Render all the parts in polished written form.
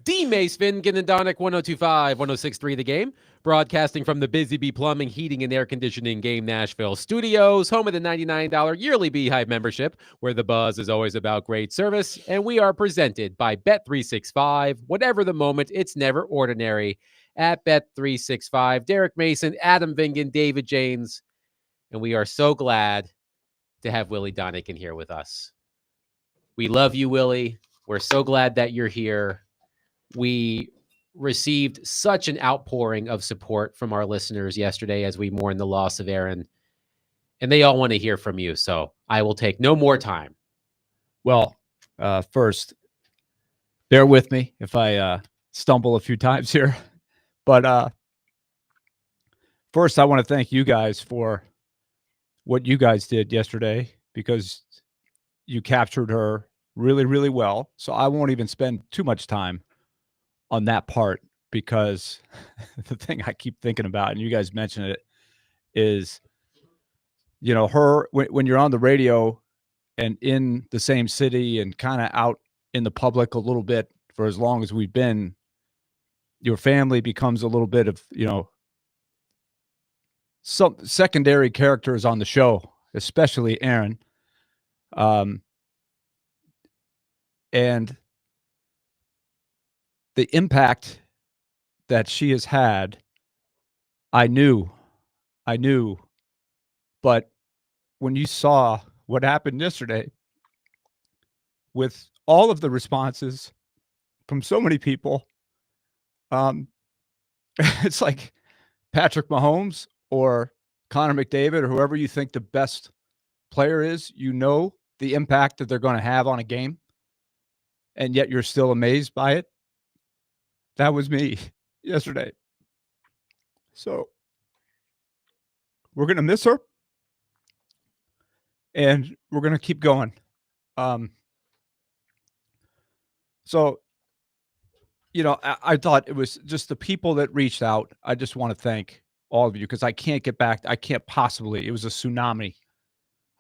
D. Mace Finn, Ginendonic 1025, 1063 The Game, broadcasting from the Busy Bee Plumbing, Heating, and Air Conditioning Game Nashville studios, home of the $99 yearly Beehive membership, where the buzz is always about great service. And we are presented by Bet365. Whatever the moment, it's never ordinary at Bet365. Derek Mason, Adam Vingan, David James, and we are so glad to have Willie Donikin here with us. We love you, Willie. We're so glad that you're here. We received such an outpouring of support from our listeners yesterday as we mourn the loss of Aaron, and they all want to hear from you. So I will take no more time. Well, first, bear with me if I stumble a few times here. But first, I want to thank you guys for what you guys did yesterday, because you captured her really, really well. So I won't even spend too much time on that part, because the thing I keep thinking about, and you guys mentioned it, is, you know, her when you're on the radio and in the same city and kind of out in the public a little bit for as long as we've been, your family becomes a little bit of, you know, some secondary characters on the show, especially Aaron. And the impact that she has had, I knew, but when you saw what happened yesterday with all of the responses from so many people, it's like Patrick Mahomes or Connor McDavid or whoever you think the best player is, you know the impact that they're going to have on a game, and yet you're still amazed by it. That was me yesterday. So we're going to miss her, and we're going to keep going. So, you know, I thought it was just the people that reached out. I just want to thank all of you, because I can't get back. I can't possibly. It was a tsunami.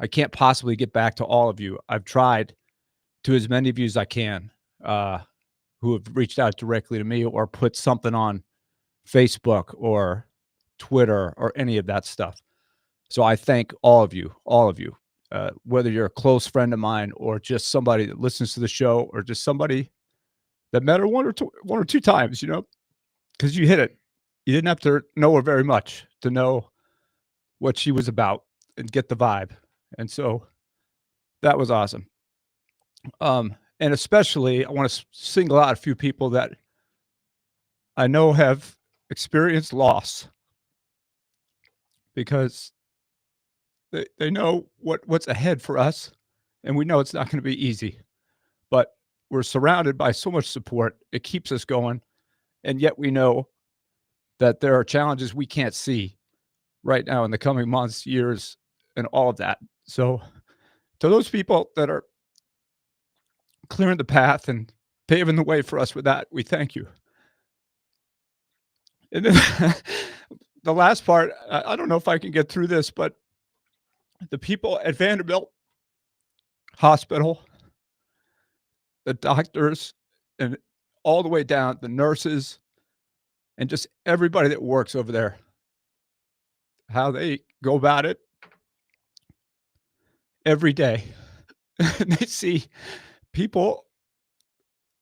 I can't possibly get back to all of you. I've tried to as many of you as I can, who have reached out directly to me or put something on Facebook or Twitter or any of that stuff. So I thank all of you, whether you're a close friend of mine or just somebody that listens to the show or just somebody that met her one or two times, you know, because you hit it. You didn't have to know her very much to know what she was about and get the vibe. And so that was awesome. And especially, I want to single out a few people that I know have experienced loss, because they know what's ahead for us, and we know it's not going to be easy. But we're surrounded by so much support. It keeps us going. And yet we know that there are challenges we can't see right now in the coming months, years, and all of that. So to those people that are clearing the path and paving the way for us with that, we thank you. And then the last part, I don't know if I can get through this, but the people at Vanderbilt Hospital, the doctors, and all the way down, the nurses, and just everybody that works over there, how they go about it every day. And they see people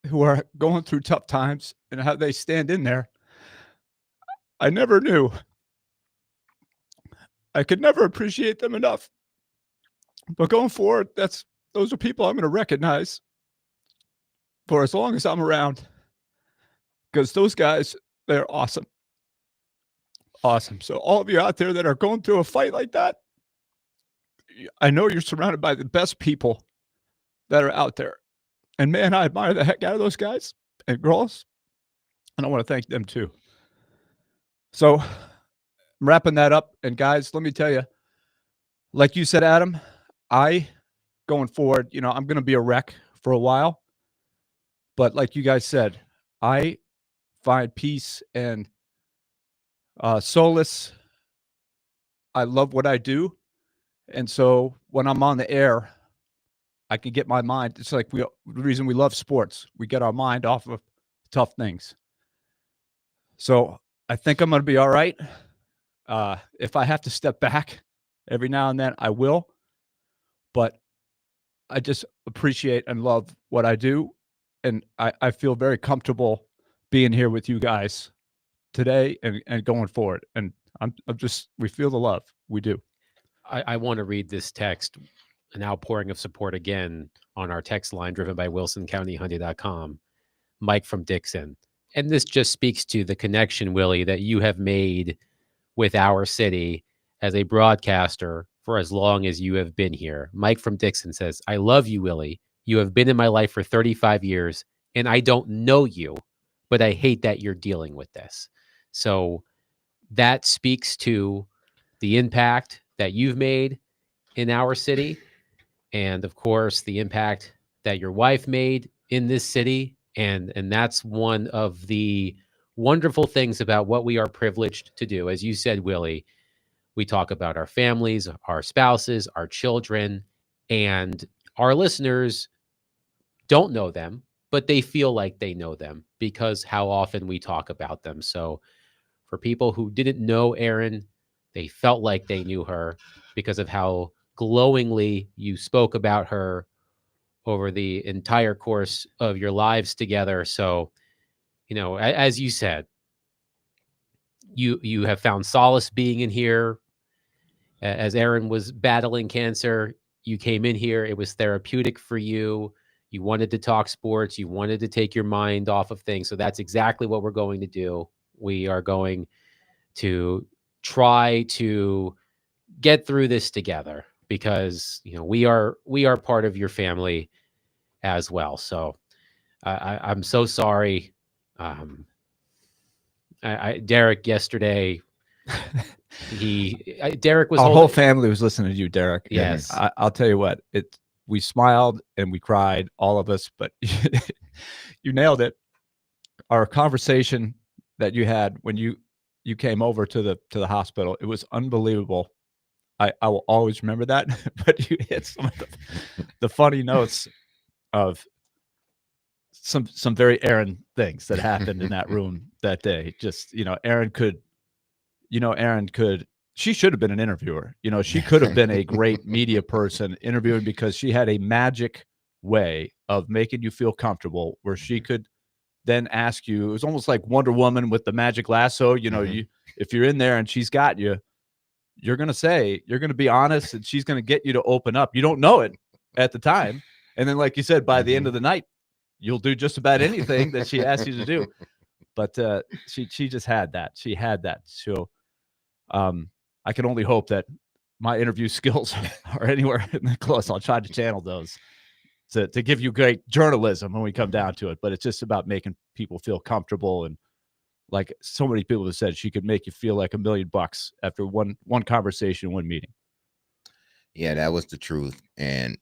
who are going through tough times and how they stand in there. I never knew. I could never appreciate them enough. But going forward, those are people I'm going to recognize for as long as I'm around, because those guys, they're awesome. Awesome. So all of you out there that are going through a fight like that, I know you're surrounded by the best people that are out there. And man, I admire the heck out of those guys and girls. And I want to thank them too. So I'm wrapping that up. And guys, let me tell you, like you said, Adam, going forward, you know, I'm going to be a wreck for a while. But like you guys said, I find peace and solace. I love what I do. And so when I'm on the air, I can get my mind. It's like the reason we love sports. We get our mind off of tough things. So I think I'm going to be all right. If I have to step back every now and then, I will. But I just appreciate and love what I do. And I feel very comfortable being here with you guys today and going forward. And I'm just, we feel the love. We do. I want to read this text, an outpouring of support again on our text line driven by WilsonCountyHunting.com. Mike from Dixon. And this just speaks to the connection, Willie, that you have made with our city as a broadcaster for as long as you have been here. Mike from Dixon says, I love you, Willie. You have been in my life for 35 years, and I don't know you, but I hate that you're dealing with this. So that speaks to the impact that you've made in our city. And of course, the impact that your wife made in this city. And that's one of the wonderful things about what we are privileged to do. As you said, Willie, we talk about our families, our spouses, our children, and our listeners don't know them, but they feel like they know them because how often we talk about them. So for people who didn't know Erin, they felt like they knew her because of how glowingly you spoke about her over the entire course of your lives together. So, as you said, you have found solace being in here. As Erin was battling cancer, you came in here. It was therapeutic for you. You wanted to talk sports. You wanted to take your mind off of things. So that's exactly what we're going to do. We are going to try to get through this together because we are part of your family as well. So I'm so sorry. Derek yesterday, Derek was Our whole family was listening to you, Derek. Yes. And I'll tell you what, we smiled and we cried, all of us, but you nailed it. Our conversation that you had when you came over to the hospital, it was unbelievable. I will always remember that. But you hit some of the funny notes of some very Erin things that happened in that room that day. Just, Erin could, she should have been an interviewer. She could have been a great media person interviewing because she had a magic way of making you feel comfortable where she could then ask you. It was almost like Wonder Woman with the magic lasso. If you're in there and she's got you, you're going to be honest, and she's going to get you to open up. You don't know it at the time. And then, like you said, by the end of the night, you'll do just about anything that she asks you to do. But she just had that. She had that. So I can only hope that my interview skills are anywhere close. I'll try to channel those to give you great journalism when we come down to it. But it's just about making people feel comfortable. And like so many people have said, she could make you feel like $1 million after one conversation, one meeting. Yeah, that was the truth. And,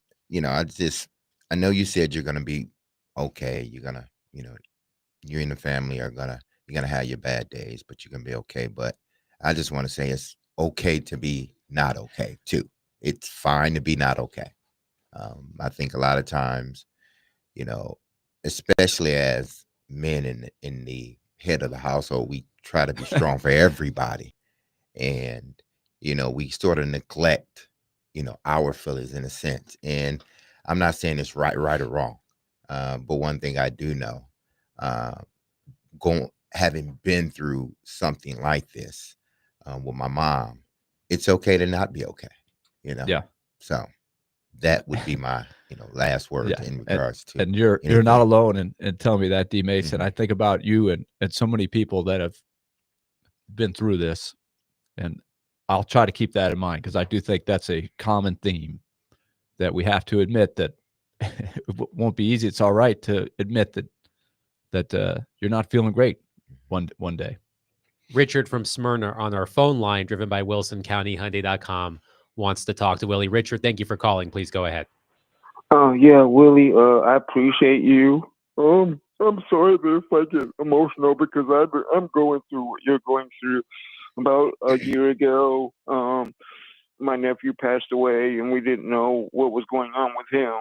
I know you said you're going to be okay. You're going to, you and the family you're going to have your bad days, but you're going to be okay. But I just want to say it's okay to be not okay too. It's fine to be not okay. I think a lot of times, especially as men in the head of the household, we try to be strong for everybody. And, we sort of neglect, our feelings in a sense. And I'm not saying it's right or wrong. But one thing I do know, having been through something like this with my mom, it's okay to not be okay, Yeah. So that would be my, last word in regards to. And you're not alone in telling me that, D. Mason. I think about you and so many people that have been through this, and I'll try to keep that in mind because I do think that's a common theme that we have to admit that it won't be easy. It's all right to admit that you're not feeling great one day. Richard from Smyrna on our phone line, driven by WilsonCountyHunting.com, wants to talk to Willie. Richard, thank you for calling. Please go ahead. Yeah, Willie, I appreciate you. I'm sorry if I get emotional because I'm going through what you're going through. About a year ago, my nephew passed away, and we didn't know what was going on with him.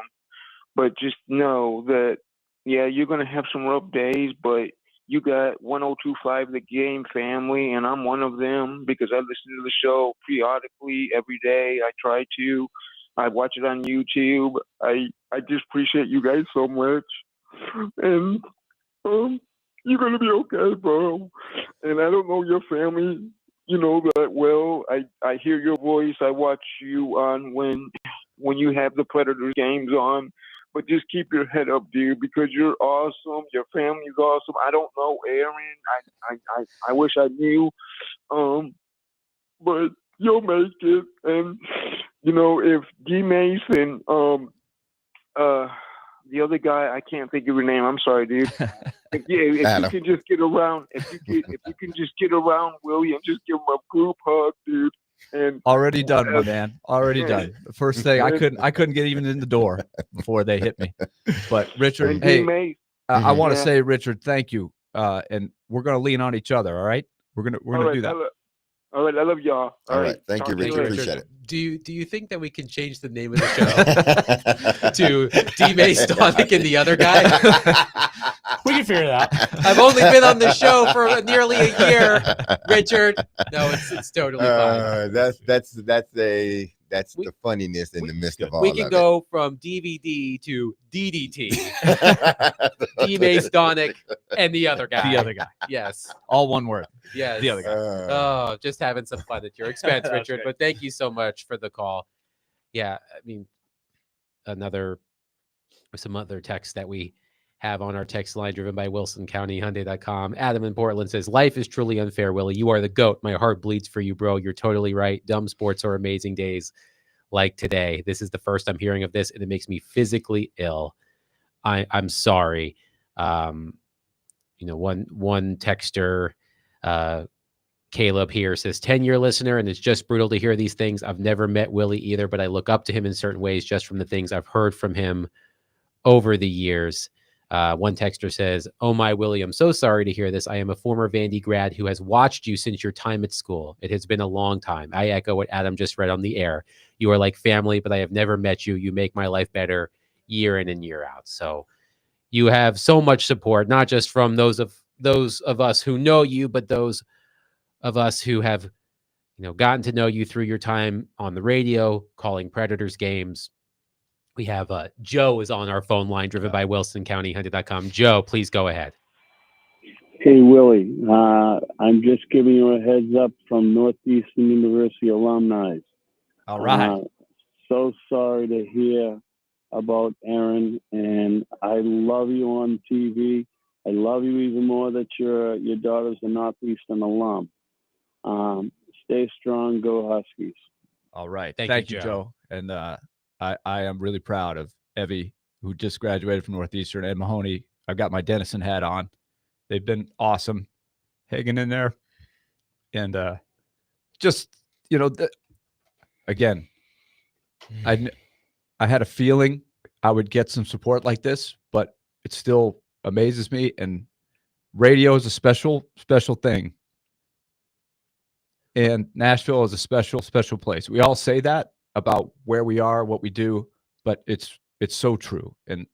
But just know that, yeah, you're going to have some rough days, but you got 1025 The Game family, and I'm one of them because I listen to the show periodically every day. I try to. I watch it on YouTube. I just appreciate you guys so much. And you're gonna be okay, bro. And I don't know your family, that well. I hear your voice. I watch you on when you have the Predators games on. But just keep your head up, dude, because you're awesome. Your family's awesome. I don't know Aaron. I wish I knew. But you'll make it. And if D Mace and the other guy, I can't think of your name. I'm sorry, dude. If you can just get around, if you can just get around Willie and just give him a group hug, dude. And already done, my man. Already done. The first thing I couldn't get even in the door before they hit me. But Richard, hey, I want to say, Richard, thank you. And we're gonna lean on each other. All right, we're gonna do that. All right, I love y'all. All right. Thank you, Richard. Appreciate it. Do you think that we can change the name of the show to D. Mace, Donick, and the other guy? We can figure it out. I've only been on the show for nearly a year, Richard. No, it's totally fine. That's the funniness in the midst of all we of can it. go from DVD to DDT. D. Mace, Donick, and the other guy. The other guy. Yes. All one word. Yes. The other guy. Oh, just having some fun at your expense, Richard. But thank you so much for the call. Yeah, I mean, some other text that we have on our text line driven by WilsonCountyHyundai.com. Adam in Portland says, life is truly unfair, Willie. You are the GOAT. My heart bleeds for you, bro. You're totally right. Dumb sports are amazing days like today. This is the first I'm hearing of this, and it makes me physically ill. I'm sorry. One texter, Caleb here, says 10-year listener, and it's just brutal to hear these things. I've never met Willie either, but I look up to him in certain ways just from the things I've heard from him over the years. One texter says, oh my Willie, I'm so sorry to hear this. I am a former Vandy grad who has watched you since your time at school. It has been a long time. I echo what Adam just read on the air. You are like family, but I have never met you. You make my life better year in and year out. So you have so much support, not just from those of us who know you, but those of us who have, gotten to know you through your time on the radio, calling Predators games. We have Joe is on our phone line, driven by WilsonCountyHyundai.com. Joe, please go ahead. Hey, Willie. I'm just giving you a heads up from Northeastern University alumni. All right. So sorry to hear about Aaron, and I love you on TV. I love you even more that your daughter's a Northeastern alum. Stay strong. Go Huskies. All right. Thank you, Joe. And I am really proud of Evie, who just graduated from Northeastern, and Mahoney. I've got my Dennison hat on. They've been awesome, hanging in there. And again, I had a feeling I would get some support like this, but it still amazes me. And radio is a special, special thing. And Nashville is a special, special place. We all say that about where we are, what we do, but it's so true. And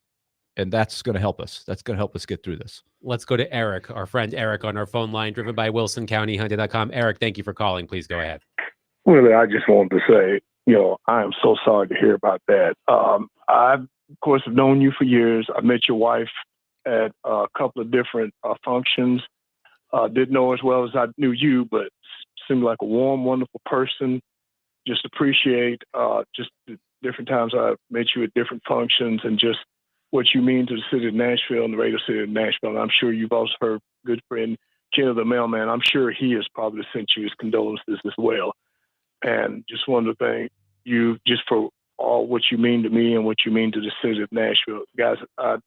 that's going to help us. That's going to help us get through this. Let's go to Eric, our friend Eric on our phone line, driven by WilsonCountyHyundai.com. Eric, thank you for calling. Please go ahead. Really, I just wanted to say, I am so sorry to hear about that. I, of course, have known you for years. I met your wife at a couple of different functions. Didn't know as well as I knew you, but seemed like a warm, wonderful person. Just appreciate just the different times I met you at different functions and just what you mean to the city of Nashville and the radio city of Nashville. And I'm sure you've also heard good friend Ken the mailman. I'm sure he has probably sent you his condolences as well. And just wanted to thank you just for all what you mean to me and what you mean to the city of Nashville. Guys, I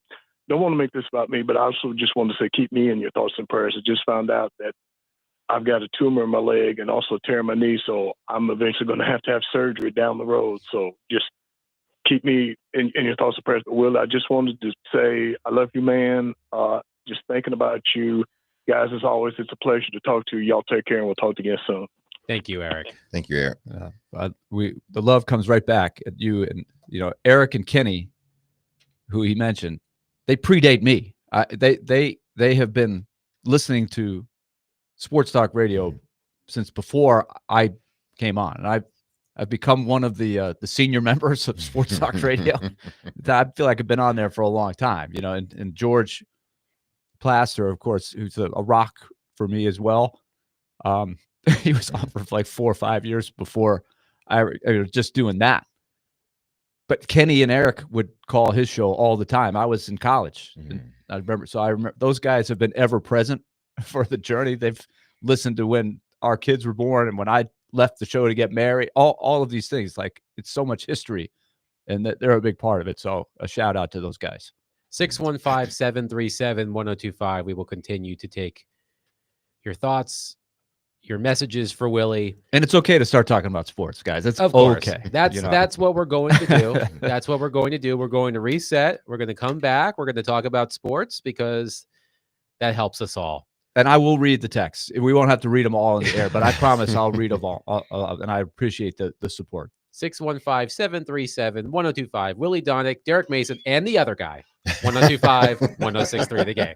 don't want to make this about me, but I also just want to say keep me in your thoughts and prayers. I just found out that I've got a tumor in my leg and also tearing my knee, so I'm eventually going to have surgery down the road. So just keep me in your thoughts and prayers. But Will, I just wanted to say I love you, man. Just thinking about you. Guys, as always, it's a pleasure to talk to you. Y'all take care, and we'll talk again soon. Thank you, Eric. Thank you, Eric. The love comes right back at you. And, Eric and Kenny, who he mentioned, they predate me. They have been listening to sports talk radio since before I came on, and I've become one of the senior members of Sports Talk Radio. I feel like I've been on there for a long time, and George Plaster, of course, who's a rock for me as well. He was on for like 4 or 5 years before I was just doing that. But Kenny and Eric would call his show all the time. I was in college. And I remember those guys have been ever present for the journey. They've listened to when our kids were born and when I left the show to get married, all of these things. Like, it's so much history, and that they're a big part of it. So a shout out to those guys. 615-737-1025. We will continue to take your thoughts, your messages for Willie. And it's okay to start talking about sports, guys. It's Of course. okay. That's what we're going to do. That's what we're going to do. We're going to reset. We're going to come back. We're going to talk about sports because that helps us all. And I will read the texts. We won't have to read them all in the air, but I promise I'll read them all. And I appreciate the support. 615-737-1025. Willie Donick, Derek Mason, and the other guy. 1025-1063 The Game.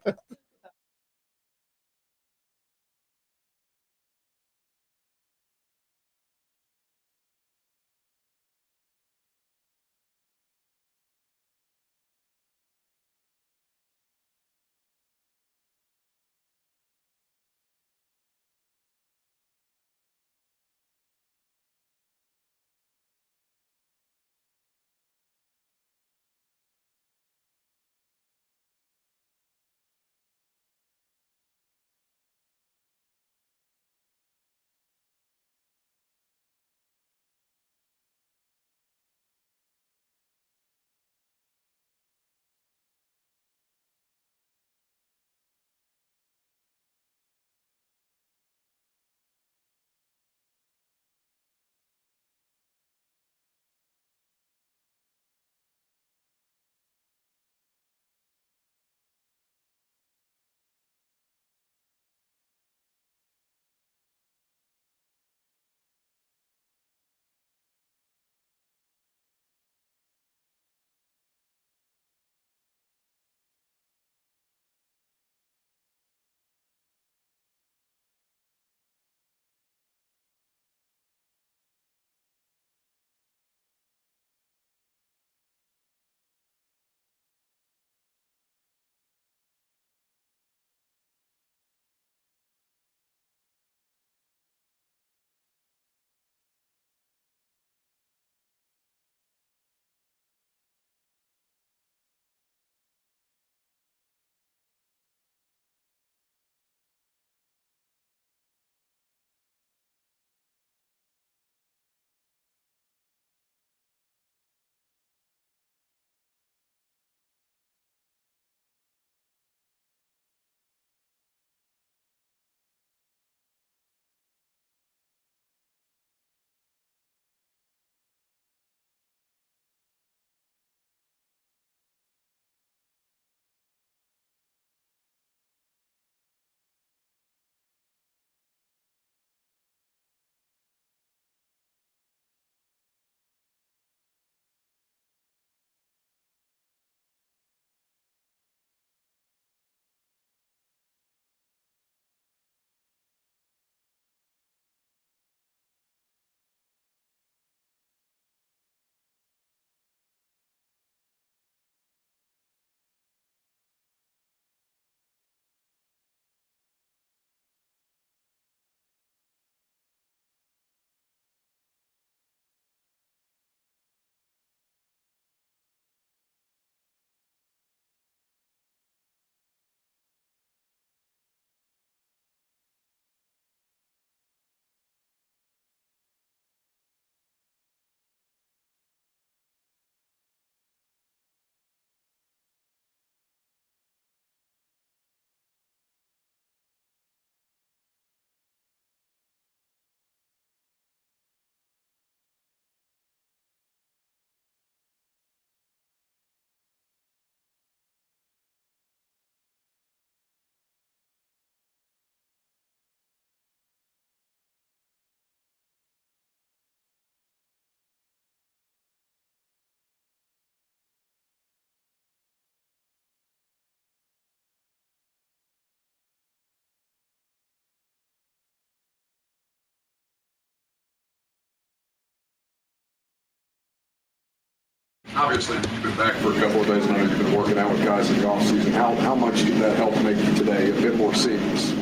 Obviously, you've been back for a couple of days, and I know you've been working out with guys in the offseason. How much did that help make today a bit more seamless?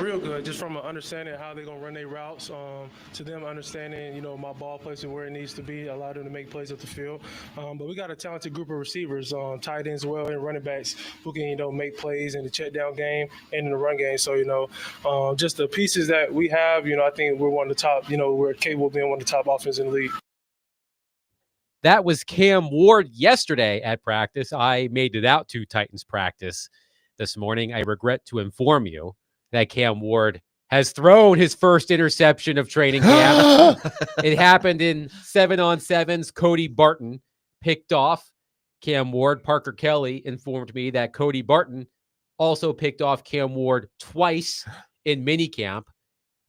Real good, just from understanding how they're going to run their routes, to them understanding, my ball placement where it needs to be, allow them to make plays up the field. But we got a talented group of receivers, tight ends as well, and running backs who can, make plays in the check down game and in the run game. So, just the pieces that we have, I think we're one of the top, we're capable of being one of the top offenses in the league. That was Cam Ward yesterday at practice. I made it out to Titans practice this morning. I regret to inform you that Cam Ward has thrown his first interception of training camp. It happened in 7-on-7s. Cody Barton picked off Cam Ward. Parker Kelly informed me that Cody Barton also picked off Cam Ward twice in minicamp.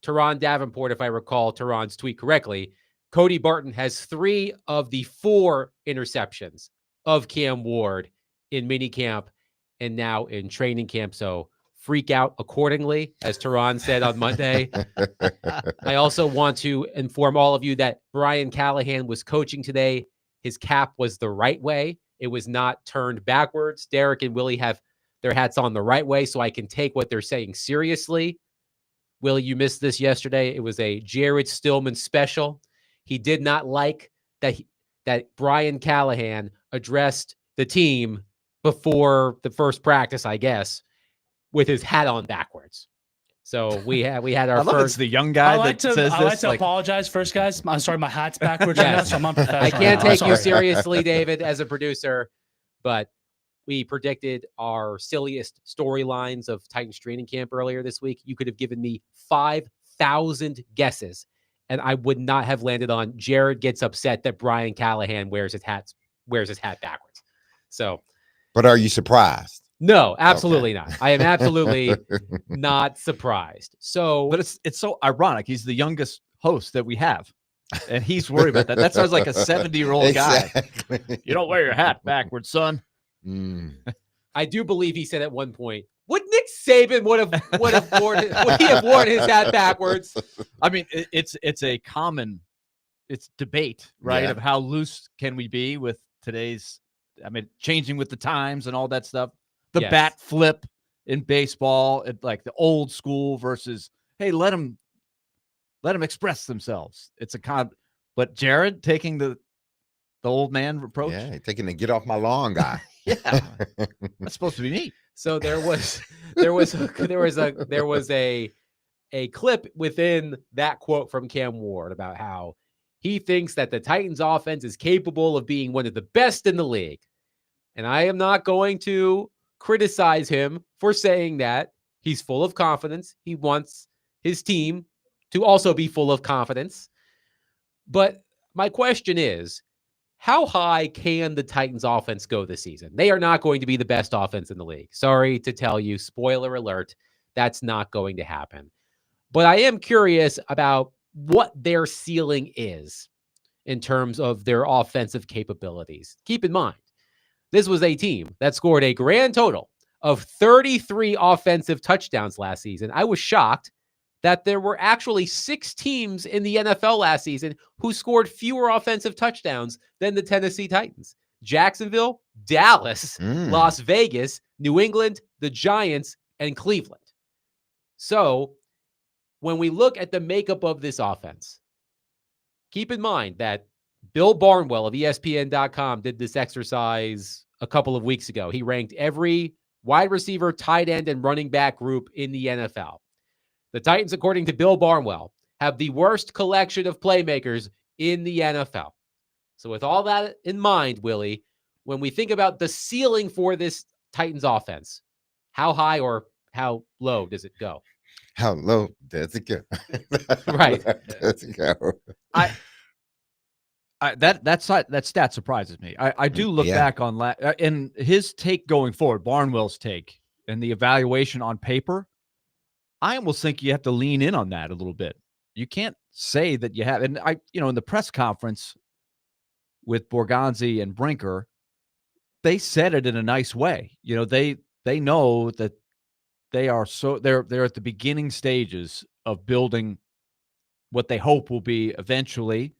Teron Davenport, if I recall Teron's tweet correctly, Cody Barton has 3 of the 4 interceptions of Cam Ward in minicamp and now in training camp. So freak out accordingly, as Teron said on Monday. I also want to inform all of you that Brian Callahan was coaching today. His cap was the right way. It was not turned backwards. Derek and Willie have their hats on the right way, so I can take what they're saying seriously. Willie, you missed this yesterday. It was a Jared Stillman special. He did not like that Brian Callahan addressed the team before the first practice, I guess, with his hat on backwards. So we had our I love first. it's the young guy that says this. I like to apologize first, guys. I'm sorry, my hat's backwards right now, so I'm unprofessional. I can't right now. take you seriously, David, as a producer, but we predicted our silliest storylines of Titans training camp earlier this week. You could have given me 5,000 guesses, and I would not have landed on Jared gets upset that Brian Callahan wears his hat backwards. So, But are you surprised? no, absolutely not. I am absolutely not surprised. So, But it's so ironic. He's the youngest host that we have, and he's worried about that. That sounds like a 70-year-old guy. Exactly. You don't wear your hat backwards, son. I do believe he said at one point, would Nick Saban would he have worn his hat backwards? I mean, it's a common debate, right? Yeah. Of how loose can we be with today's, changing with the times and all that stuff. The Yes. bat flip in baseball, like the old school versus, hey, let them express themselves. It's but Jared taking the old man approach. Yeah, taking the get off my lawn guy. Yeah. That's supposed to be neat. So there was a clip within that quote from Cam Ward about how he thinks that the Titans offense is capable of being one of the best in the league. And I am not going to criticize him for saying that. He's full of confidence. He wants his team to also be full of confidence. But my question is, how high can the Titans offense go this season? They are not going to be the best offense in the league. Sorry to tell you, spoiler alert, that's not going to happen. But I am curious about what their ceiling is in terms of their offensive capabilities. Keep in mind, this was a team that scored a grand total of 33 offensive touchdowns last season. I was shocked that there were actually 6 teams in the NFL last season who scored fewer offensive touchdowns than the Tennessee Titans. Jacksonville, Dallas, Las Vegas, New England, the Giants, and Cleveland. So when we look at the makeup of this offense, keep in mind that Bill Barnwell of ESPN.com did this exercise a couple of weeks ago. He ranked every wide receiver, tight end, and running back group in the NFL. The Titans, according to Bill Barnwell, have the worst collection of playmakers in the NFL. So with all that in mind, Willie, when we think about the ceiling for this Titans offense, how high or how low does it go? How low does it go? Right. Does it go? That stat surprises me. I do look back on and his take going forward, Barnwell's take, and the evaluation on paper. I almost think you have to lean in on that a little bit. You can't say that you have, and in the press conference with Borgonzi and Brinker, they said it in a nice way. They know that they're at the beginning stages of building what they hope will be eventually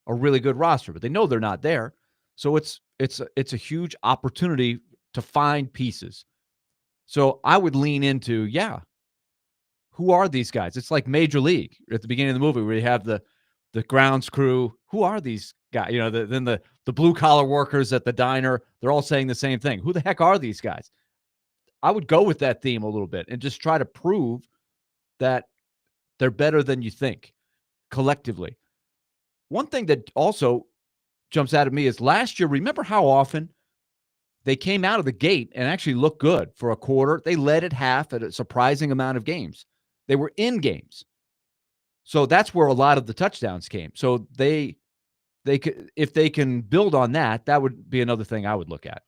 a really good roster, but they know they're not there. So it's a huge opportunity to find pieces. So I would lean into, who are these guys? It's like Major League at the beginning of the movie where you have the grounds crew. Who are these guys? Then the blue collar workers at the diner. They're all saying the same thing. Who the heck are these guys? I would go with that theme a little bit and just try to prove that they're better than you think collectively. One thing that also jumps out at me is last year, remember how often they came out of the gate and actually looked good for a quarter? They led at half at a surprising amount of games. They were in games. So that's where a lot of the touchdowns came. So they could, if they can build on that, that would be another thing I would look at.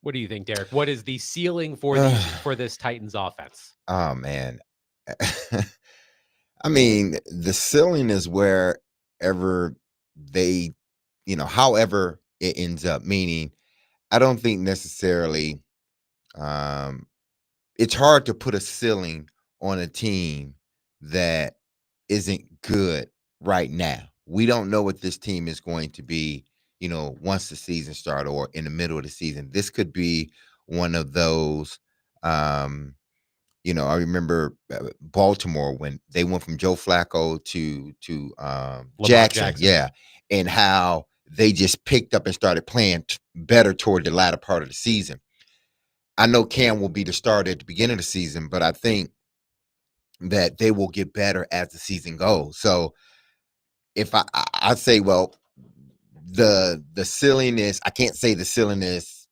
What do you think, Derek? What is the ceiling for for this Titans offense? Oh man. I mean, the ceiling is wherever they, however it ends up, meaning I don't think necessarily it's hard to put a ceiling on a team that isn't good right now. We don't know what this team is going to be, once the season starts or in the middle of the season. This could be one of those, I remember Baltimore when they went from Joe Flacco to Jackson. Yeah. And how they just picked up and started playing better toward the latter part of the season. I know Cam will be the starter at the beginning of the season, but I think that they will get better as the season goes. So if I'd say, well, the ceiling is, I can't say the ceiling is,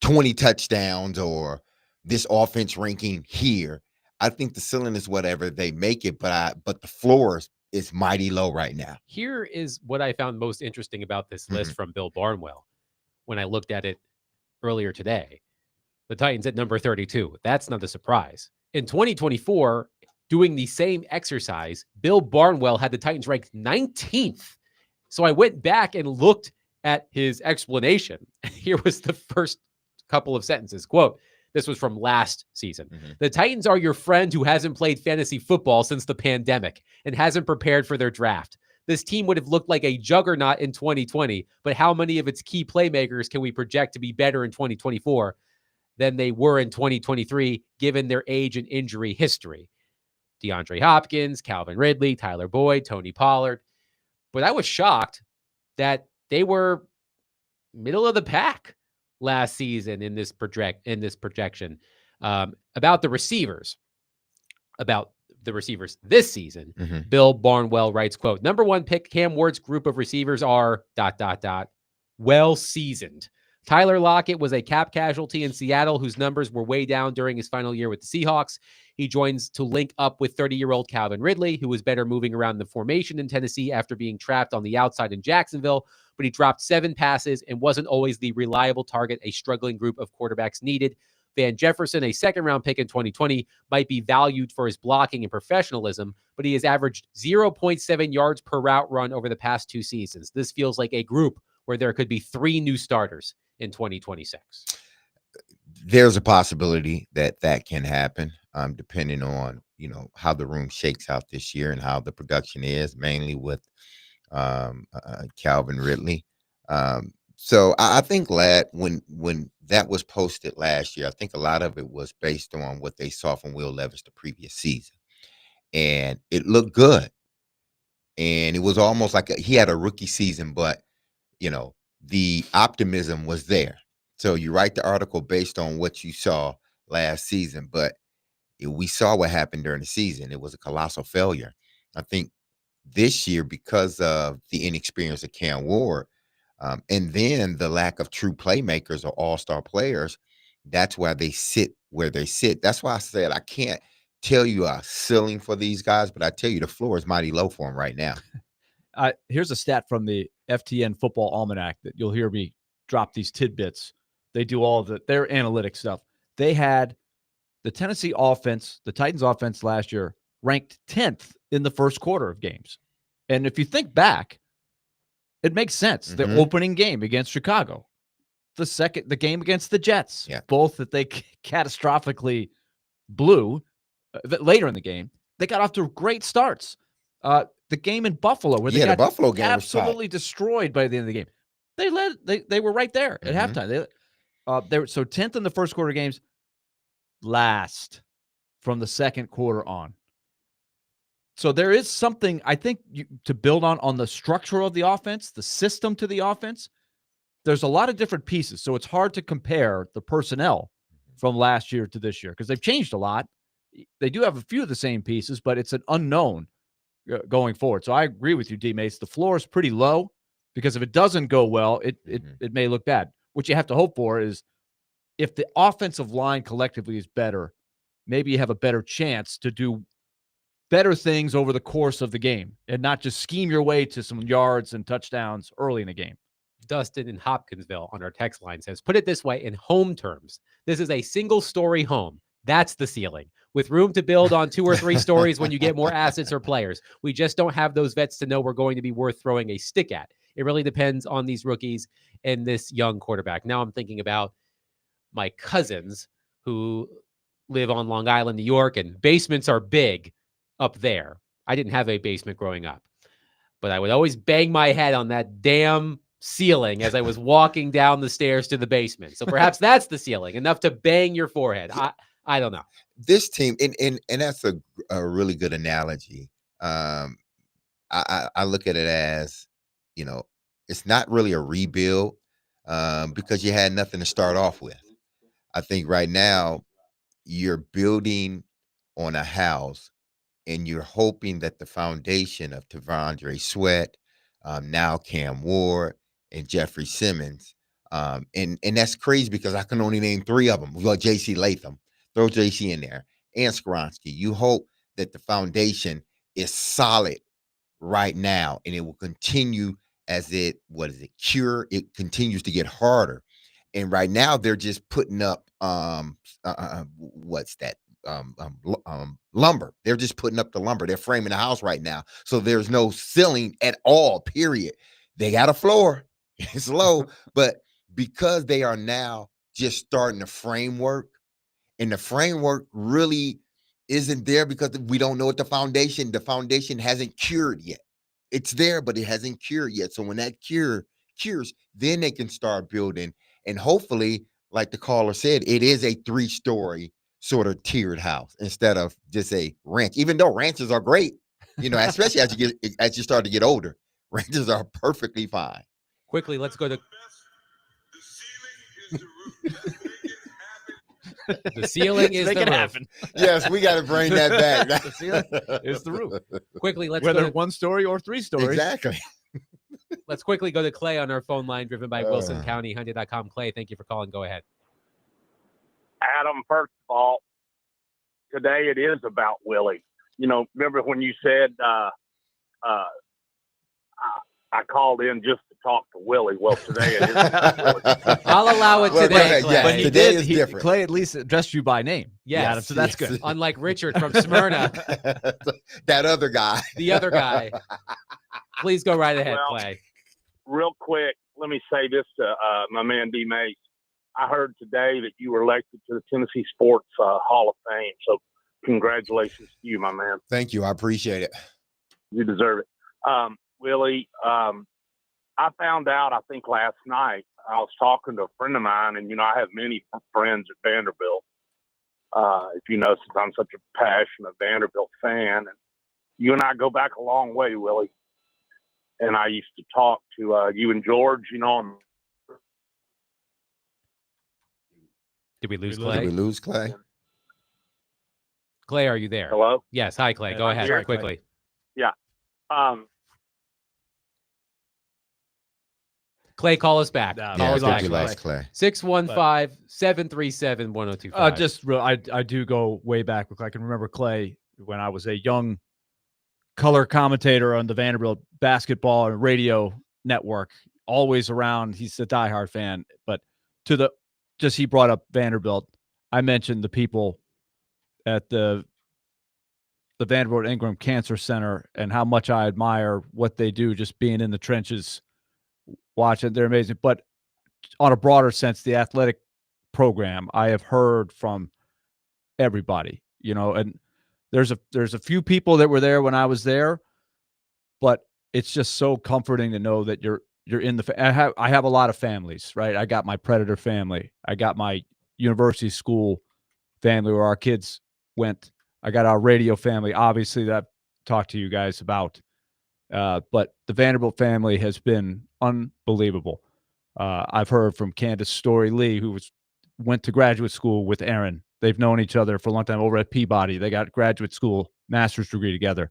20 touchdowns or this offense ranking here. I think the ceiling is whatever they make it, but the floor is mighty low right now. Here is what I found most interesting about this list from Bill Barnwell when I looked at it earlier today. The Titans at number 32. That's not a surprise. In 2024, doing the same exercise, Bill Barnwell had the Titans ranked 19th. So I went back and looked at his explanation. Here was the first couple of sentences. Quote, this was from last season. The Titans are your friend who hasn't played fantasy football since the pandemic and hasn't prepared for their draft. This team would have looked like a juggernaut in 2020, but how many of its key playmakers can we project to be better in 2024 than they were in 2023, given their age and injury history? DeAndre Hopkins, Calvin Ridley, Tyler Boyd, Tony Pollard. But I was shocked that they were middle of the pack last season in this projection. About the receivers this season, Bill Barnwell writes, quote, number one pick Cam Ward's group of receivers are ... well seasoned. Tyler Lockett was a cap casualty in Seattle whose numbers were way down during his final year with the Seahawks. He joins to link up with 30-year-old Calvin Ridley, who was better moving around the formation in Tennessee after being trapped on the outside in Jacksonville, but he dropped 7 passes and wasn't always the reliable target a struggling group of quarterbacks needed. Van Jefferson, a second-round pick in 2020, might be valued for his blocking and professionalism, but he has averaged 0.7 yards per route run over the past 2 seasons. This feels like a group where there could be 3 new starters in 2026. There's a possibility that can happen, depending on, how the room shakes out this year and how the production is, mainly with Calvin Ridley. So I think when that was posted last year, I think a lot of it was based on what they saw from Will Levis the previous season. And it looked good. And it was almost like he had a rookie season, but, the optimism was there. So you write the article based on what you saw last season, but we saw what happened during the season. It was a colossal failure. I think this year, because of the inexperience of Cam Ward, and then the lack of true playmakers or all-star players, that's why they sit where they sit. That's why I said I can't tell you a ceiling for these guys, but I tell you the floor is mighty low for them right now. Here's a stat from the FTN Football Almanac that you'll hear me drop these tidbits. They do all of their analytics stuff. They had the Tennessee offense, the Titans offense last year, ranked 10th in the first quarter of games. And if you think back, it makes sense. The opening game against Chicago, the game against the Jets, both that they catastrophically blew later in the game. They got off to great starts. The game in Buffalo, where they got the Buffalo game absolutely destroyed by the end of the game. they led. They were right there at Mhm. halftime. They were so 10th in the first quarter games, last from the second quarter on. So there is something I think to build on the structure of the offense, the system to the offense. There's a lot of different pieces, so it's hard to compare the personnel from last year to this year because they've changed a lot. They do have a few of the same pieces, but it's an unknown going forward. So I agree with you, D-Mace. The floor is pretty low because if it doesn't go well, it may look bad. What you have to hope for is if the offensive line collectively is better, maybe you have a better chance to do better things over the course of the game and not just scheme your way to some yards and touchdowns early in the game. Dustin in Hopkinsville on our text line says, put it this way, in home terms, this is a single-story home. That's the ceiling, with room to build on 2 or 3 stories when you get more assets or players. We just don't have those vets to know we're going to be worth throwing a stick at. It really depends on these rookies and this young quarterback. Now I'm thinking about my cousins who live on Long Island, New York, and basements are big up there. I didn't have a basement growing up, but I would always bang my head on that damn ceiling as I was walking down the stairs to the basement. So perhaps that's the ceiling, enough to bang your forehead. I don't know. This team, and that's a really good analogy. I look at it as, it's not really a rebuild because you had nothing to start off with. I think right now you're building on a house and you're hoping that the foundation of Tavondre Sweat, now Cam Ward, and Jeffrey Simmons, and that's crazy because I can only name 3 of them. We got J.C. Latham, throw J.C. in there, and Skronsky. You hope that the foundation is solid right now, and it will continue as it continues to get harder. And right now they're just putting up what's that? Lumber. They're just putting up the lumber. They're framing the house right now. So there's no ceiling at all, period. They got a floor. It's low, but because they are now just starting the framework, and the framework really isn't there because we don't know what the foundation hasn't cured yet. It's there, but it hasn't cured yet. So when that cures, then they can start building. And hopefully, like the caller said, it is a 3-story sort of tiered house instead of just a ranch, even though ranches are great, especially as you start to get older. Ranches are perfectly fine. Quickly, let's go to the ceiling is the roof. Happen. Yes, we got to bring that back. The ceiling is the roof. Quickly, let's Whether go to 1 story or 3 stories. Exactly. Let's quickly go to Clay on our phone line, driven by Wilson County Hyundai.com. Clay, thank you for calling. Go ahead. Adam, first of all, today it is about Willie. Remember when you said I called in just to talk to Willie? Well, today it is about Willie. I'll allow it today, Clay. Yeah, But he today did. is different. Clay at least addressed you by name. Yes. Adam, so that's good. Unlike Richard from Smyrna, That other guy. the other guy. Please go right ahead, Well, Clay. Real quick, let me say this to my man D. Mace. I heard today that you were elected to the Tennessee Sports Hall of Fame. So congratulations to you, my man. Thank you. I appreciate it. You deserve it. Willie, I found out, I think last night, I was talking to a friend of mine, and, I have many friends at Vanderbilt. If you know, since I'm such a passionate Vanderbilt fan, and you and I go back a long way, Willie. And I used to talk to you and George, Did we lose Did Clay? we lose Clay? Clay, are you there? Hello? Yes. Hi, Clay. Go I'm ahead here. quickly. Clay, call us back. Yeah, Call Yeah, us I back. think we lost Clay. 615-737-1025. I do go way back. I can remember Clay when I was a young color commentator on the Vanderbilt basketball and radio network, always around. He's a diehard fan. But he brought up Vanderbilt. I mentioned the people at the Vanderbilt Ingram Cancer Center and how much I admire what they do, just being in the trenches, watching. They're amazing. But on a broader sense, the athletic program, I have heard from everybody, and there's a few people that were there when I was there, but it's just so comforting to know that you're in the. I have a lot of families, right? I got my Predator family. I got my university school family where our kids went. I got our radio family, obviously, that I've talked to you guys about. But the Vanderbilt family has been unbelievable. I've heard from Candace Story Lee, who went to graduate school with Aaron. They've known each other for a long time over at Peabody. They got graduate school, master's degree together.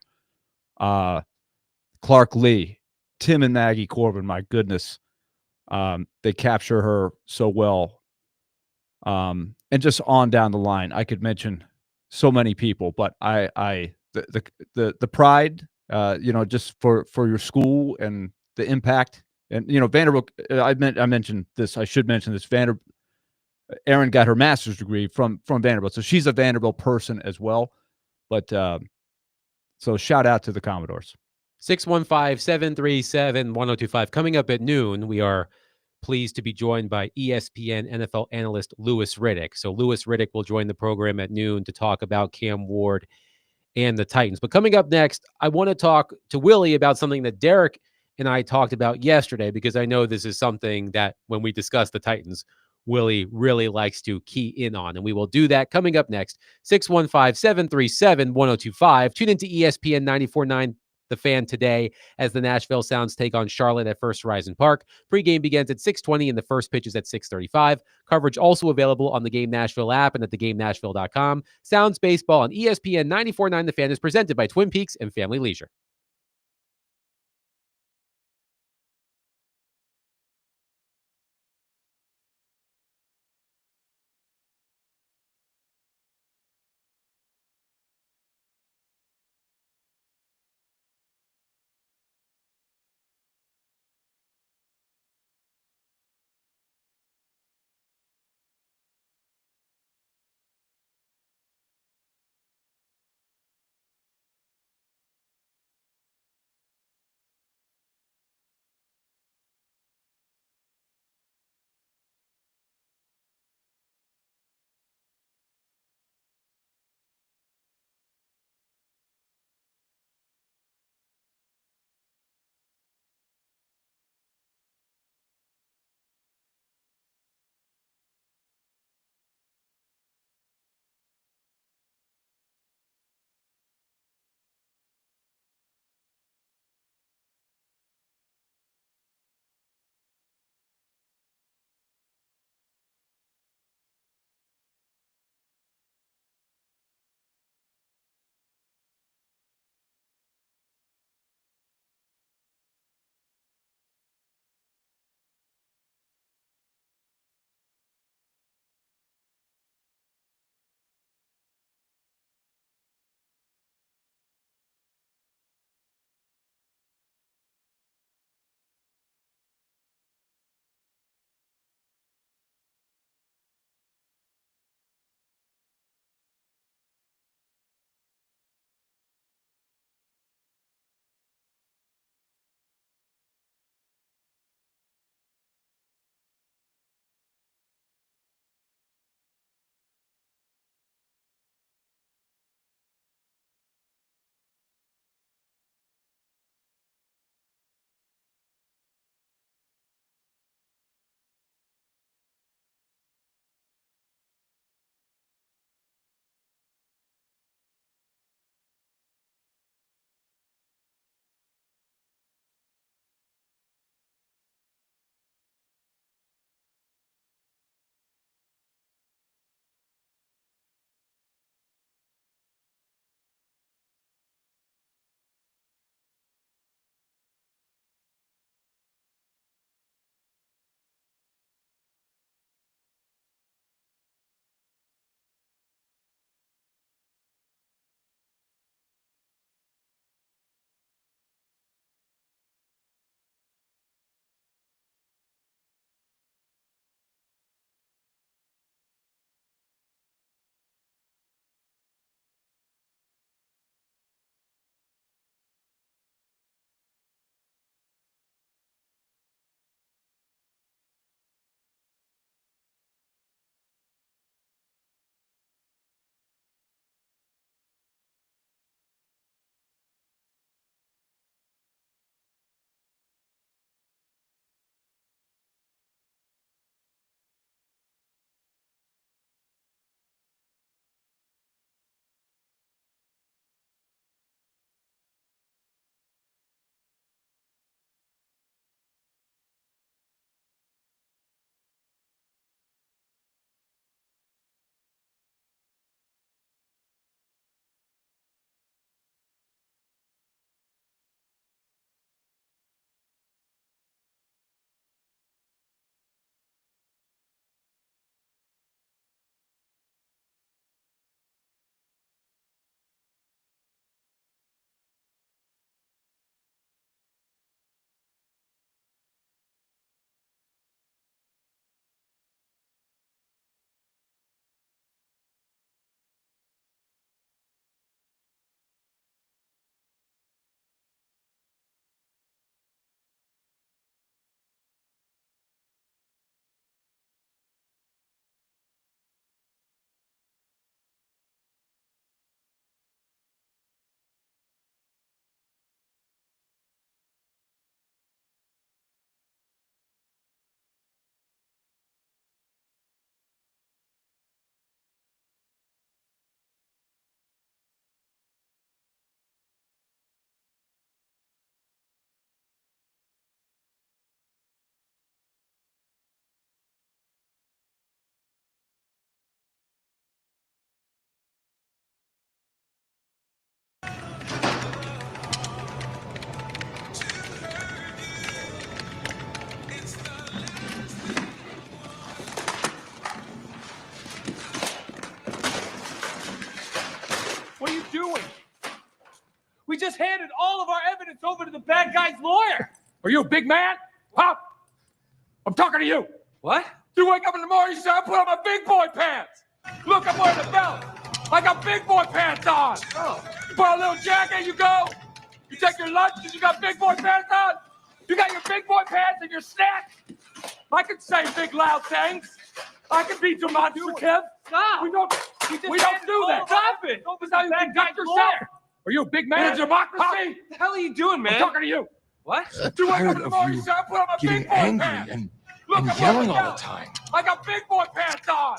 Clark Lee, Tim and Maggie Corbin, my goodness. They capture her so well. And just on down the line, I could mention so many people, but the pride, just for your school and the impact, and Vanderbilt. I mentioned this. I should mention this. Erin got her master's degree from Vanderbilt, so she's a Vanderbilt person as well. But so shout out to the Commodores. 615-737-1025. Coming up at noon, we are pleased to be joined by ESPN NFL analyst Lewis Riddick. So Lewis Riddick will join the program at noon to talk about Cam Ward and the Titans. But coming up next, I want to talk to Willie about something that Derek and I talked about yesterday, because I know this is something that when we discuss the Titans, Willie really likes to key in on. And we will do that coming up next. 615-737-1025. Tune into ESPN 94.9 The Fan today as the Nashville Sounds take on Charlotte at First Horizon Park. Pregame begins at 6:20 and the first pitch is at 6:35. Coverage also available on the Game Nashville app and at thegamenashville.com. Sounds Baseball on ESPN 94.9 The Fan is presented by Twin Peaks and Family Leisure. just handed all of our evidence over to the bad guy's lawyer. Are you a big man? Huh? I'm talking to you. What? You wake up in the morning, you say, I put on my big boy pants. Look, I'm wearing a belt. I got big boy pants on. You put on a little jacket, you go. You take your lunch because you got big boy pants on. You got your big boy pants and your snack. I can say big loud things. I can be demonstrative. Stop. We don't do that. Stop it. This is how you conduct yourself. Are you a big man in a democracy? What the hell are you doing, man? I'm talking to you. What? You wake up in the morning, you say, I put on my big boy angry pants. and Look, yelling all the time. I got big boy pants on.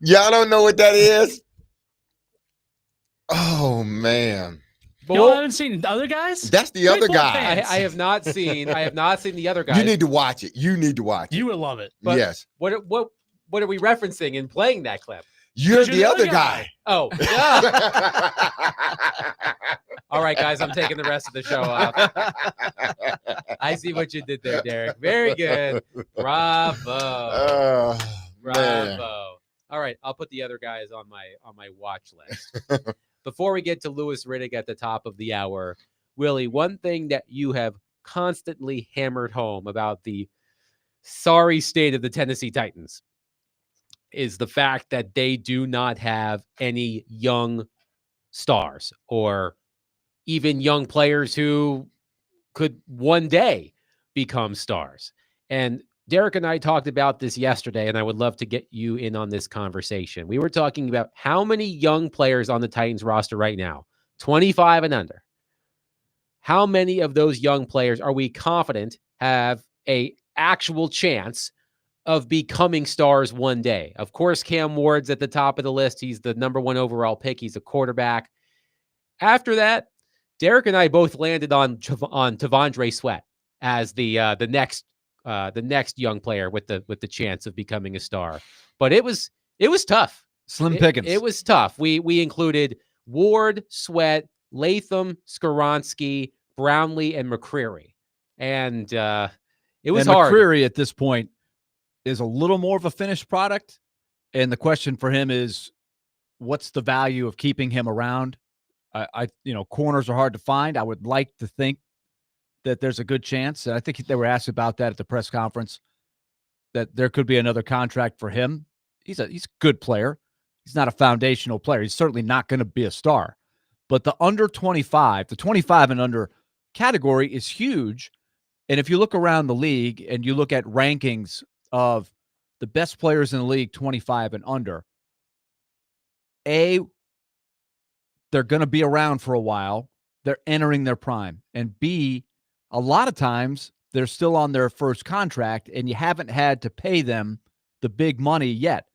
Y'all don't know what that is? Oh man. Y'all haven't seen the other guys? That's the other guy. I have not seen the other guys. You need to watch it. You need to watch it. You would love it. But yes. What are we referencing in playing that clip? You're the other guy. Oh. Yeah. All right, guys, I'm taking the rest of the show off. I see what you did there, Derek. Very good. Bravo. Man. Bravo. All right, I'll put the other guys on my watch list. Before we get to Lewis Riddick at the top of the hour, Willie, one thing that you have constantly hammered home about the sorry state of the Tennessee Titans is the fact that they do not have any young stars or even young players who could one day become stars. And Derek and I talked about this yesterday, and I would love to get you in on this conversation. We were talking about how many young players on the Titans roster right now, 25 and under. How many of those young players are we confident have a actual chance of becoming stars one day? Of course, Cam Ward's at the top of the list. He's the number 1 overall pick. He's a quarterback. After that, Derek and I both landed on Tavondre Sweat as the next young player with the chance of becoming a star. But it was tough. Slim pickings. It was tough. We included Ward, Sweat, Latham, Skoronski, Brownlee, and McCreary. And it was hard. McCreary at this point is a little more of a finished product. And the question for him is, what's the value of keeping him around? Corners are hard to find. I would like to think that there's a good chance. And I think they were asked about that at the press conference, that there could be another contract for him. He's a good player. He's not a foundational player. He's certainly not going to be a star. But the under 25, the 25 and under category is huge. And if you look around the league and you look at rankings of the best players in the league, 25 and under, they're going to be around for a while. They're entering their prime. And B, a lot of times they're still on their first contract and you haven't had to pay them the big money yet.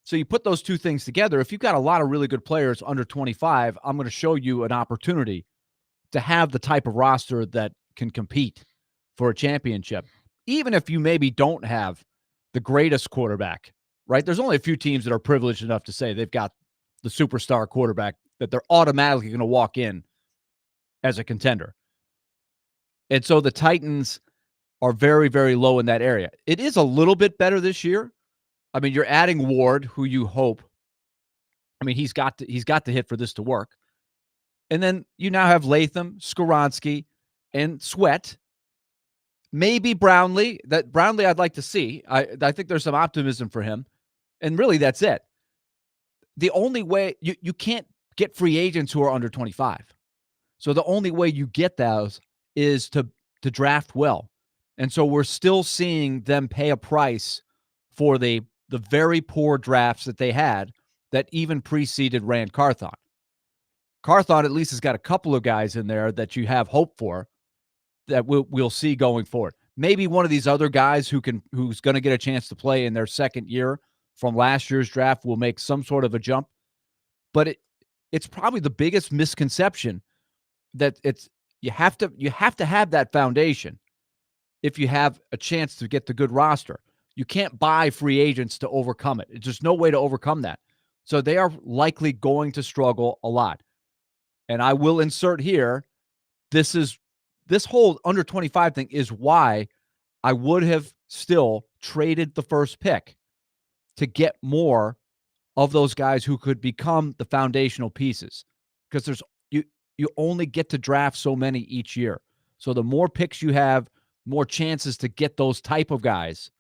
So you put those two things together. If you've got a lot of really good players under 25, I'm going to show you an opportunity to have the type of roster that can compete for a championship. Even if you maybe don't have the greatest quarterback, right? There's only a few teams that are privileged enough to say they've got the superstar quarterback that they're automatically going to walk in as a contender. And so the Titans are very, very low in that area. It is a little bit better this year. I mean, you're adding Ward, who you hope. I mean, he's got to hit for this to work. And then you now have Latham, Skoronski, and Sweat. Maybe Brownlee. That Brownlee I'd like to see. I think there's some optimism for him. And really, that's it. The only way you can't get free agents who are under 25. So the only way you get those is to draft well. And so we're still seeing them pay a price for the very poor drafts that they had that even preceded Rand Carthon. Carthon at least has got a couple of guys in there that you have hope for that we'll see going forward. Maybe one of these other guys who's going to get a chance to play in their second year from last year's draft will make some sort of a jump. But it's probably the biggest misconception that you have to have that foundation if you have a chance to get the good roster. You can't buy free agents to overcome it. There's just no way to overcome that. So they are likely going to struggle a lot. And I will insert here, this whole under 25 thing is why I would have still traded the first pick to get more of those guys who could become the foundational pieces. because you only get to draft so many each year. So the more picks you have, more chances to get those type of guys,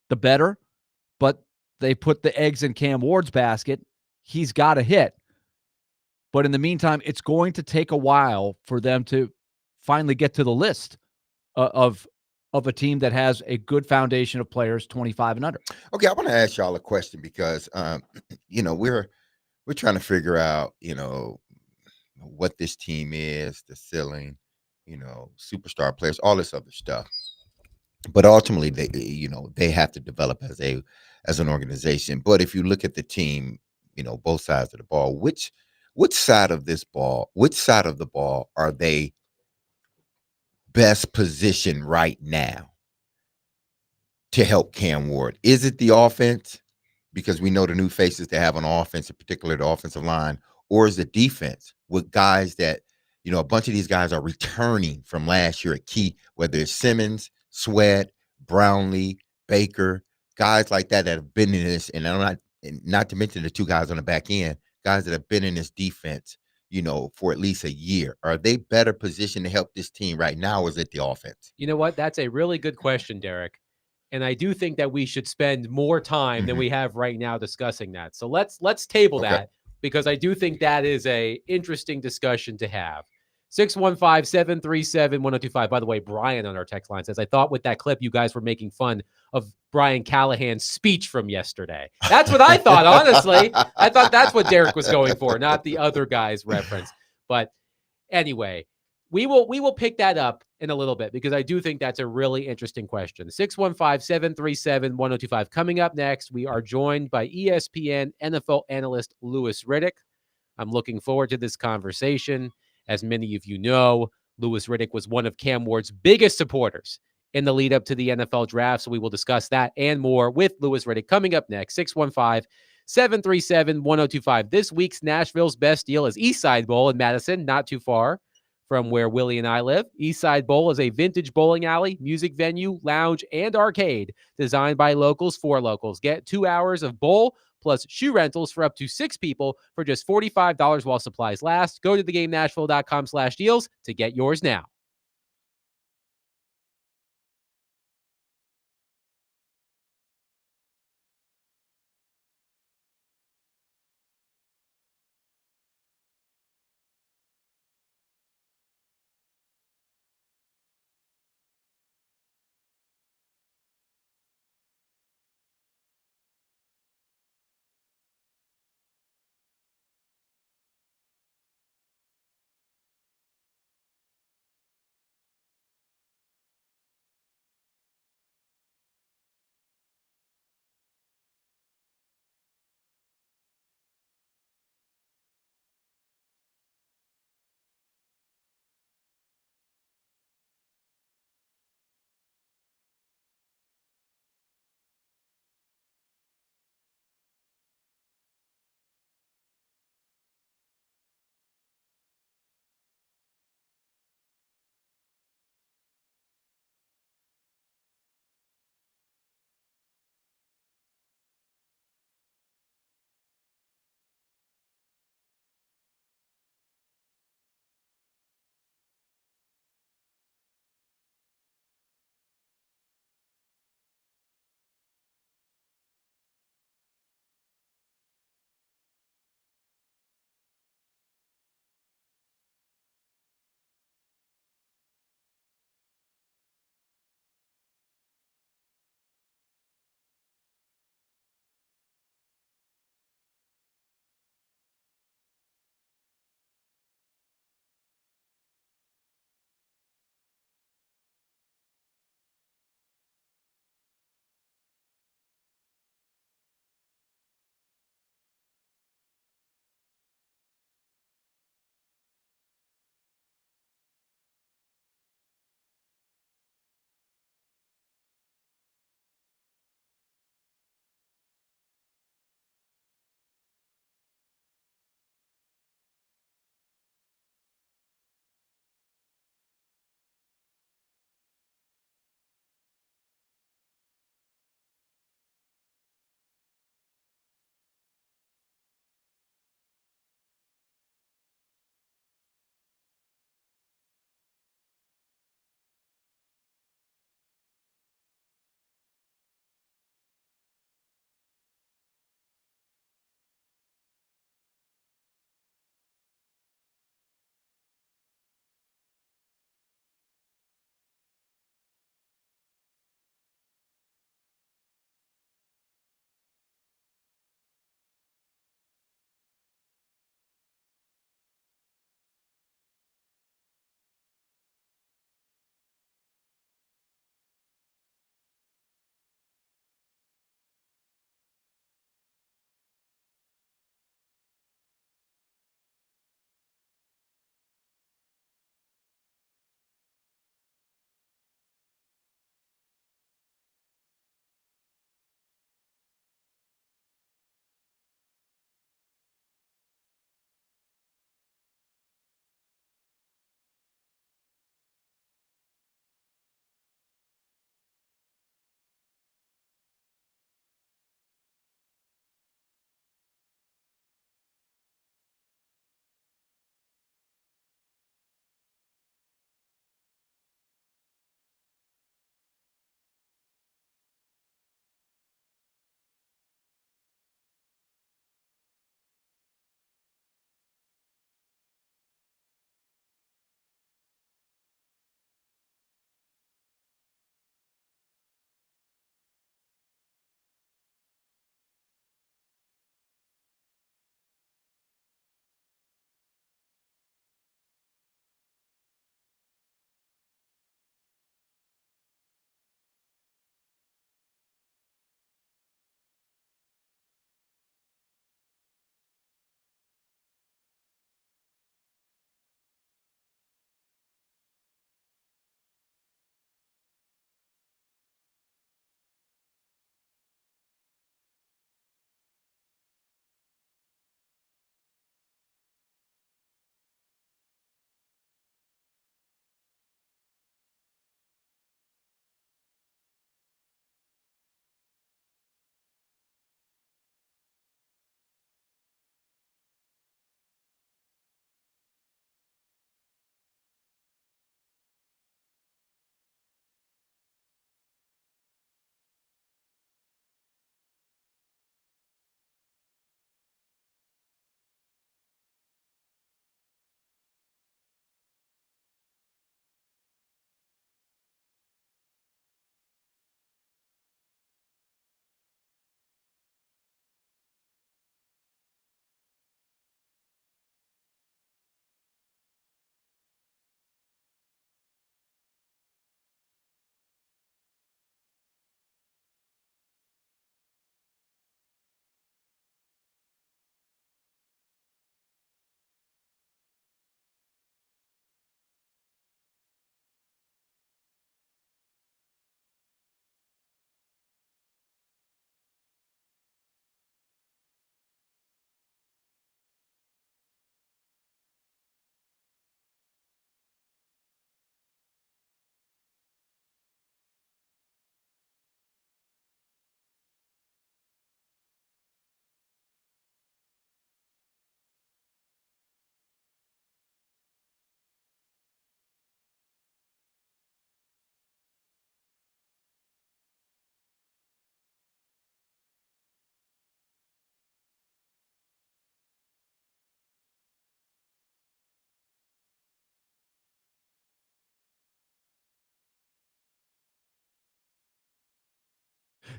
the better. But they put the eggs in Cam Ward's basket. He's got to hit. But in the meantime, it's going to take a while for them to finally get to the list of a team that has a good foundation of players 25 and under. Okay, I want to ask y'all a question because we're trying to figure out, what this team is, the ceiling, superstar players, all this other stuff. But ultimately they have to develop as an organization. But if you look at the team, both sides of the ball, which side of the ball are they best positioned right now to help Cam Ward? Is it the offense? Because we know the new faces they have on offense, in particular the offensive line, or is it defense with guys that, a bunch of these guys are returning from last year at key, whether it's Simmons, Sweat, Brownlee, Baker, guys like that have been in this, and not to mention the two guys on the back end, guys that have been in this defense, for at least a year. Are they better positioned to help this team right now, or is it the offense? You know what? That's a really good question, Derek. And I do think that we should spend more time than we have right now discussing that. So let's table that, because I do think that is a interesting discussion to have. 615-737-1025. By the way, Brian on our text line says, I thought with that clip you guys were making fun of Brian Callahan's speech from yesterday. That's what I thought, honestly. I thought that's what Derek was going for, not the other guy's reference. But anyway, we will pick that up in a little bit, because I do think that's a really interesting question. 615-737-1025. Coming up next, we are joined by ESPN NFL analyst Lewis Riddick. I'm looking forward to this conversation. As many of you know, Lewis Riddick was one of Cam Ward's biggest supporters in the lead up to the NFL draft. So we will discuss that and more with Lewis Riddick coming up next. 615-737-1025. This week's Nashville's best deal is Eastside Bowl in Madison, not too far from where Willie and I live. Eastside Bowl is a vintage bowling alley, music venue, lounge, and arcade designed by locals for locals. Get 2 hours of bowl plus shoe rentals for up to 6 people for just $45 while supplies last. Go to thegamenashville.com/deals to get yours now.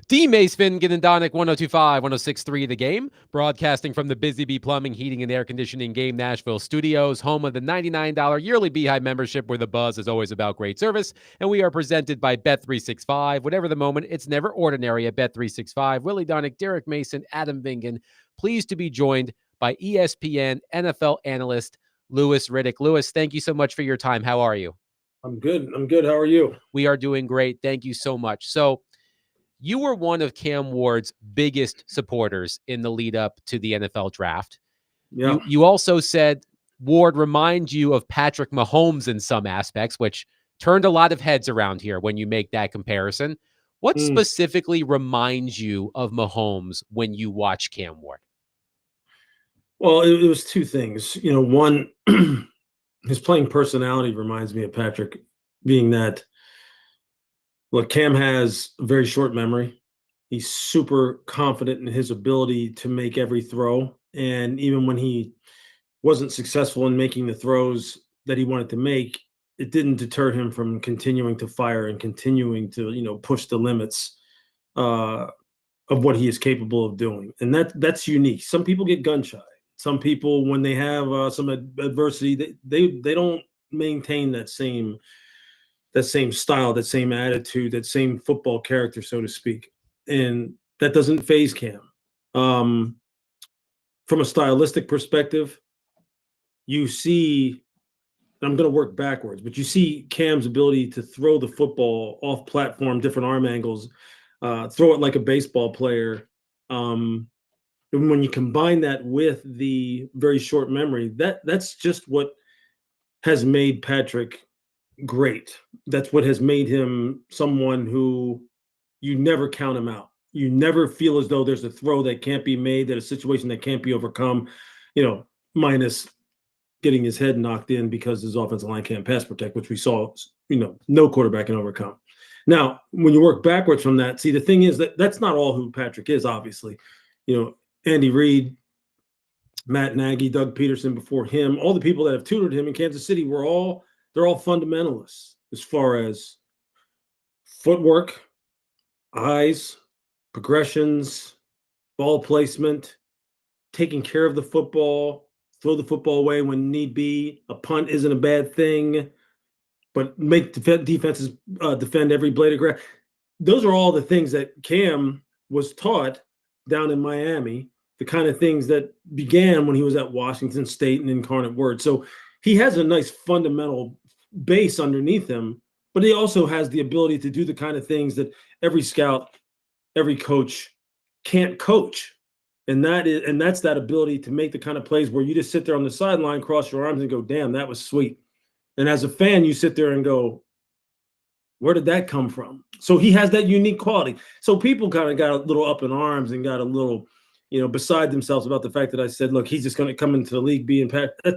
D. Mace Finnegan and Donick 1025, 1063 The Game, broadcasting from the Busy Bee Plumbing, Heating, and Air Conditioning Game Nashville studios, home of the $99 yearly Beehive membership where the buzz is always about great service. And we are presented by Bet365. Whatever the moment, it's never ordinary at Bet365. Willie Donick, Derek Mason, Adam Vingan. Pleased to be joined by ESPN NFL analyst Lewis Riddick. Lewis, thank you so much for your time. How are you? I'm good. How are you? We are doing great. Thank you so much. So, you were one of Cam Ward's biggest supporters in the lead up to the NFL draft. Yeah. You also said Ward reminds you of Patrick Mahomes in some aspects, which turned a lot of heads around here when you make that comparison. What specifically reminds you of Mahomes when you watch Cam Ward? Well, it was two things. One, his playing personality reminds me of Patrick, being that, look, Cam has a very short memory. He's super confident in his ability to make every throw. And even when he wasn't successful in making the throws that he wanted to make, it didn't deter him from continuing to fire and continuing to, push the limits of what he is capable of doing. And that's unique. Some people get gun shy. Some people, when they have some adversity, they don't maintain that same style, that same attitude, that same football character, so to speak. And that doesn't faze Cam. From a stylistic perspective, you see, I'm going to work backwards, but you see Cam's ability to throw the football off platform, different arm angles, throw it like a baseball player. And when you combine that with the very short memory, that's just what has made Patrick great. That's what has made him someone who you never count him out. You never feel as though there's a throw that can't be made, that a situation that can't be overcome, minus getting his head knocked in because his offensive line can't pass protect, which we saw, no quarterback can overcome. Now, when you work backwards from that, see, the thing is that's not all who Patrick is, obviously. Andy Reid, Matt Nagy, Doug Peterson before him, all the people that have tutored him in Kansas City they're all fundamentalists as far as footwork, eyes, progressions, ball placement, taking care of the football, throw the football away when need be. A punt isn't a bad thing, but make defenses defend every blade of grass. Those are all the things that Cam was taught down in Miami, the kind of things that began when he was at Washington State and Incarnate Word. So he has a nice fundamental base underneath him, but he also has the ability to do the kind of things that every scout, every coach can't coach. And that's that ability to make the kind of plays where you just sit there on the sideline, cross your arms and go, damn, that was sweet. And as a fan, you sit there and go, where did that come from? So he has that unique quality. So people kind of got a little up in arms and got a little, beside themselves about the fact that I said, look, he's just going to come into the league being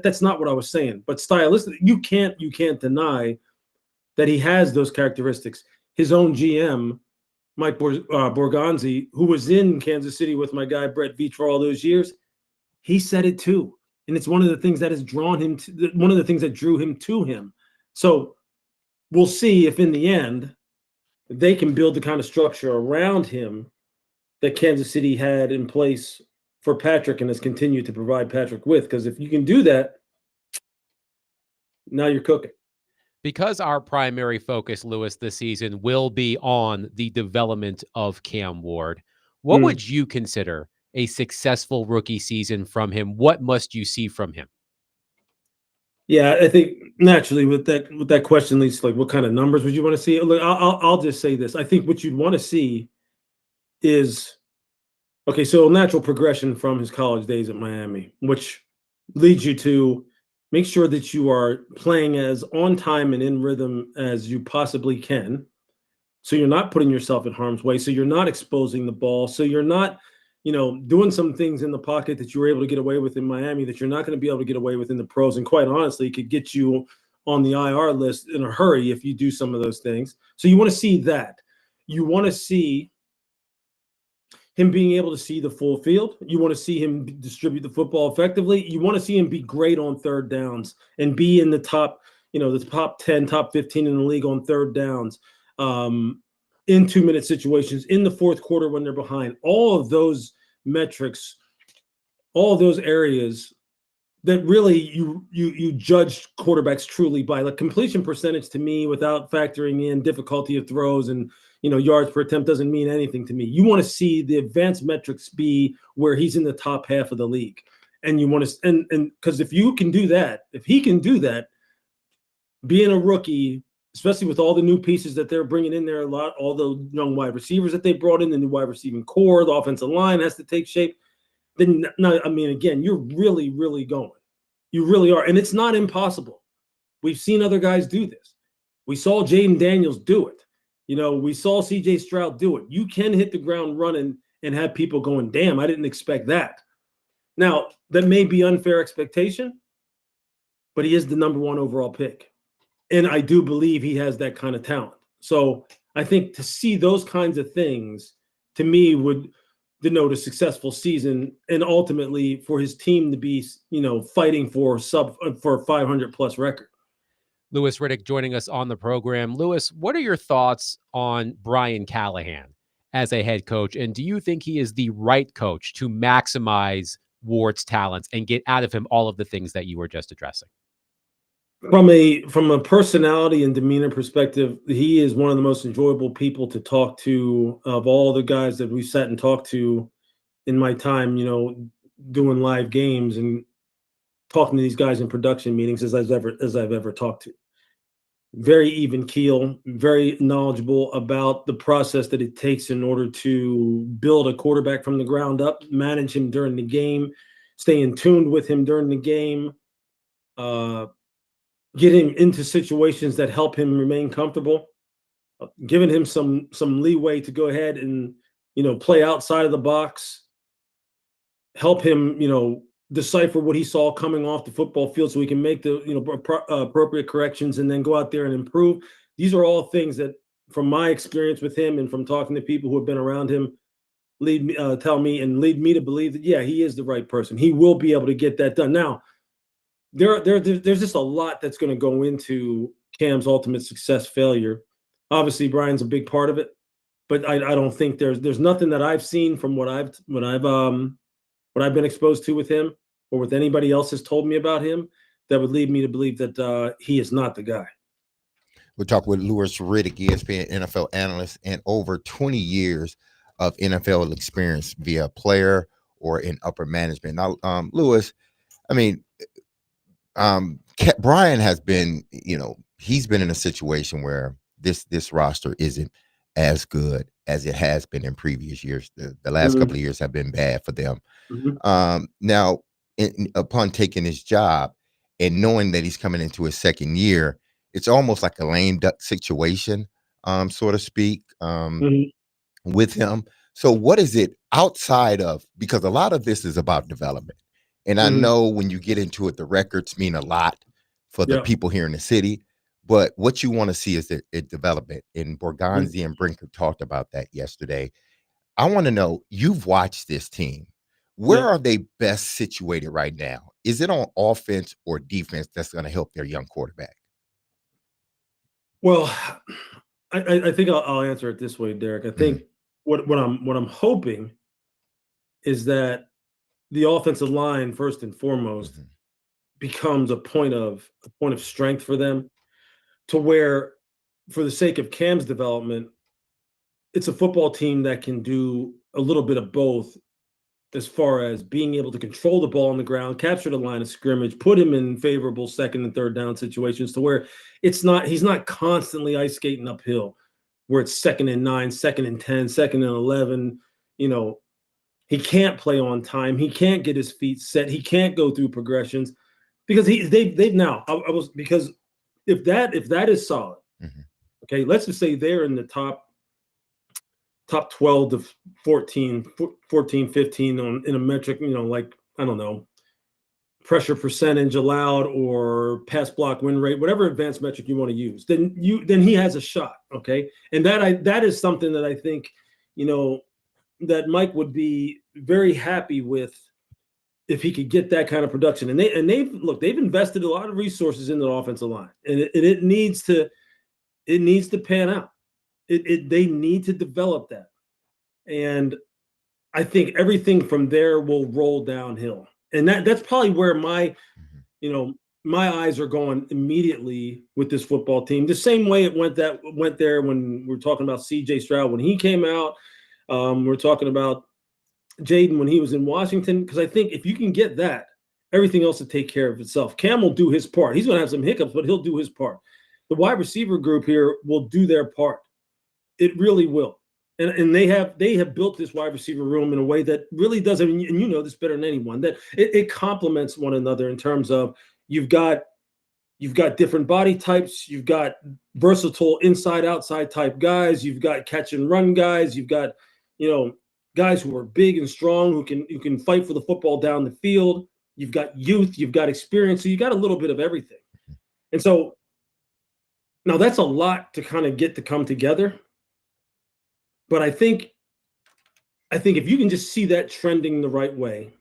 that's not what I was saying. But stylistically, you can't deny that he has those characteristics. His own GM, Mike Borgonzi, who was in Kansas City with my guy Brett Veach for all those years, he said it too. And it's one of the things that has drawn him to, one of the things that drew him to him. So we'll see if in the end they can build the kind of structure around him that Kansas City had in place for Patrick and has continued to provide Patrick with. Because if you can do that, now you're cooking. Because our primary focus, Lewis, this season will be on the development of Cam Ward, what would you consider a successful rookie season from him? What must you see from him? Yeah, I think naturally with that question, at least, like, what kind of numbers would you want to see? Look, I'll just say this. I think what you'd want to see is, okay, so a natural progression from his college days at Miami, which leads you to make sure that you are playing as on time and in rhythm as you possibly can. So you're not putting yourself in harm's way. So you're not exposing the ball. So you're not, doing some things in the pocket that you were able to get away with in Miami that you're not going to be able to get away with in the pros. And quite honestly, it could get you on the IR list in a hurry if you do some of those things. So you want to see that. You want to see him being able to see the full field. You want to see him distribute the football effectively. You want to see him be great on third downs and be in the top, the top 10, top 15 in the league on third downs. in 2-minute situations, in the fourth quarter when they're behind. All of those metrics, all of those areas that really you judge quarterbacks truly by. Like completion percentage to me, without factoring in difficulty of throws and yards per attempt, doesn't mean anything to me. You want to see the advanced metrics be where he's in the top half of the league, and you want to and because if you can do that, if he can do that, being a rookie, especially with all the new pieces that they're bringing in there, all the young wide receivers that they brought in, the new wide receiving core, the offensive line has to take shape. Then, no, I mean, again, you're really, really going. You really are. And it's not impossible. We've seen other guys do this. We saw Jaden Daniels do it. We saw CJ Stroud do it. You can hit the ground running and have people going, damn, I didn't expect that. Now, that may be unfair expectation, but he is the number 1 overall pick. And I do believe he has that kind of talent. So I think to see those kinds of things, to me, would denote a successful season, and ultimately for his team to be, fighting for a 500 plus record. Lewis Riddick joining us on the program. Lewis, what are your thoughts on Brian Callahan as a head coach? And do you think he is the right coach to maximize Ward's talents and get out of him all of the things that you were just addressing? From a personality and demeanor perspective, he is one of the most enjoyable people to talk to of all the guys that we've sat and talked to in my time, doing live games and talking to these guys in production meetings as I've ever talked to. Very even keel, very knowledgeable about the process that it takes in order to build a quarterback from the ground up, manage him during the game, stay in tune with him during the game, getting into situations that help him remain comfortable, giving him some leeway to go ahead and, play outside of the box, help him, decipher what he saw coming off the football field so he can make the, appropriate corrections and then go out there and improve. These are all things that, from my experience with him and from talking to people who have been around him, lead me to believe that, yeah, he is the right person. He will be able to get that done. Now, there's just a lot that's going to go into Cam's ultimate success failure. Obviously, Brian's a big part of it, but I don't think there's nothing that I've seen from what I've been exposed to with him or with anybody else has told me about him that would lead me to believe that he is not the guy. We'll talk with Lewis Riddick, ESPN NFL analyst, and over 20 years of NFL experience via player or in upper management. Now, Lewis, I mean, Brian has been, he's been in a situation where this roster isn't as good as it has been in previous years. The last couple of years have been bad for them. Now, upon taking his job and knowing that he's coming into his second year, it's almost like a lame duck situation, so to speak, with him. So what is it outside of, because a lot of this is about development. And I know when you get into it, the records mean a lot for the people here in the city. But what you want to see is the development. And Borgonzi and Brinker talked about that yesterday. I want to know, you've watched this team. Where are they best situated right now? Is it on offense or defense that's going to help their young quarterback? Well, I think I'll answer it this way, Derek. I think what I'm hoping is that the offensive line, first and foremost, becomes a point of strength for them, to where, for the sake of Cam's development, it's a football team that can do a little bit of both, as far as being able to control the ball on the ground, capture the line of scrimmage, put him in favorable second and third down situations, to where he's not constantly ice skating uphill, where it's 2nd and 9, 2nd and 10, 2nd and 11. He can't play on time. He can't get his feet set. He can't go through progressions, because they've now. Because if that is solid, okay, let's just say they're in the top 12 to 14, 15 in a metric, like, I don't know, pressure percentage allowed or pass block win rate, whatever advanced metric you want to use, then he has a shot. Okay. And that is something that I think, that Mike would be very happy with if he could get that kind of production. And they've invested a lot of resources in the offensive line, and it needs to pan out. They need to develop that. And I think everything from there will roll downhill. And that's probably where my eyes are going immediately with this football team. The same way it went there when we're talking about CJ Stroud when he came out. We're talking about Jaden when he was in Washington, because I think if you can get that, everything else will take care of itself. Cam will do his part. He's going to have some hiccups, but he'll do his part. The wide receiver group here will do their part. It really will. And they have built this wide receiver room in a way that really does, and you know this better than anyone, that it complements one another in terms of you've got different body types, you've got versatile inside outside type guys, you've got catch and run guys, you've got guys who are big and strong who can fight for the football down the field, you've got youth, you've got experience, so you got a little bit of everything. And so now that's a lot to kind of get to come together. But I think if you can just see that trending the right way,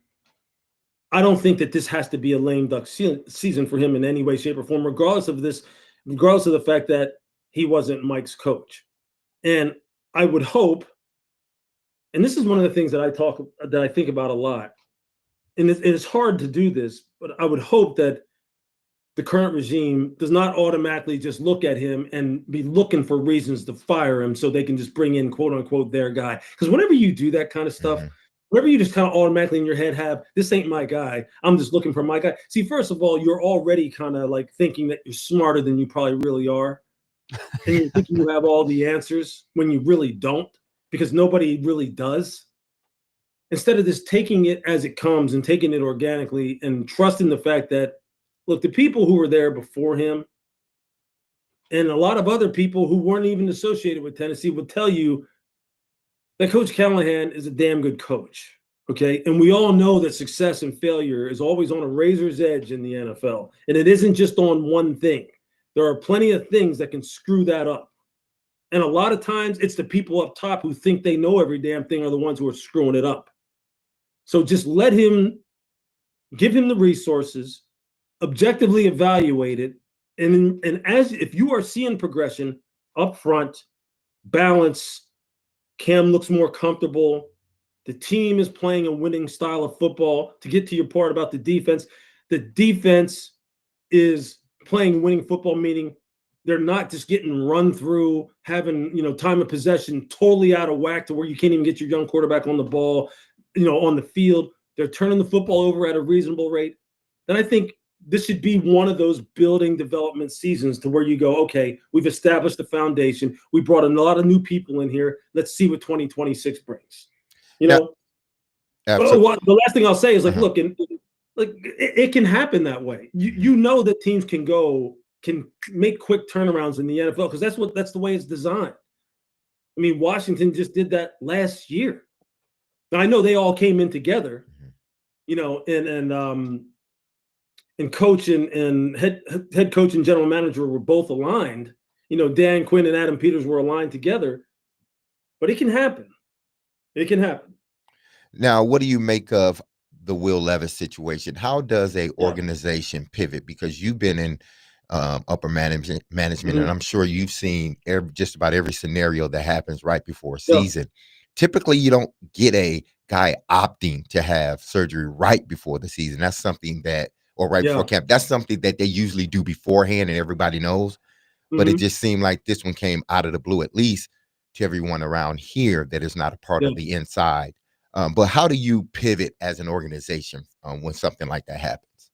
I don't think that this has to be a lame duck season for him in any way, shape, or form, regardless of the fact that he wasn't Mike's coach. And I would hope, and this is one of the things that I think about a lot, and it's hard to do this, but I would hope that the current regime does not automatically just look at him and be looking for reasons to fire him so they can just bring in, quote unquote, their guy. Because whenever you do that kind of stuff, whenever you just kind of automatically in your head have, this ain't my guy, I'm just looking for my guy. See, first of all, you're already kind of like thinking that you're smarter than you probably really are. And you're thinking you have all the answers when you really don't, because nobody really does. Instead of just taking it as it comes and taking it organically and trusting the fact that, look, the people who were there before him and a lot of other people who weren't even associated with Tennessee would tell you that Coach Callahan is a damn good coach, okay? And we all know that success and failure is always on a razor's edge in the NFL, and it isn't just on one thing. There are plenty of things that can screw that up. And a lot of times it's the people up top who think they know every damn thing are the ones who are screwing it up. So just give him the resources, objectively evaluate it, and as if you are seeing progression up front, balance, Cam looks more comfortable, the team is playing a winning style of football. To get to your part about the defense is playing winning football, meaning they're not just getting run through, having time of possession totally out of whack to where you can't even get your young quarterback on the ball, on the field. They're turning the football over at a reasonable rate. Then I think this should be one of those building development seasons to where you go, okay, we've established the foundation. We brought in a lot of new people in here. Let's see what 2026 brings. The last thing I'll say is look, it can happen that way. You know that teams can make quick turnarounds in the NFL because that's the way it's designed. I mean, Washington just did that last year. Now I know they all came in together, and coach and head coach and general manager were both aligned. Dan Quinn and Adam Peters were aligned together, but it can happen. It can happen. Now, what do you make of the Will Levis situation? How does a organization pivot? Because you've been in upper management, and I'm sure you've seen just about every scenario that happens right before a season. Typically, you don't get a guy opting to have surgery right before the season. That's something before camp. That's something that they usually do beforehand and everybody knows. But it just seemed like this one came out of the blue, at least to everyone around here that is not a part of the inside. But how do you pivot as an organization when something like that happens?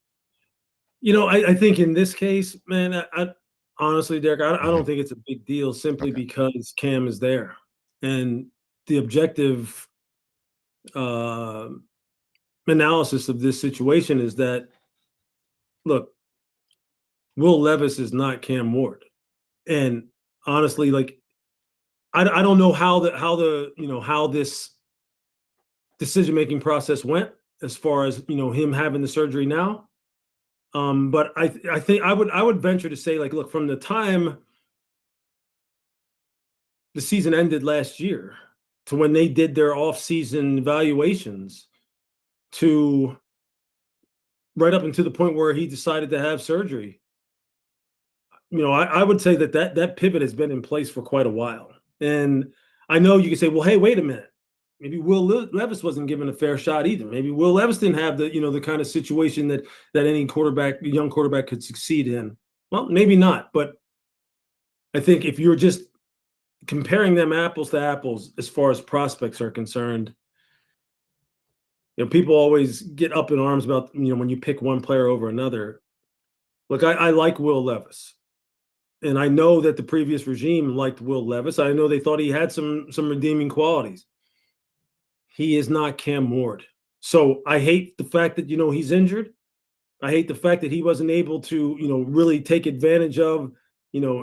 I think in this case, man, I honestly, Derek, I don't think it's a big deal simply because Cam is there. And the objective analysis of this situation is that, look, Will Levis is not Cam Ward. And honestly, I don't know how this decision-making process went as far as, him having the surgery now. But I think I would venture to say, look, from the time the season ended last year to when they did their off-season evaluations to right up until the point where he decided to have surgery, I would say that pivot has been in place for quite a while. And I know you can say, well, hey, wait a minute. Maybe Will Levis wasn't given a fair shot either. Maybe Will Levis didn't have the kind of situation that any young quarterback could succeed in. Well, maybe not, but I think if you're just comparing them apples to apples as far as prospects are concerned, people always get up in arms about when you pick one player over another. Look, I like Will Levis, and I know that the previous regime liked Will Levis. I know they thought he had some redeeming qualities. He is not Cam Ward. So I hate the fact that he's injured. I hate the fact that he wasn't able to really take advantage of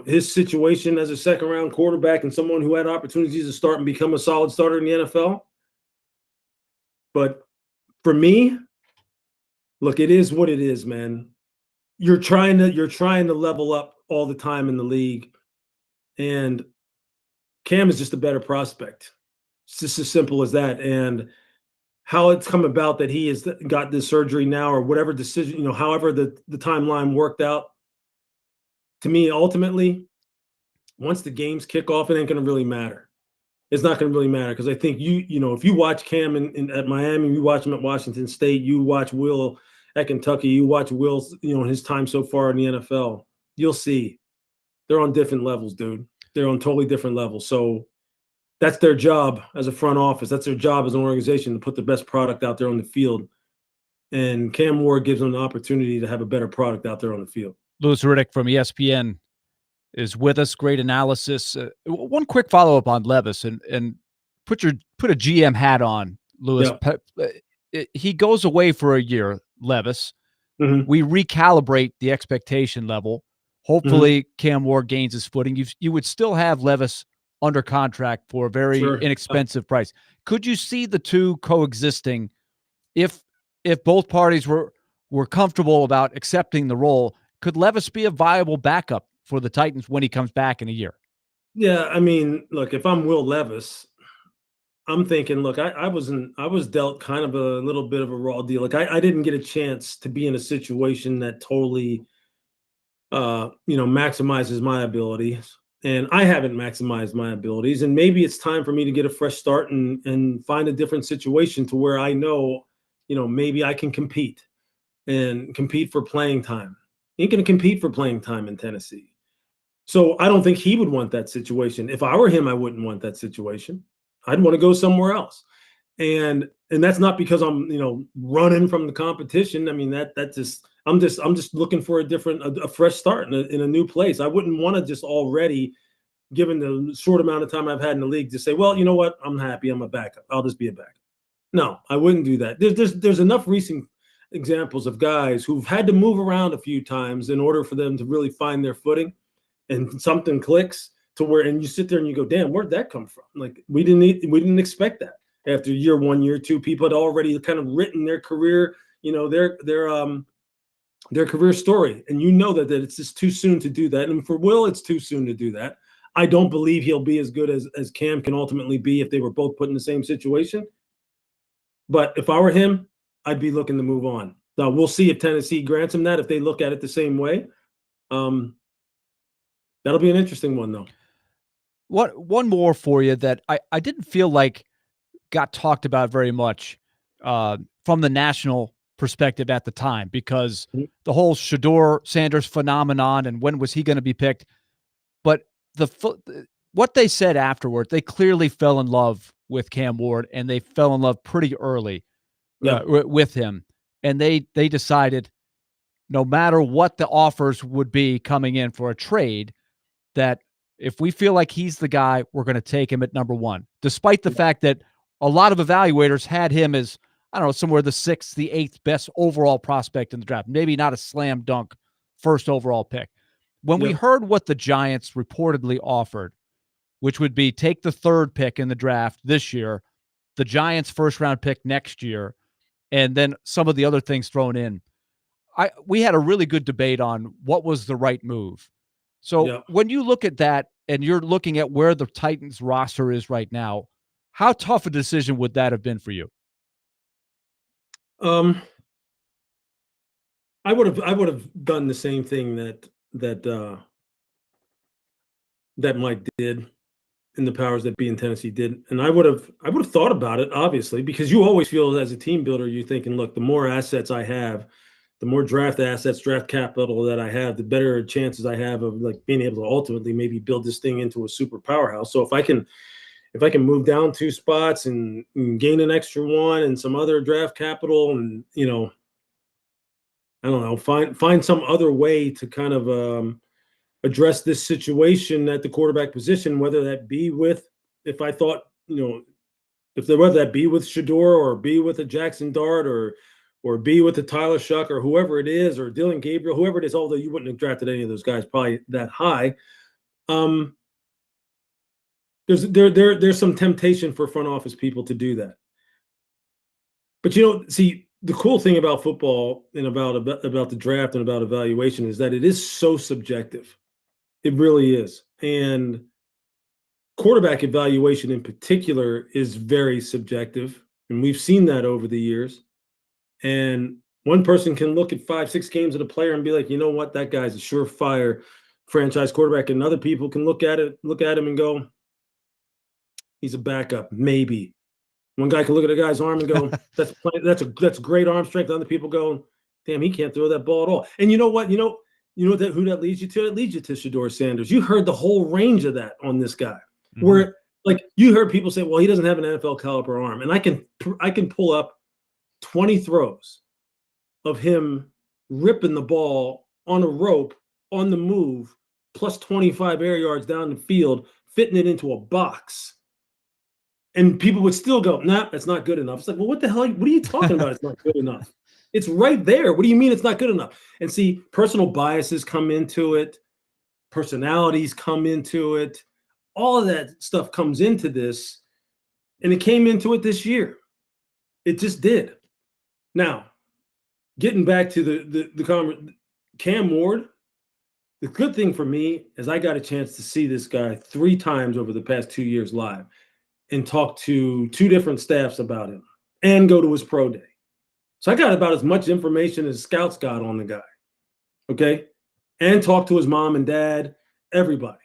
his situation as a second-round quarterback and someone who had opportunities to start and become a solid starter in the NFL. But for me, look, it is what it is, man. You're trying to level up all the time in the league, and Cam is just a better prospect. It's just as simple as that. And how it's come about that he has got this surgery now, or whatever decision, however the timeline worked out, to me, ultimately, once the games kick off, it ain't going to really matter. It's not going to really matter, because I think if you watch Cam at Miami, you watch him at Washington State, you watch Will at Kentucky, you watch Will's his time so far in the NFL, you'll see they're on different levels, dude. They're on totally different levels. So that's their job as a front office. That's their job as an organization, to put the best product out there on the field. And Cam Ward gives them an opportunity to have a better product out there on the field. Lewis Riddick from ESPN is with us. Great analysis. One quick follow-up on Levis, and put a GM hat on, Lewis. Yeah. He goes away for a year, Levis. Mm-hmm. We recalibrate the expectation level. Hopefully, Cam Ward gains his footing. You would still have Levis under contract for a very inexpensive price. Could you see the two coexisting if both parties were comfortable about accepting the role? Could Levis be a viable backup for the Titans when he comes back in a year? Yeah, I mean, look, if I'm Will Levis, I'm thinking, look, I was dealt kind of a little bit of a raw deal. Like I didn't get a chance to be in a situation that totally maximizes my abilities. And I haven't maximized my abilities. And maybe it's time for me to get a fresh start and find a different situation to where I know, maybe I can compete for playing time. He ain't going to compete for playing time in Tennessee. So I don't think he would want that situation. If I were him, I wouldn't want that situation. I'd want to go somewhere else. And that's not because I'm, running from the competition. I mean, I'm just looking for a fresh start in a new place. I wouldn't want to just already, given the short amount of time I've had in the league, to say, well, you know what? I'm happy. I'm a backup. I'll just be a backup. No, I wouldn't do that. There's enough recent examples of guys who've had to move around a few times in order for them to really find their footing, and something clicks to where, and you sit there and you go, damn, where'd that come from? Like we didn't expect that. After year one, year two, people had already kind of written their career, their career story. And that it's just too soon to do that. And for Will, it's too soon to do that. I don't believe he'll be as good as Cam can ultimately be if they were both put in the same situation. But if I were him, I'd be looking to move on. Now, we'll see if Tennessee grants him that, if they look at it the same way. That'll be an interesting one, though. One more for you that I didn't feel like got talked about very much from the national perspective at the time, because the whole Shedeur Sanders phenomenon and when was he going to be picked. But what they said afterward, they clearly fell in love with Cam Ward, and they fell in love pretty early with him. And they decided, no matter what the offers would be coming in for a trade, that if we feel like he's the guy, we're going to take him at number one, despite the fact that a lot of evaluators had him as, I don't know, somewhere the 6th, the 8th best overall prospect in the draft. Maybe not a slam dunk first overall pick. When we heard what the Giants reportedly offered, which would be take the 3rd pick in the draft this year, the Giants' first-round pick next year, and then some of the other things thrown in, we had a really good debate on what was the right move. So when you look at that and you're looking at where the Titans roster is right now, how tough a decision would that have been for you? I would have done the same thing that Mike did. and the powers that be in Tennessee did. And I would have thought about it, obviously, because you always feel as a team builder, you're thinking, look, the more assets I have, the more draft assets, draft capital that I have, the better chances I have of like being able to ultimately maybe build this thing into a super powerhouse. So if I can move down 2 spots and gain an extra one and some other draft capital, and I don't know, find some other way to kind of address this situation at the quarterback position, whether that be with, whether that be with Shador or be with a Jackson Dart or be with a Tyler Shuck or whoever it is, or Dylan Gabriel, whoever it is, although you wouldn't have drafted any of those guys probably that high. There's some temptation for front office people to do that. But see, the cool thing about football and about the draft and about evaluation is that it is so subjective. It really is. And quarterback evaluation in particular is very subjective. And we've seen that over the years. And one person can look at 5-6 games of a player and be like, you know what, that guy's a surefire franchise quarterback. And other people can look at him and go, he's a backup, maybe. One guy can look at a guy's arm and go, that's great arm strength. Other people go, damn, he can't throw that ball at all. And you know what? You know who that leads you to? It leads you to Shador Sanders. You heard the whole range of that on this guy. Mm-hmm. Where like you heard people say, well, he doesn't have an NFL caliber arm. And I can pull up 20 throws of him ripping the ball on a rope on the move, plus 25 air yards down the field, fitting it into a box. And people would still go, nah, that's not good enough. It's like, well, what the hell? What are you talking about? It's not good enough. It's right there. What do you mean it's not good enough? And see, personal biases come into it. Personalities come into it. All of that stuff comes into this. And it came into it this year. It just did. Now, getting back to the Cam Ward, the good thing for me is I got a chance to see this guy 3 times over the past 2 years live and talk to 2 different staffs about him and go to his pro day. So I got about as much information as scouts got on the guy, okay? And talk to his mom and dad, everybody.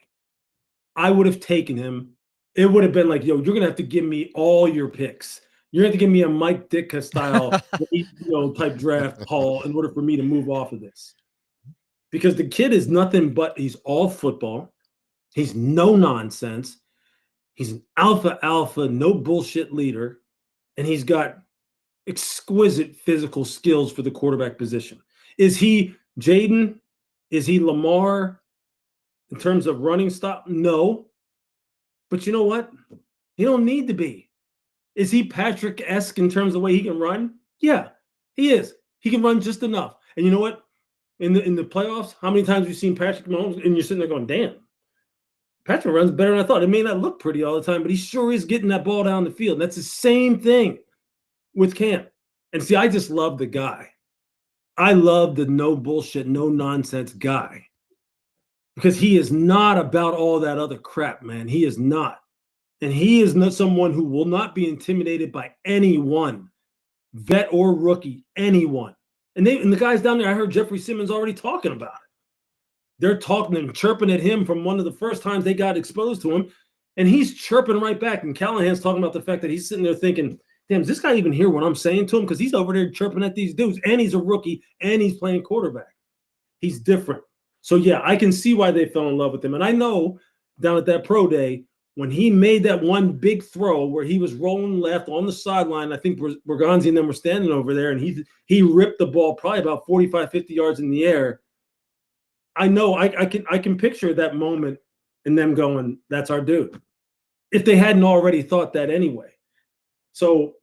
I would have taken him. It would have been like, yo, you're going to have to give me all your picks. You're going to have to give me a Mike Ditka style type draft haul in order for me to move off of this. Because the kid is nothing but he's all football. He's no nonsense. He's an alpha, no bullshit leader. And he's got exquisite physical skills for the quarterback position. Is he Jaden? Is he Lamar in terms of running stop? No. But you know what? He don't need to be. Is he Patrick-esque in terms of the way he can run? Yeah, he is. He can run just enough. And you know what? In the playoffs, how many times have you seen Patrick Mahomes and you're sitting there going, damn, Patrick runs better than I thought. It may not look pretty all the time, but he sure is getting that ball down the field. And that's the same thing with Cam. And see, I just love the guy. I love the no bullshit, no nonsense guy. Because he is not about all that other crap, man. He is not. And he is not someone who will not be intimidated by anyone, vet or rookie, anyone. And the guys down there, I heard Jeffrey Simmons already talking about it. They're talking and chirping at him from one of the first times they got exposed to him. And he's chirping right back. And Callahan's talking about the fact that he's sitting there thinking, damn, does this guy even hear what I'm saying to him? Because he's over there chirping at these dudes. And he's a rookie. And he's playing quarterback. He's different. So, yeah, I can see why they fell in love with him. And I know down at that pro day, when he made that one big throw where he was rolling left on the sideline, I think Berganzi and them were standing over there, and he ripped the ball probably about 45, 50 yards in the air. I know I can picture that moment and them going, that's our dude. If they hadn't already thought that anyway. So,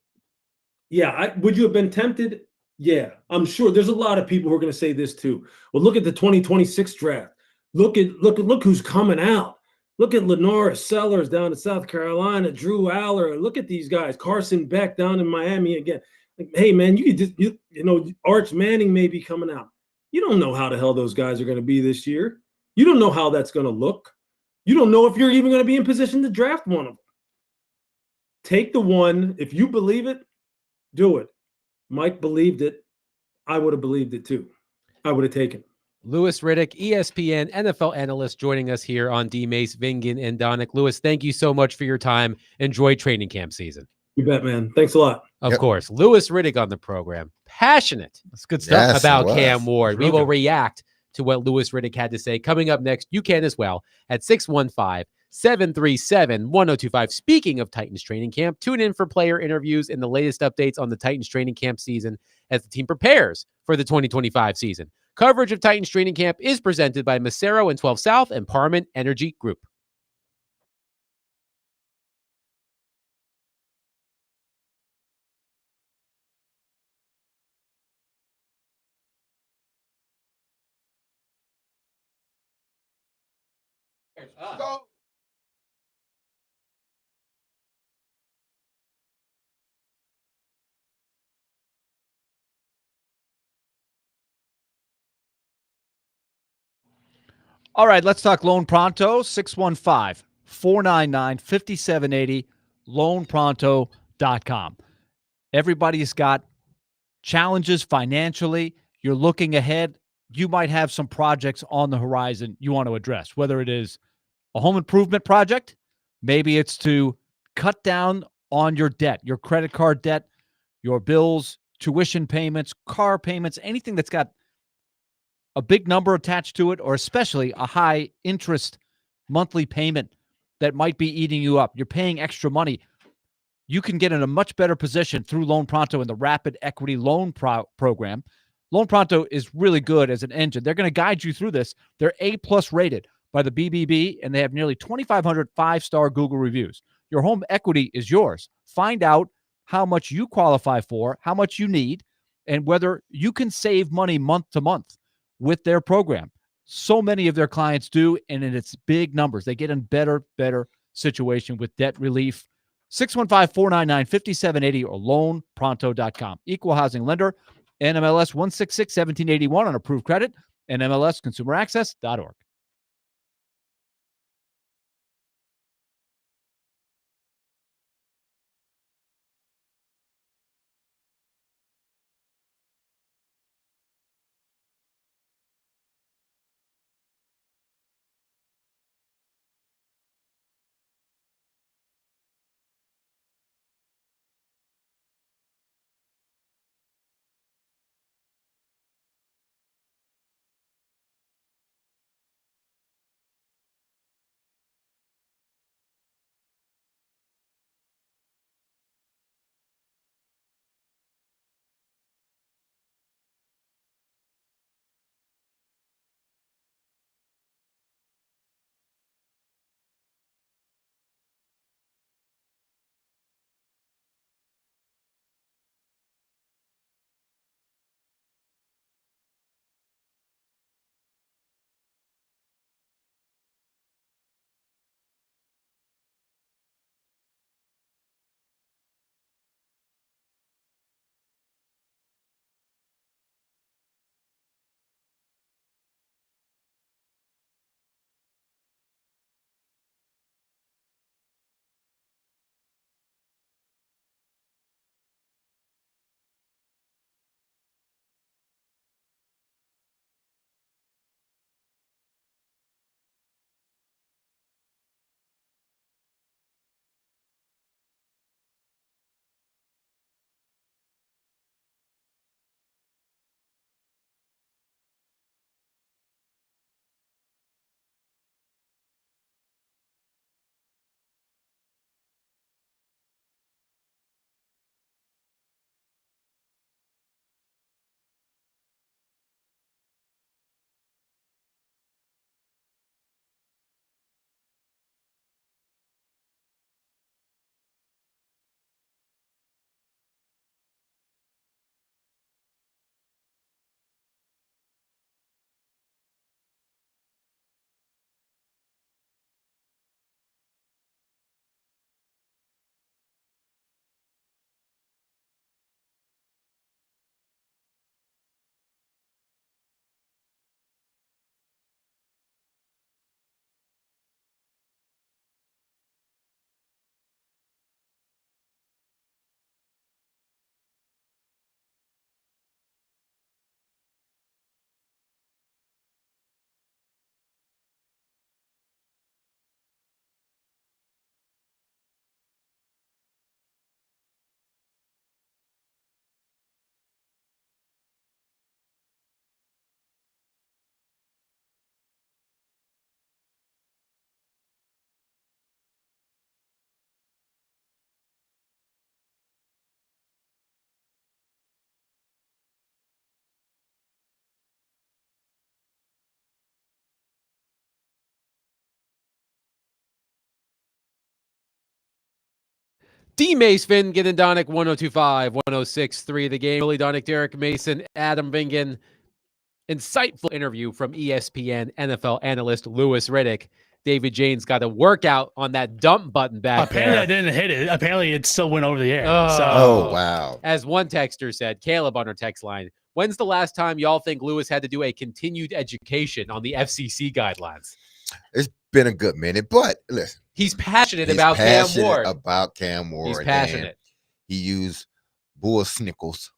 yeah, would you have been tempted? Yeah, I'm sure there's a lot of people who are going to say this too. Well, look at the 2026 draft. Look who's coming out. Look at Lenora Sellers down in South Carolina, Drew Aller. Look at these guys. Carson Beck down in Miami again. Like, hey, man, you Arch Manning may be coming out. You don't know how the hell those guys are going to be this year. You don't know how that's going to look. You don't know if you're even going to be in position to draft one of them. Take the one. If you believe it, do it. Mike believed it. I would have believed it too. I would have taken it. Lewis Riddick, ESPN NFL analyst, joining us here on D-Mace, Vingan, and Donick. Lewis, thank you so much for your time. Enjoy training camp season. You bet, man. Thanks a lot. Of course. Lewis Riddick on the program. Passionate. That's good stuff. Yes, about it was. Cam Ward. It's We real will good. react to what Lewis Riddick had to say. Coming up next, you can as well at 615-737-1025. Speaking of Titans training camp, tune in for player interviews and the latest updates on the Titans training camp season as the team prepares for the 2025 season. Coverage of Titans training camp is presented by Macero and 12 South and Parman Energy Group. All right, let's talk Loan Pronto, 615-499-5780, loanpronto.com. Everybody's got challenges financially. You're looking ahead. You might have some projects on the horizon you want to address, whether it is a home improvement project, maybe it's to cut down on your debt, your credit card debt, your bills, tuition payments, car payments, anything that's got a big number attached to it, or especially a high interest monthly payment that might be eating you up. You're paying extra money. You can get in a much better position through Loan Pronto and the Rapid Equity Loan Program. Loan Pronto is really good as an engine. They're going to guide you through this. They're A+ rated by the BBB, and they have nearly 2,500 5-star Google reviews. Your home equity is yours. Find out how much you qualify for, how much you need, and whether you can save money month to month with their program. So many of their clients do, and it's big numbers. They get in better situation with debt relief. 615-499-5780 or loanpronto.com. Equal housing lender, NMLS 166-1781 on approved credit, and MLSconsumeraccess.org. D. Mace Finn, Donick, 1025, 1063 the game. Willie Donick, Derek Mason, Adam Vingan. Insightful interview from ESPN NFL analyst Lewis Riddick. David Janes got a workout on that dump button back Apparently, there. I didn't hit it. Apparently, it still went over the air. Oh, wow. As one texter said, Caleb on our text line, when's the last time y'all think Lewis had to do a continued education on the FCC guidelines? It's been a good minute, but listen. He's passionate about Cam Ward. About Cam Ward. He's passionate. He used bull snickles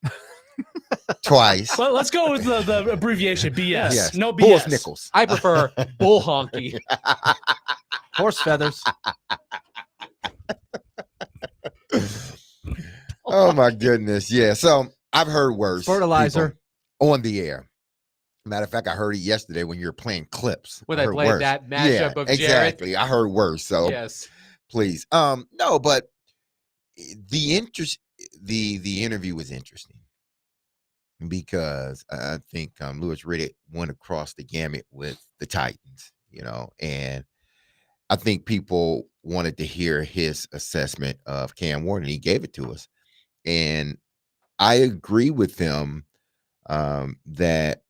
twice. Well, let's go with the abbreviation BS. Yes. No BS. Bull snickles. I prefer bull honky. Horse feathers. Oh my goodness. Yeah. So I've heard worse. Fertilizer. On the air. Matter of fact, I heard it yesterday when you were playing clips. When I played worse. that matchup of Jared. Exactly. I heard worse. So yes. Please. No, but the interview was interesting because I think Lewis Riddick went across the gamut with the Titans, and I think people wanted to hear his assessment of Cam Ward, and he gave it to us. And I agree with him that,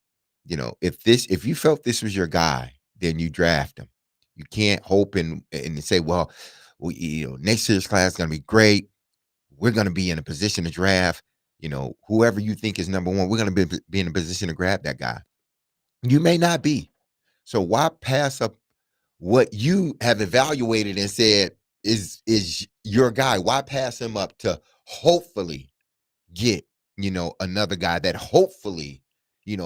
if you felt this was your guy, then you draft him. You can't hope and say, well, next year's class is going to be great. We're going to be in a position to draft, whoever you think is number one, we're going to be in a position to grab that guy. You may not be. So why pass up what you have evaluated and said is your guy? Why pass him up to hopefully get, another guy that hopefully,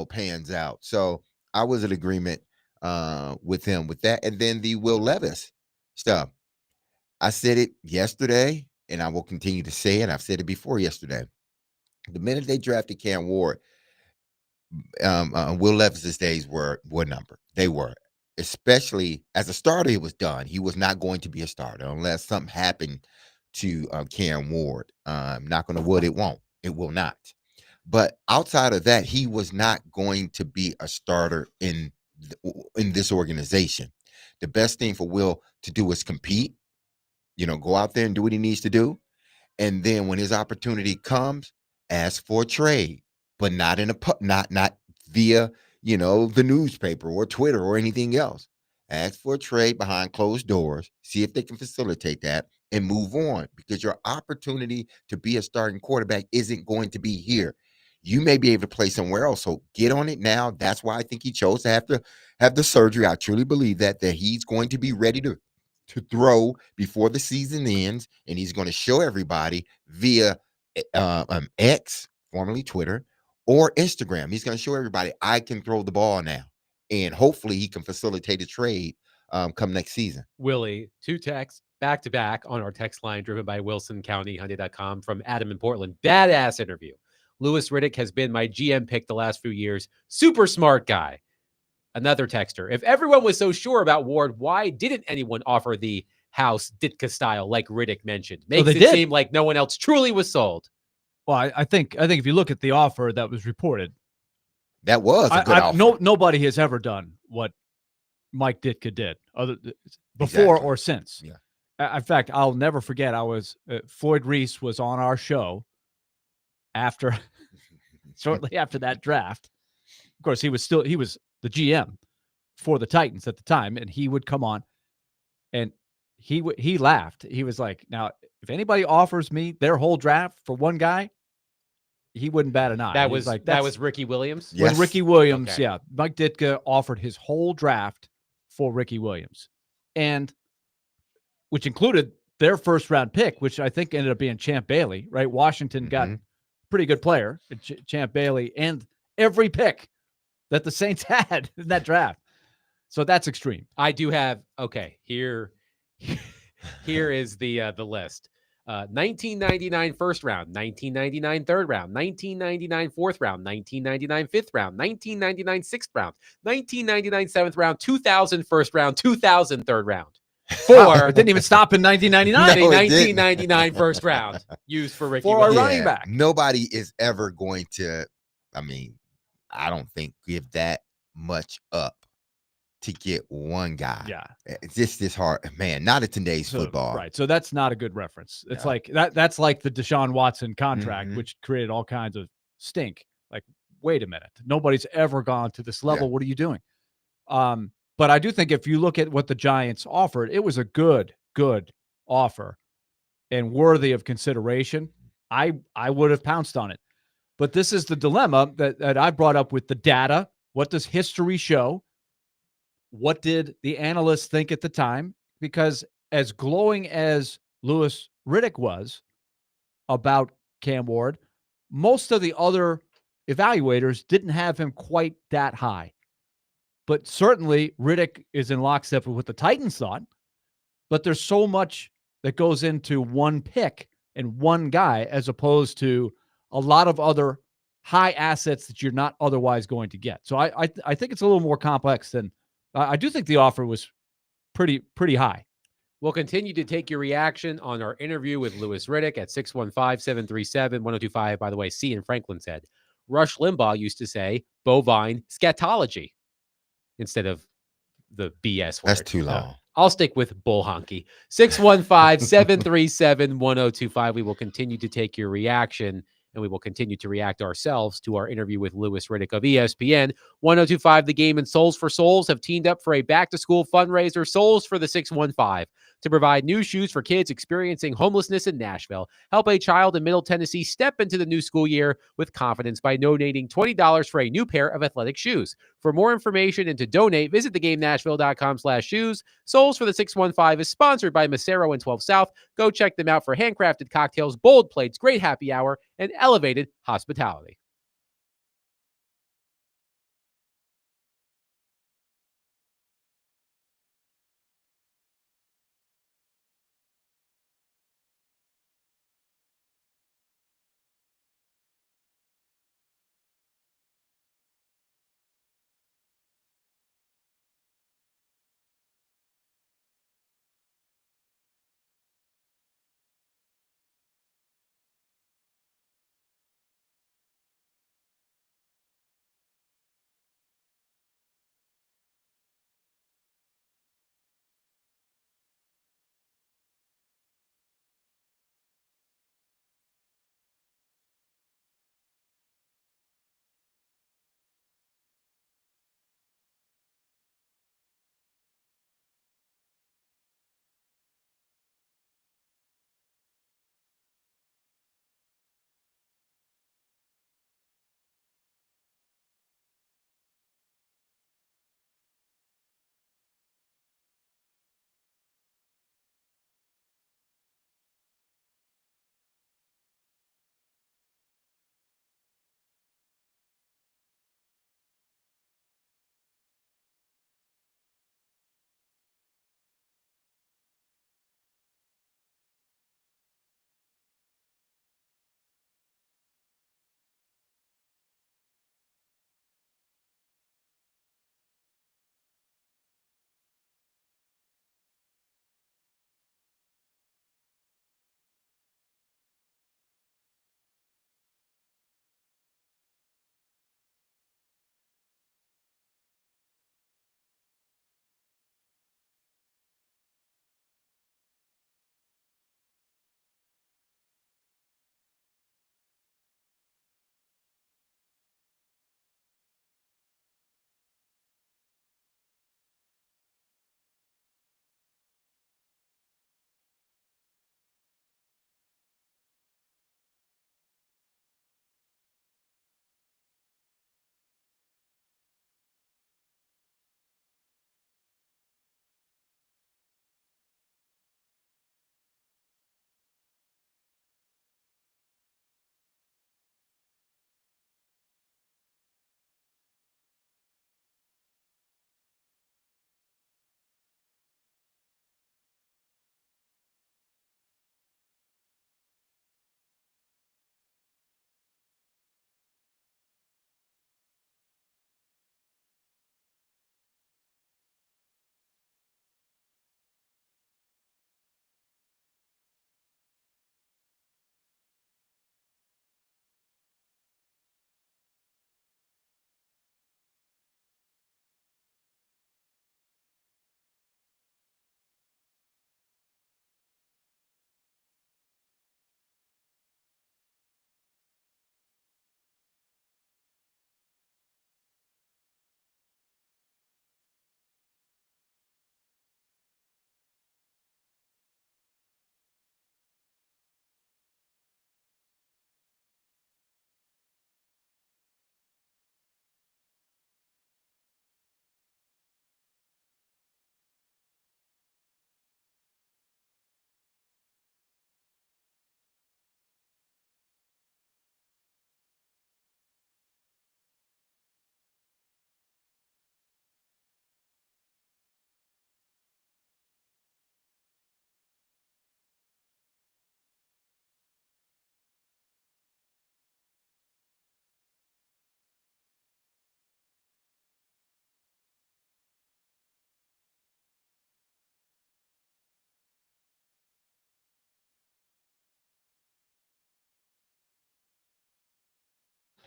pans out? So I was in agreement with him with that. And then the Will Levis stuff. I said it yesterday, and I will continue to say it. I've said it before yesterday. The minute they drafted Cam Ward, Will Levis's days were numbered. They were. Especially as a starter, he was done. He was not going to be a starter unless something happened to Cam Ward. Knock on the wood, it won't. It will not. But outside of that, he was not going to be a starter in this organization. The best thing for Will to do is compete. Go out there and do what he needs to do. And then when his opportunity comes, ask for a trade, but not not via, the newspaper or Twitter or anything else. Ask for a trade behind closed doors, see if they can facilitate that and move on, because your opportunity to be a starting quarterback isn't going to be here. You may be able to play somewhere else. So get on it now. That's why I think he chose to have the surgery. I truly believe that he's going to be ready to throw before the season ends, and he's going to show everybody via X, formerly Twitter, or Instagram. He's going to show everybody I can throw the ball now, and hopefully he can facilitate a trade come next season. Willie, 2 texts back to back on our text line driven by WilsonCountyHyundai.com from Adam in Portland. Badass interview. Lewis Riddick has been my GM pick the last few years. Super smart guy. Another texter. If everyone was so sure about Ward, why didn't anyone offer the House Ditka style like Riddick mentioned? Makes it seem like no one else truly was sold. Well, I think if you look at the offer that was reported, that was a good offer. Nobody has ever done what Mike Ditka did before or since. Yeah. In fact, I'll never forget. Floyd Reese was on our show shortly after that draft. Of course, he was the GM for the Titans at the time, and he would come on, and he laughed. He was like, "Now, if anybody offers me their whole draft for one guy, he wouldn't bat an eye." That was Ricky Williams. When Ricky Williams, yeah, Mike Ditka offered his whole draft for Ricky Williams, and which included their first round pick, which I think ended up being Champ Bailey. Right, Washington got a pretty good player, Champ Bailey, and every pick that the Saints had in that draft. So that's extreme. I do have, here is the list. 1999 first round, 1999 third round, 1999 fourth round, 1999 fifth round, 1999 sixth round, 1999 seventh round, 2000 first round, 2000 third round. It didn't even stop in 1999. No, 1999 first round used for Ricky Williams. Running back. Nobody is ever going to, I don't think, give that much up to get one guy. Yeah. It's just this hard, man. Not in today's football. Right. So that's not a good reference. It's No. like that's like the Deshaun Watson contract, Mhm. which created all kinds of stink. Like, wait a minute. Nobody's ever gone to this level. Yeah. What are you doing? But I do think if you look at what the Giants offered, it was a good offer and worthy of consideration. I would have pounced on it. But this is the dilemma that I brought up with the data. What does history show? What did the analysts think at the time? Because as glowing as Lewis Riddick was about Cam Ward, most of the other evaluators didn't have him quite that high. But certainly Riddick is in lockstep with what the Titans thought. But there's so much that goes into one pick and one guy as opposed to a lot of other high assets that you're not otherwise going to get. So I think it's a little more complex than I do think the offer was pretty high. We'll continue to take your reaction on our interview with Lewis Riddick at 615-737-1025. By the way, C. and Franklin said, Rush Limbaugh used to say bovine scatology instead of the BS word. That's too long. I'll stick with bull honky. 615-737-1025. We will continue to take your reaction, and we will continue to react ourselves to our interview with Lewis Riddick of ESPN. 1025 The Game and Souls for Souls have teamed up for a back-to-school fundraiser, Souls for the 615, to provide new shoes for kids experiencing homelessness in Nashville. Help a child in Middle Tennessee step into the new school year with confidence by donating $20 for a new pair of athletic shoes. For more information and to donate, visit thegamenashville.com/shoes. Souls for the 615 is sponsored by Macero and 12 South. Go check them out for handcrafted cocktails, bold plates, great happy hour, and elevated hospitality.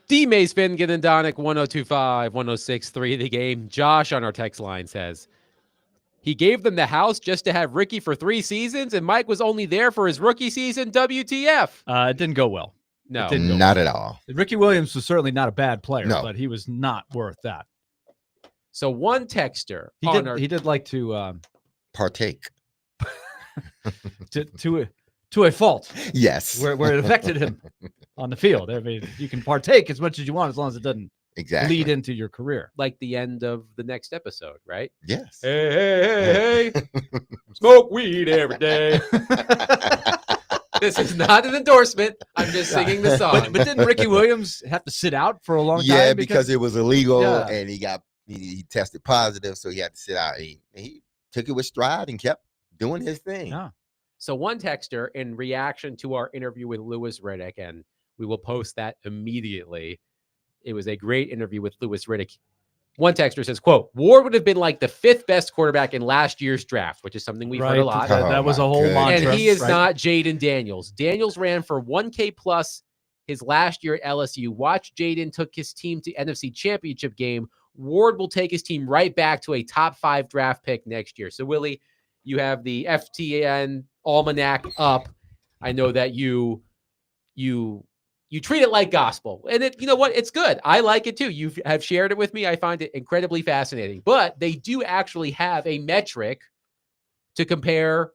D. Mays Finnegan and Donick 1025, 1063 the game. Josh on our text line says, he gave them the house just to have Ricky for 3 seasons, and Mike was only there for his rookie season. WTF? It didn't go well. No. It didn't go Not well. at all. Ricky Williams was certainly not a bad player, No. but he was not worth that. So one texter. He did like to Partake. to a fault. Yes. Where it affected him on the field. I mean, you can partake as much as you want as long as it doesn't Exactly. lead into your career. Like the end of the next episode, right? Yes. Hey, smoke weed every day. This is not an endorsement. I'm just singing the song. But didn't Ricky Williams have to sit out for a long time? Yeah, because it was illegal Yeah. and he tested positive, so he had to sit out. He took it with stride and kept doing his thing. Yeah. So one texter, in reaction to our interview with Lewis Riddick, and we will post that immediately. It was a great interview with Lewis Riddick. One texter says, quote, Ward would have been like the 5th best quarterback in last year's draft, which is something we've heard a lot. That was a whole mantra. And he is not Jaden Daniels. Daniels ran for 1K plus his last year at LSU. Watch Jaden took his team to NFC Championship game. Ward will take his team right back to a top 5 draft pick next year. So, Willie, you have the FTN Almanac up. I know that you treat it like gospel. And you know what? It's good. I like it too. You have shared it with me. I find it incredibly fascinating. But they do actually have a metric to compare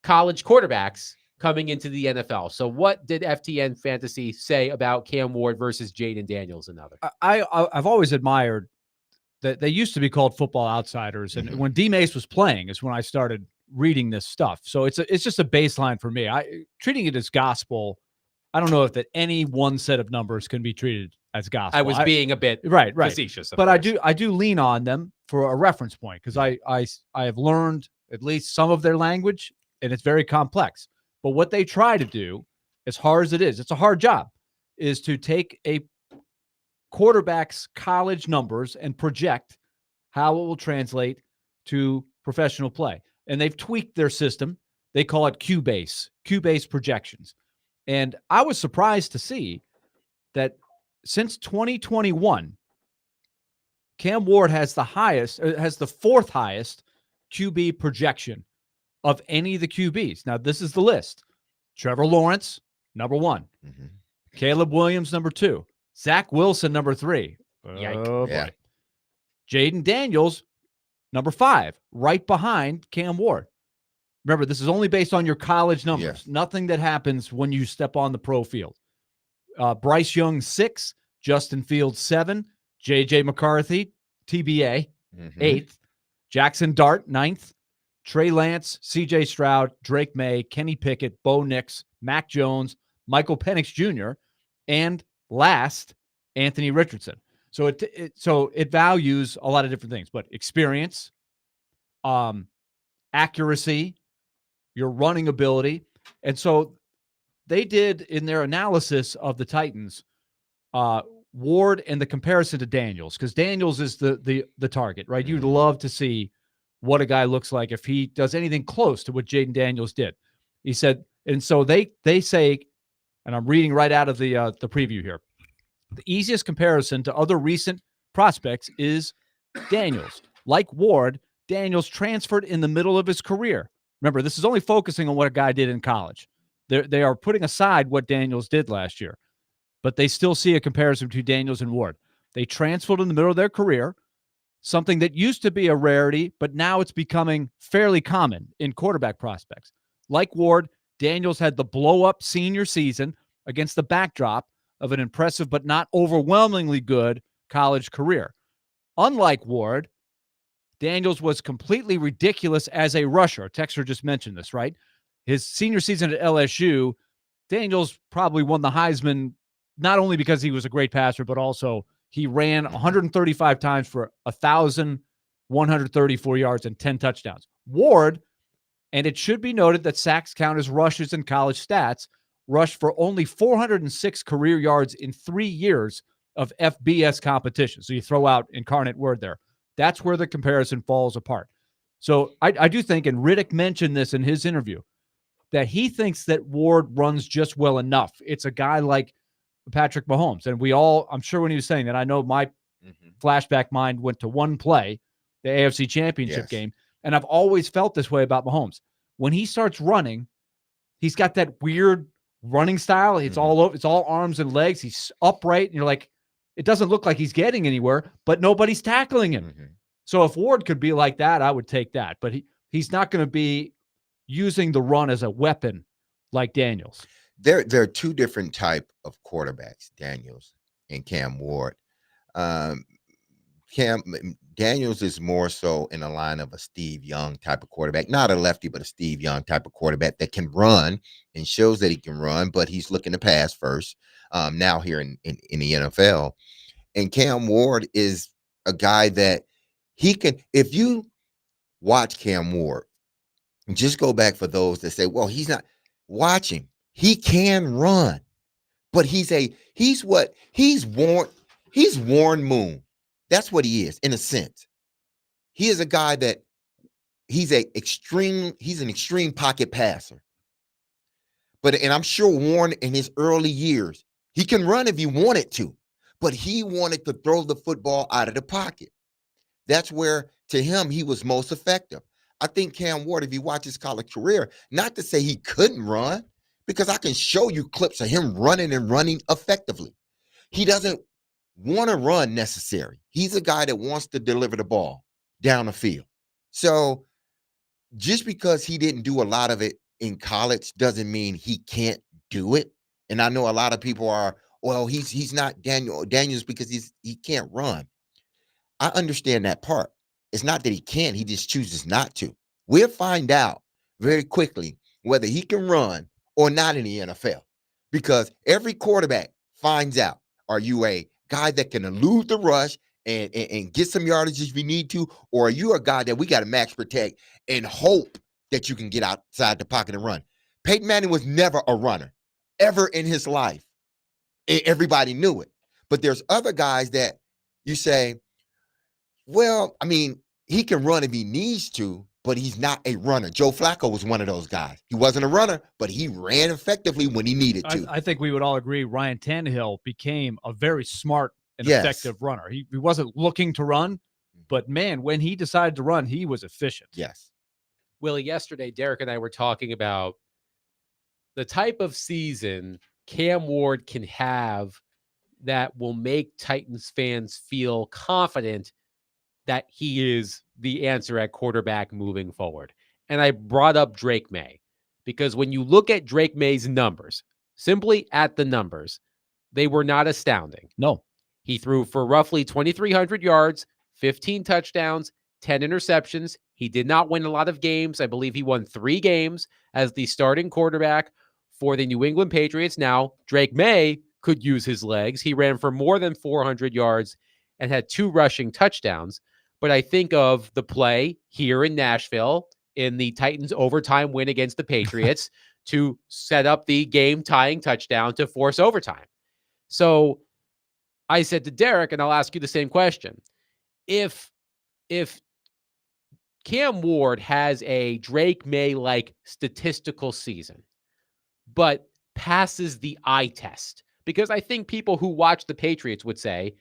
college quarterbacks coming into the NFL. So what did FTN Fantasy say about Cam Ward versus Jaden Daniels and others? I've always admired that they used to be called Football Outsiders. And when D. Mace was playing is when I started reading this stuff. So it's just a baseline for me. Treating it as gospel. I don't know if that any one set of numbers can be treated as gospel. I was being a bit right facetious, but I do lean on them for a reference point because I have learned at least some of their language and it's very complex. But what they try to do, as hard as it is, it's a hard job, is to take a quarterback's college numbers and project how it will translate to professional play. And they've tweaked their system. They call it Q-base projections. And I was surprised to see that since 2021, Cam Ward has the 4th highest QB projection of any of the QBs. Now, this is the list. Trevor Lawrence, number 1. Mm-hmm. Caleb Williams, number 2. Zach Wilson, number 3. Yikes. Oh, boy. Yeah. Jaden Daniels, number 5, right behind Cam Ward. Remember, this is only based on your college numbers. Yes. Nothing that happens when you step on the pro field. Bryce Young, 6. Justin Fields, 7. J.J. McCarthy, TBA, 8th. Jackson Dart, 9th. Trey Lance, C.J. Stroud, Drake May, Kenny Pickett, Bo Nix, Mac Jones, Michael Penix Jr., and last, Anthony Richardson. So it values a lot of different things, but experience, accuracy, your running ability. And so they did in their analysis of the Titans, Ward and the comparison to Daniels, because Daniels is the target, right? You'd love to see what a guy looks like if he does anything close to what Jaden Daniels did. He said, and so they say, and I'm reading right out of the preview here, the easiest comparison to other recent prospects is Daniels. Like Ward, Daniels transferred in the middle of his career. Remember, this is only focusing on what a guy did in college. They are putting aside what Daniels did last year, but they still see a comparison between Daniels and Ward. They transferred in the middle of their career, something that used to be a rarity, but now it's becoming fairly common in quarterback prospects. Like Ward, Daniels had the blow-up senior season against the backdrop of an impressive but not overwhelmingly good college career. Unlike Ward, Daniels was completely ridiculous as a rusher. Texter just mentioned this, right? His senior season at LSU, Daniels probably won the Heisman not only because he was a great passer, but also he ran 135 times for 1,134 yards and 10 touchdowns. Ward, and it should be noted that sacks count as rushes in college stats, rushed for only 406 career yards in 3 years of FBS competition. So you throw out incarnate word there. That's where the comparison falls apart. So I do think, and Riddick mentioned this in his interview, that he thinks that Ward runs just well enough. It's a guy like Patrick Mahomes. And I'm sure when he was saying that, I know my flashback mind went to one play, the AFC Championship game. And I've always felt this way about Mahomes. When he starts running, he's got that weird running style. It's all over. It's all arms and legs. He's upright. And you're like, it doesn't look like he's getting anywhere, but nobody's tackling him. So if Ward could be like that, I would take that. But he's not going to be using the run as a weapon like Daniels. There are two different type of quarterbacks, Daniels and Cam Ward. Daniels is more so in the line of a Steve Young type of quarterback, not a lefty, but a Steve Young type of quarterback that can run and shows that he can run, but he's looking to pass first. Now here in the NFL, and Cam Ward is a guy that he can. If you watch Cam Ward, just go back for those that say, "Well, he's not." Watch him. He can run, but he's Warren Moon. That's what he is in a sense. He is a guy that he's an extreme pocket passer. And I'm sure Warren in his early years, he can run if he wanted to, but he wanted to throw the football out of the pocket. That's where, to him, he was most effective. I think Cam Ward, if you watch his college career, not to say he couldn't run, because I can show you clips of him running effectively. He doesn't want to run necessarily. He's a guy that wants to deliver the ball down the field. So just because he didn't do a lot of it in college doesn't mean he can't do it. And I know a lot of people are, well, he's not Daniels because he can't run. I understand that part. It's not that he can't, he just chooses not to. We'll find out very quickly whether he can run or not in the NFL, because every quarterback finds out, are you a guy that can elude the rush and get some yardage if you need to, or are you a guy that we got to max protect and hope that you can get outside the pocket and run? Peyton Manning was never a runner, ever in his life. Everybody knew it. But there's other guys that you say, well, I mean, he can run if he needs to, but he's not a runner. Joe Flacco was one of those guys. He wasn't a runner, but he ran effectively when he needed to. I think we would all agree Ryan Tannehill became a very smart and effective runner. He wasn't looking to run, but, man, when he decided to run, he was efficient. Yes. Willie, yesterday, Derek and I were talking about the type of season Cam Ward can have that will make Titans fans feel confident that he is the answer at quarterback moving forward. And I brought up Drake May because when you look at Drake May's numbers, simply at the numbers, they were not astounding. No. He threw for roughly 2,300 yards, 15 touchdowns, 10 interceptions. He did not win a lot of games. I believe he won 3 games as the starting quarterback for the New England Patriots. Now, Drake May could use his legs. He ran for more than 400 yards and had 2 rushing touchdowns. But I think of the play here in Nashville in the Titans overtime win against the Patriots to set up the game-tying touchdown to force overtime. So I said to Derek, and I'll ask you the same question. If Cam Ward has a Drake May-like statistical season, but passes the eye test, because I think people who watch the Patriots would say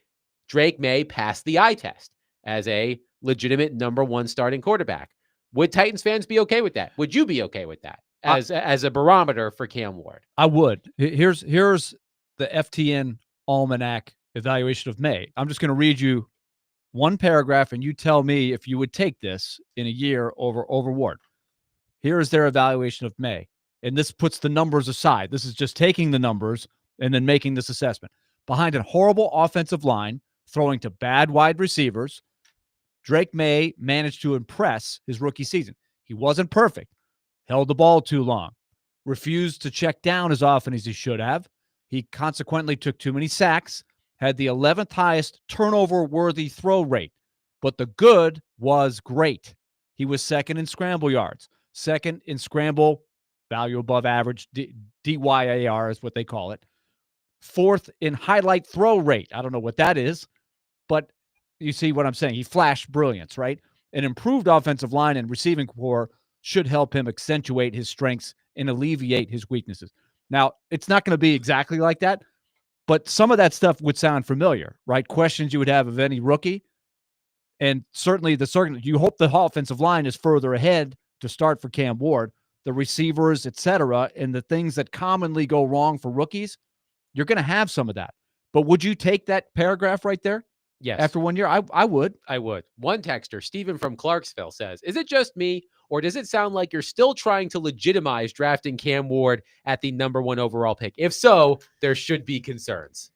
Drake May passed the eye test as a legitimate number 1 starting quarterback. Would Titans fans be okay with that? Would you be okay with that as a barometer for Cam Ward? I would. Here's the FTN Almanac evaluation of May. I'm just going to read you one paragraph, and you tell me if you would take this in a year over Ward. Here is their evaluation of May. And this puts the numbers aside. This is just taking the numbers and then making this assessment. Behind a horrible offensive line, throwing to bad wide receivers, Drake May managed to impress his rookie season. He wasn't perfect, held the ball too long, refused to check down as often as he should have. He consequently took too many sacks, had the 11th highest turnover-worthy throw rate. But the good was great. He was second in scramble yards, second in scramble value above average, DYAR is what they call it, 4th in highlight throw rate. I don't know what that is, but you see what I'm saying. He flashed brilliance, right? An improved offensive line and receiving core should help him accentuate his strengths and alleviate his weaknesses. Now, it's not going to be exactly like that, but some of that stuff would sound familiar, right? Questions you would have of any rookie. And certainly you hope the offensive line is further ahead to start for Cam Ward, the receivers, et cetera, and the things that commonly go wrong for rookies. You're going to have some of that. But would you take that paragraph right there? Yes. After 1 year? I would. I would. One texter, Stephen from Clarksville, says, is it just me, or does it sound like you're still trying to legitimize drafting Cam Ward at the number 1 overall pick? If so, there should be concerns.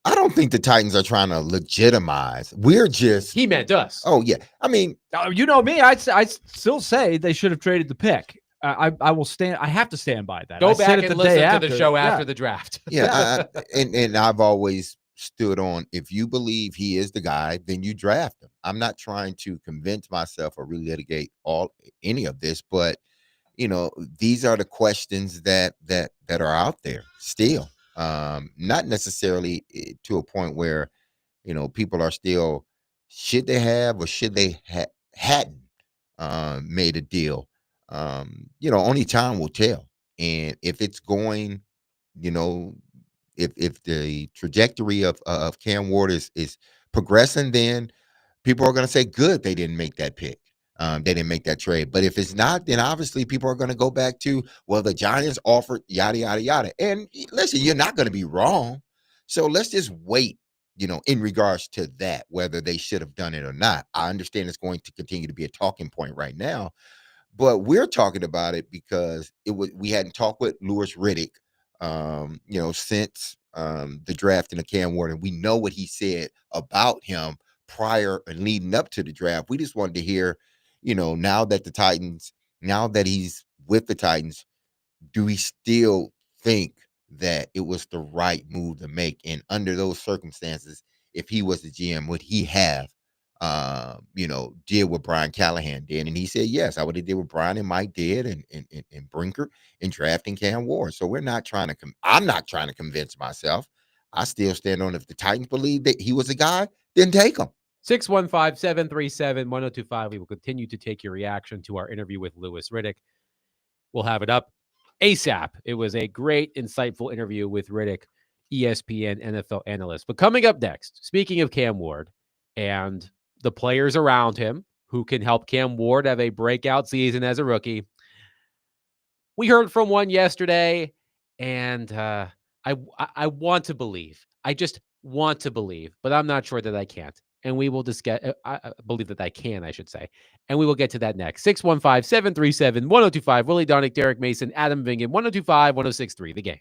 I don't think the Titans are trying to legitimize. We're just. He meant us. Oh, yeah. I mean. You know me. I still say they should have traded the pick. I will stand. I have to stand by that. Go back and listen to the show after the draft. Yeah. And I've always stood on, if you believe he is the guy, then you draft him. I'm not trying to convince myself or relitigate any of this, but these are the questions that are out there still. Not necessarily to a point where people are still, should they have or should they hadn't made a deal. Only time will tell. And if it's going, if the trajectory of Cam Ward is progressing, then people are going to say, good, they didn't make that pick. They didn't make that trade. But if it's not, then obviously people are going to go back to, well, the Giants offered yada, yada, yada. And listen, you're not going to be wrong. So let's just wait, in regards to that, whether they should have done it or not. I understand it's going to continue to be a talking point right now, but we're talking about it because we hadn't talked with Lewis Riddick, since the draft in the Cam Ward, and we know what he said about him prior and leading up to the draft. We just wanted to hear, now that he's with the Titans, do we still think that it was the right move to make? And under those circumstances, if he was the GM, would he have, did what Brian Callahan did? And he said, yes, I would have did what Brian and Mike did and Brinker in drafting Cam Ward. So I'm not trying to convince myself. I still stand on, if the Titans believe that he was a guy, then take him. 615-737-1025. We will continue to take your reaction to our interview with Lewis Riddick. We'll have it up ASAP. It was a great, insightful interview with Riddick, ESPN NFL analyst. But coming up next, speaking of Cam Ward and the players around him who can help Cam Ward have a breakout season as a rookie, we heard from one yesterday, and I want to believe. I just want to believe, but I'm not sure that I can't. And we will discuss. I believe that I can, I should say. And we will get to that next. 615-737-1025. Willie Donick, Derek Mason, Adam Vingan, 1025-1063. The Game.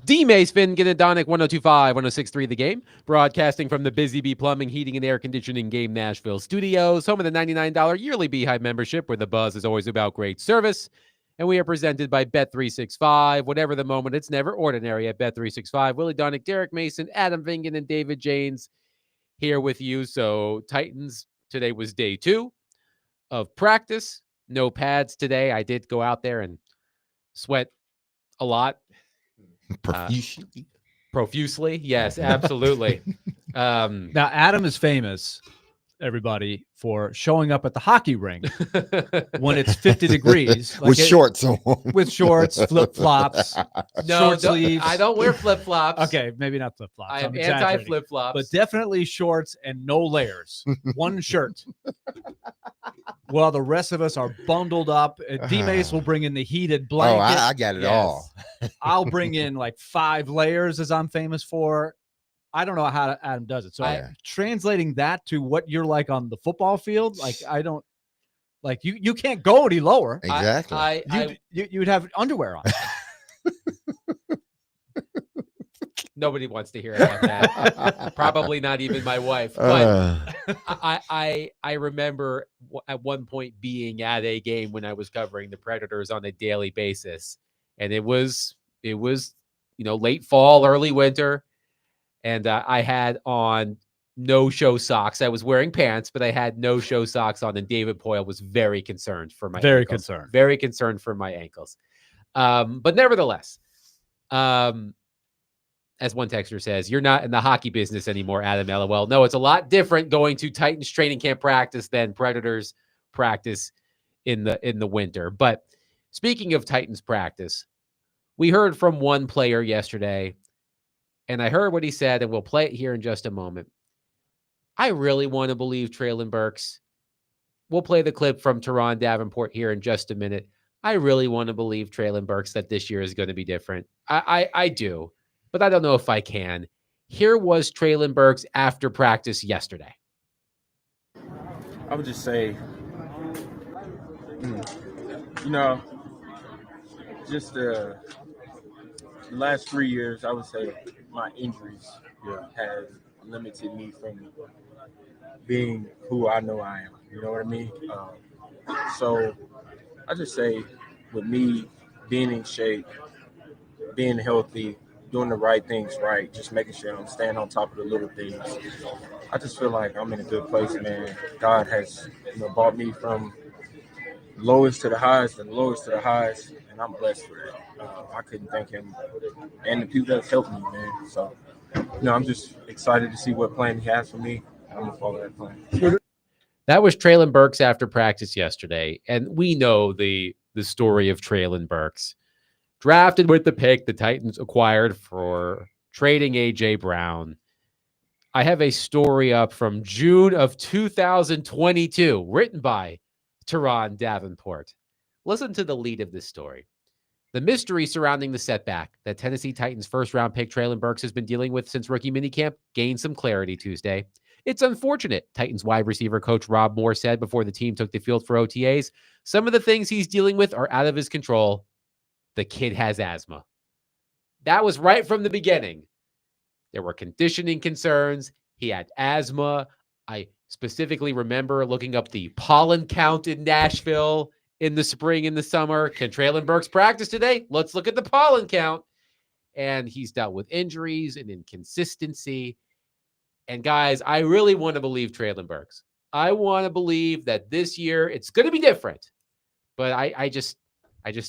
D-Mace, Finn, Ginadonic, 102.5, 106.3 The Game. Broadcasting from the Busy Bee Plumbing, Heating, and Air Conditioning Game Nashville studios. Home of the $99 yearly Beehive membership, where the buzz is always about great service. And we are presented by Bet365. Whatever the moment, it's never ordinary at Bet365. Willie Donick, Derek Mason, Adam Vingan, and David Janes here with you. So Titans, today was day 2 of practice. No pads today. I did go out there and sweat a lot. Profusely. Yes, absolutely. Now, Adam is famous, everybody, for showing up at the hockey rink when it's 50 degrees. With shorts on. With shorts, flip-flops, short sleeves. I don't wear flip-flops. Okay, maybe not flip-flops. I am anti-flip-flops. But definitely shorts and no layers. One shirt. While the rest of us are bundled up. D-Mace will bring in the heated blanket. Oh, I got it all. I'll bring in like 5 layers, as I'm famous for. I don't know how Adam does it. So translating that to what you're like on the football field, like I don't like you can't go any lower. Exactly. You'd have underwear on. Nobody wants to hear about that. Probably not even my wife. But I remember at one point being at a game when I was covering the Predators on a daily basis, and it was late fall, early winter, and I had on no-show socks. I was wearing pants, but I had no-show socks on, and David Poyle was very concerned for my ankles. Very concerned for my ankles. But nevertheless, as one texter says, you're not in the hockey business anymore, Adam, LOL. No, it's a lot different going to Titans training camp practice than Predators practice in the winter. But speaking of Titans practice, we heard from one player yesterday, and I heard what he said, and we'll play it here in just a moment. I really want to believe Treylon Burks. We'll play the clip from Teron Davenport here in just a minute. I really want to believe Treylon Burks that this year is going to be different. I do. But I don't know if I can. Here was Treylon Burks after practice yesterday. I would just say, just the last 3 years, I would say my injuries have limited me from being who I know I am. You know what I mean? So I just say with me being in shape, being healthy, doing the right things right, just making sure I'm staying on top of the little things. I just feel like I'm in a good place, man. God has, brought me from lowest to the highest and lowest to the highest, and I'm blessed for that. I couldn't thank him and the people that's helped me, man. So, I'm just excited to see what plan he has for me. I'm gonna follow that plan. That was Treylon Burks after practice yesterday, and we know the story of Treylon Burks. Drafted with the pick the Titans acquired for trading A.J. Brown. I have a story up from June of 2022, written by Teron Davenport. Listen to the lead of this story. The mystery surrounding the setback that Tennessee Titans first-round pick Treylon Burks has been dealing with since rookie minicamp gained some clarity Tuesday. It's unfortunate, Titans wide receiver coach Rob Moore said before the team took the field for OTAs. Some of the things he's dealing with are out of his control. The kid has asthma. That was right from the beginning. There were conditioning concerns. He had asthma. I specifically remember looking up the pollen count in Nashville in the spring and the summer. Can Treylon Burks practice today? Let's look at the pollen count. And he's dealt with injuries and inconsistency. And guys, I really want to believe Treylon Burks. I want to believe that this year it's going to be different. But I just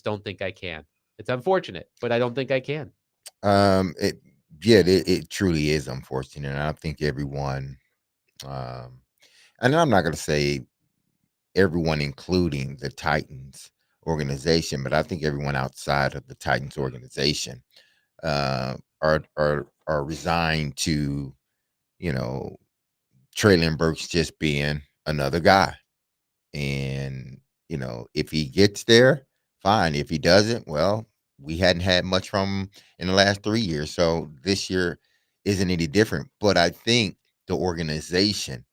don't think I can. It's unfortunate, but I don't think I can. It truly is unfortunate. And I think everyone, and I'm not going to say everyone, including the Titans organization, but I think everyone outside of the Titans organization are resigned to, Treylon Burks just being another guy. And, if he gets there, fine. If he doesn't, well, we hadn't had much from him in the last 3 years. So this year isn't any different. But I think the organization,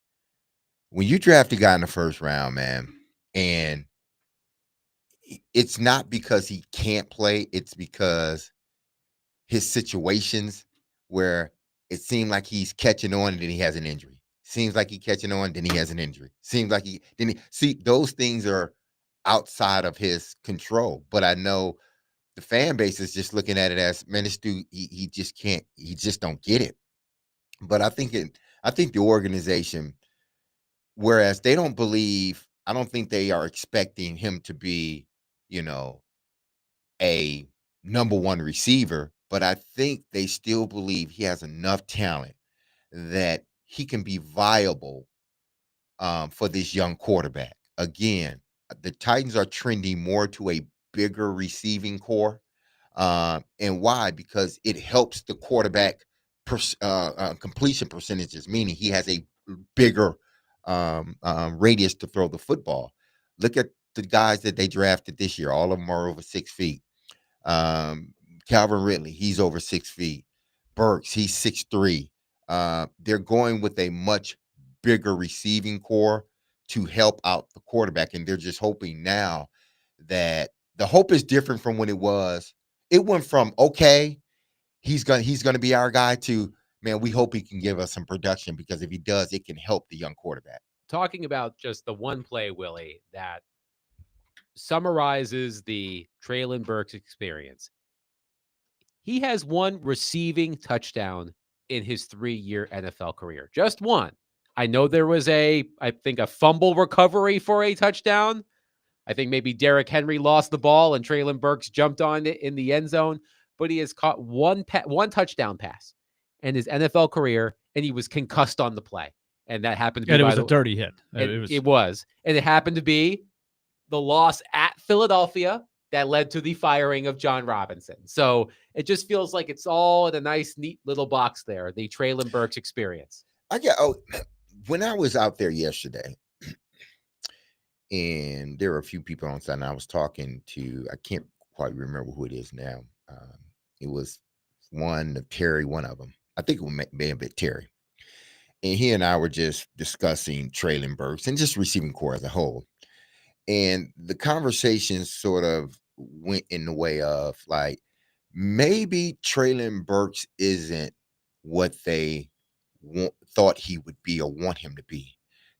when you draft a guy in the first round, man, and it's not because he can't play, it's because his situations where it seemed like he's catching on and then he has an injury. Seems like he's catching on, then he has an injury. Seems like see, those things are outside of his control. But I know the fan base is just looking at it as, man, this dude, he just can't, he just don't get it. But I think the organization, whereas they don't believe, I don't think they are expecting him to be, a number one receiver, but I think they still believe he has enough talent that he can be viable for this young quarterback. Again, the Titans are trending more to a bigger receiving core. And why? Because it helps the quarterback completion percentages, meaning he has a bigger radius to throw the football. Look at the guys that they drafted this year. All of them are over 6 feet. Calvin Ridley, he's over 6 feet. Burks, he's 6'3". They're going with a much bigger receiving core to help out the quarterback, and they're just hoping now that the hope is different from when it was. It went from, okay, he's gonna be our guy, to, man, we hope he can give us some production, because if he does, it can help the young quarterback. Talking about just the one play, Willie, that summarizes the Treylon Burks experience. He has one receiving touchdown in his 3-year NFL career. Just one. I know there was I think a fumble recovery for a touchdown. I think maybe Derrick Henry lost the ball and Treylon Burks jumped on it in the end zone, but he has caught one touchdown pass in his NFL career, and he was concussed on the play. And that happened to be, and it was a dirty hit. It was. And it happened to be the loss at Philadelphia that led to the firing of John Robinson. So it just feels like it's all in a nice, neat little box there, the Treylon Burks experience. When I was out there yesterday, and there were a few people on site, and I was talking to, I can't quite remember who it is now. It was one of Terry, one of them. I think it may have been Terry. And he and I were just discussing Treylon Burks and just receiving core as a whole. And the conversation sort of went in the way of, like, maybe Treylon Burks isn't what they thought he would be or want him to be.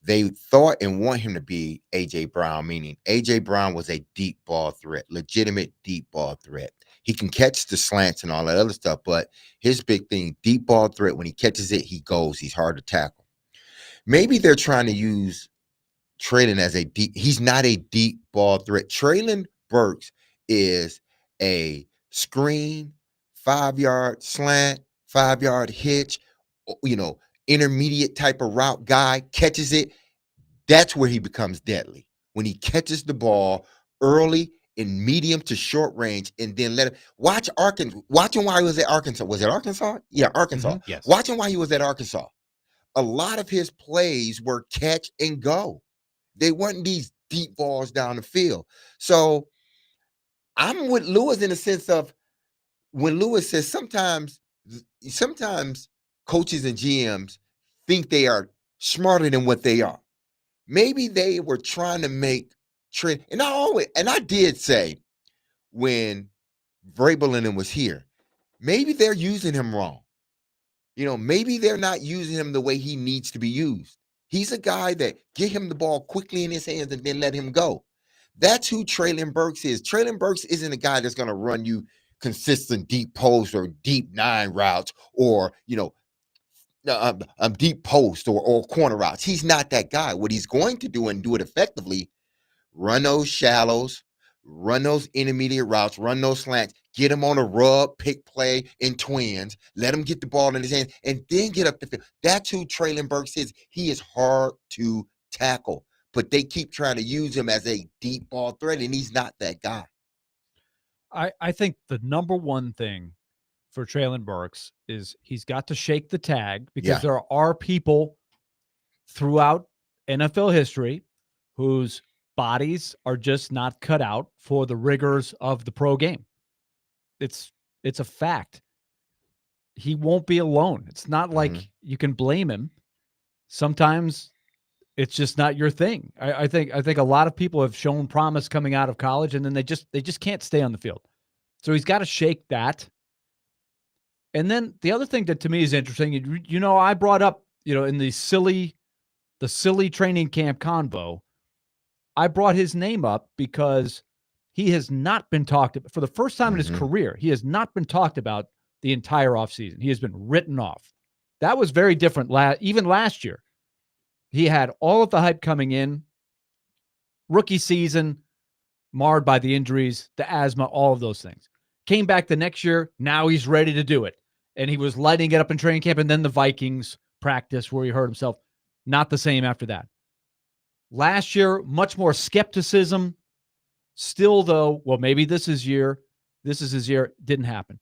They thought and want him to be A.J. Brown, meaning A.J. Brown was a deep ball threat, legitimate deep ball threat. He can catch the slants and all that other stuff, but his big thing, deep ball threat, when he catches it, he goes. He's hard to tackle. Maybe they're trying to use Treylon as he's not a deep ball threat. Treylon Burks is a screen, 5-yard slant, 5-yard hitch, intermediate type of route guy, catches it. That's where he becomes deadly. When he catches the ball early in medium to short range, and then let him watch him while he was at Arkansas. Was it Arkansas? Yeah, Arkansas. Mm-hmm. Yes. Watch him while he was at Arkansas. A lot of his plays were catch and go. They weren't these deep balls down the field. So I'm with Lewis in the sense of, when Lewis says sometimes coaches and GMs think they are smarter than what they are. Maybe they were trying to make Trent, and I did say when Vrabel and him was here, maybe they're using him wrong. Maybe they're not using him the way he needs to be used. He's a guy that get him the ball quickly in his hands and then let him go. That's who Treylon Burks is. Treylon Burks isn't a guy that's going to run you consistent deep post or deep 9 routes or, deep post or corner routes. He's not that guy. What he's going to do and do it effectively, run those shallows, run those intermediate routes, run those slants, get him on a rub, pick play in twins, let him get the ball in his hands, and then get up the field. That's who Treylon Burks is. He is hard to tackle, but they keep trying to use him as a deep ball threat, and he's not that guy. I think the number one thing for Treylon Burks is he's got to shake the tag, because there are people throughout NFL history whose bodies are just not cut out for the rigors of the pro game. It's a fact. He won't be alone. It's not like you can blame him. Sometimes it's just not your thing. I think a lot of people have shown promise coming out of college, and then they just can't stay on the field. So he's got to shake that. And then the other thing that to me is interesting, I brought up, in the silly training camp convo, I brought his name up because he has not been talked about for the first time in his career. He has not been talked about the entire offseason. He has been written off. That was very different even last year. He had all of the hype coming in. Rookie season marred by the injuries, the asthma, all of those things. Came back the next year. Now he's ready to do it. And he was lighting it up in training camp. And then the Vikings practice where he hurt himself. Not the same after that. Last year, much more skepticism. Still, though, well, maybe this is his year. Didn't happen.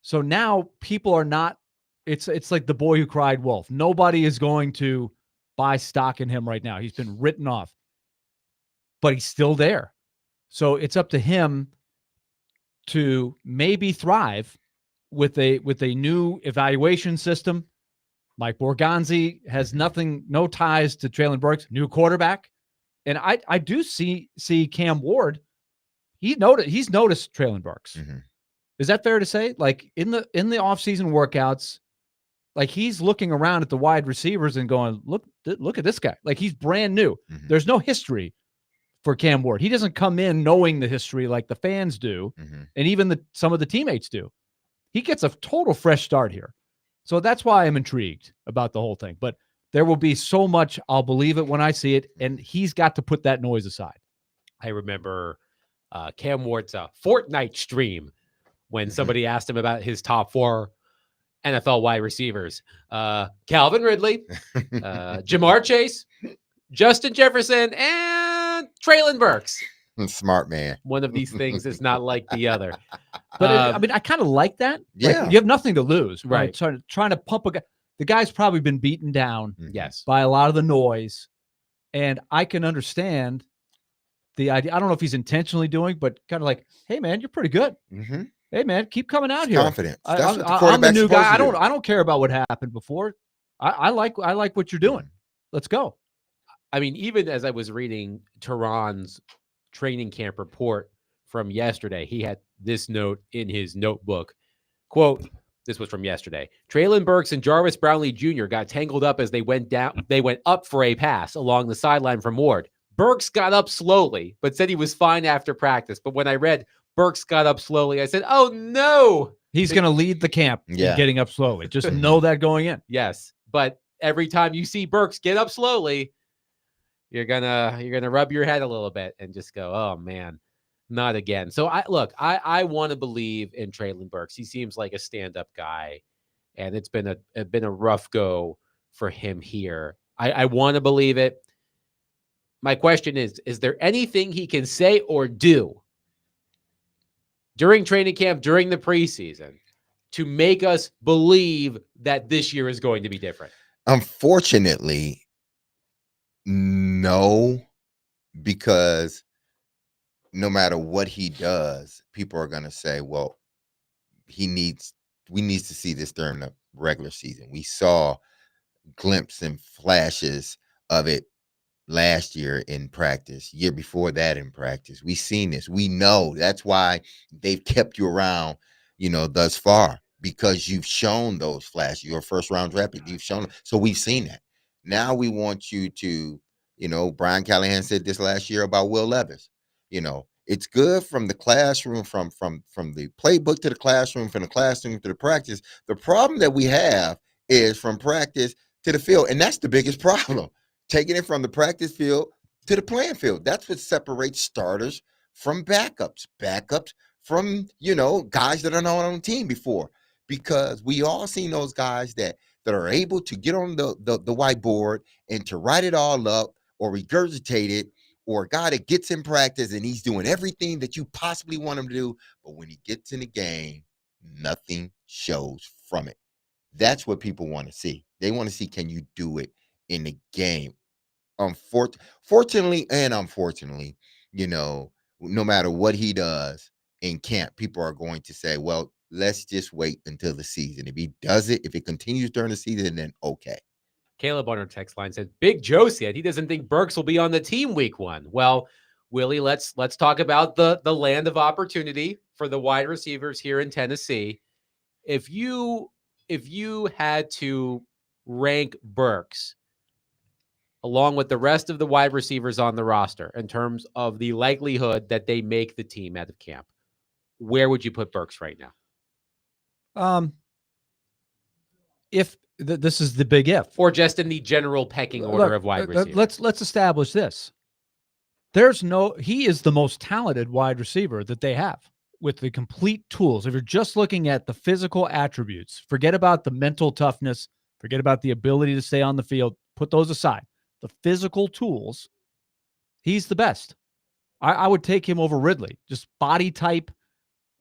So now people are not, it's like the boy who cried wolf. Nobody is going to buy stock in him right now. He's been written off. But he's still there. So it's up to him to maybe thrive with a new evaluation system. Mike Borgonzi has no ties to Treylon Burks, new quarterback. And I do see Cam Ward. He's noticed Treylon Burks. Mm-hmm. Is that fair to say? Like in the offseason workouts, like he's looking around at the wide receivers and going, look at this guy. Like he's brand new. Mm-hmm. There's no history for Cam Ward. He doesn't come in knowing the history like the fans do, and even some of the teammates do. He gets a total fresh start here. So that's why I'm intrigued about the whole thing. But there will be so much, I'll believe it when I see it, and he's got to put that noise aside. I remember Cam Ward's Fortnite stream when somebody asked him about his top 4 NFL wide receivers. Calvin Ridley, Jamar Chase, Justin Jefferson, and Treylon Burks. Smart man. One of these things is not like the other. But I kind of like that. Yeah. Like, you have nothing to lose, right? Trying to pump a guy. The guy's probably been beaten down, yes, by a lot of the noise. And I can understand the idea. I don't know if he's intentionally doing, but kind of like, hey man, you're pretty good. Mm-hmm. Hey man, keep coming out here. Confidence. I'm the new guy. I don't care about what happened before. I like what you're doing. Let's go. I mean, even as I was reading Tehran's training camp report from yesterday, he had this note in his notebook. Quote, this was from yesterday. Treylon Burks and Jarvis Brownlee Jr. got tangled up as they went up for a pass along the sideline from Ward. Burks got up slowly, but said he was fine after practice. But when I read Burks got up slowly, I said, oh no. He's going to lead the camp in getting up slowly. Just know that going in. Yes. But every time you see Burks get up slowly, you're gonna rub your head a little bit and just go, oh man, not again. So I want to believe in Treylon Burks. He seems like a stand-up guy, and it's been a rough go for him here. I want to believe it. My question is there anything he can say or do during training camp, during the preseason, to make us believe that this year is going to be different? Unfortunately, no, because no matter what he does, people are going to say, well, we need to see this during the regular season. We saw glimpses and flashes of it last year in practice, year before that in practice. We've seen this. We know that's why they've kept you around, thus far, because you've shown those flashes. Your first round draft pick, you've shown. So we've seen that. Now we want you to, Brian Callahan said this last year about Will Levis. It's good from the classroom, from the playbook to the classroom, from the classroom to the practice. The problem that we have is from practice to the field, and that's the biggest problem. Taking it from the practice field to the playing field. That's what separates starters from backups from, guys that are not on the team before, because we all seen those guys that are able to get on the whiteboard and to write it all up or regurgitate it, or a guy that gets in practice and he's doing everything that you possibly want him to do, but when he gets in the game, nothing shows from it. That's what people want to see. They want to see, can you do it in the game? Fortunately and unfortunately, no matter what he does in camp, people are going to say, well, let's just wait until the season. If he does it, if it continues during the season, then okay. Caleb on our text line said, Big Joe said he doesn't think Burks will be on the team week 1. Well, Willie, let's talk about the land of opportunity for the wide receivers here in Tennessee. If you if you had to rank Burks along with the rest of the wide receivers on the roster in terms of the likelihood that they make the team out of camp, where would you put Burks right now? If this is the big if, or just in the general pecking order of wide receivers. Let's establish this. He is the most talented wide receiver that they have with the complete tools. If you're just looking at the physical attributes, forget about the mental toughness, forget about the ability to stay on the field, put those aside. The physical tools, he's the best. I would take him over Ridley. Just body type,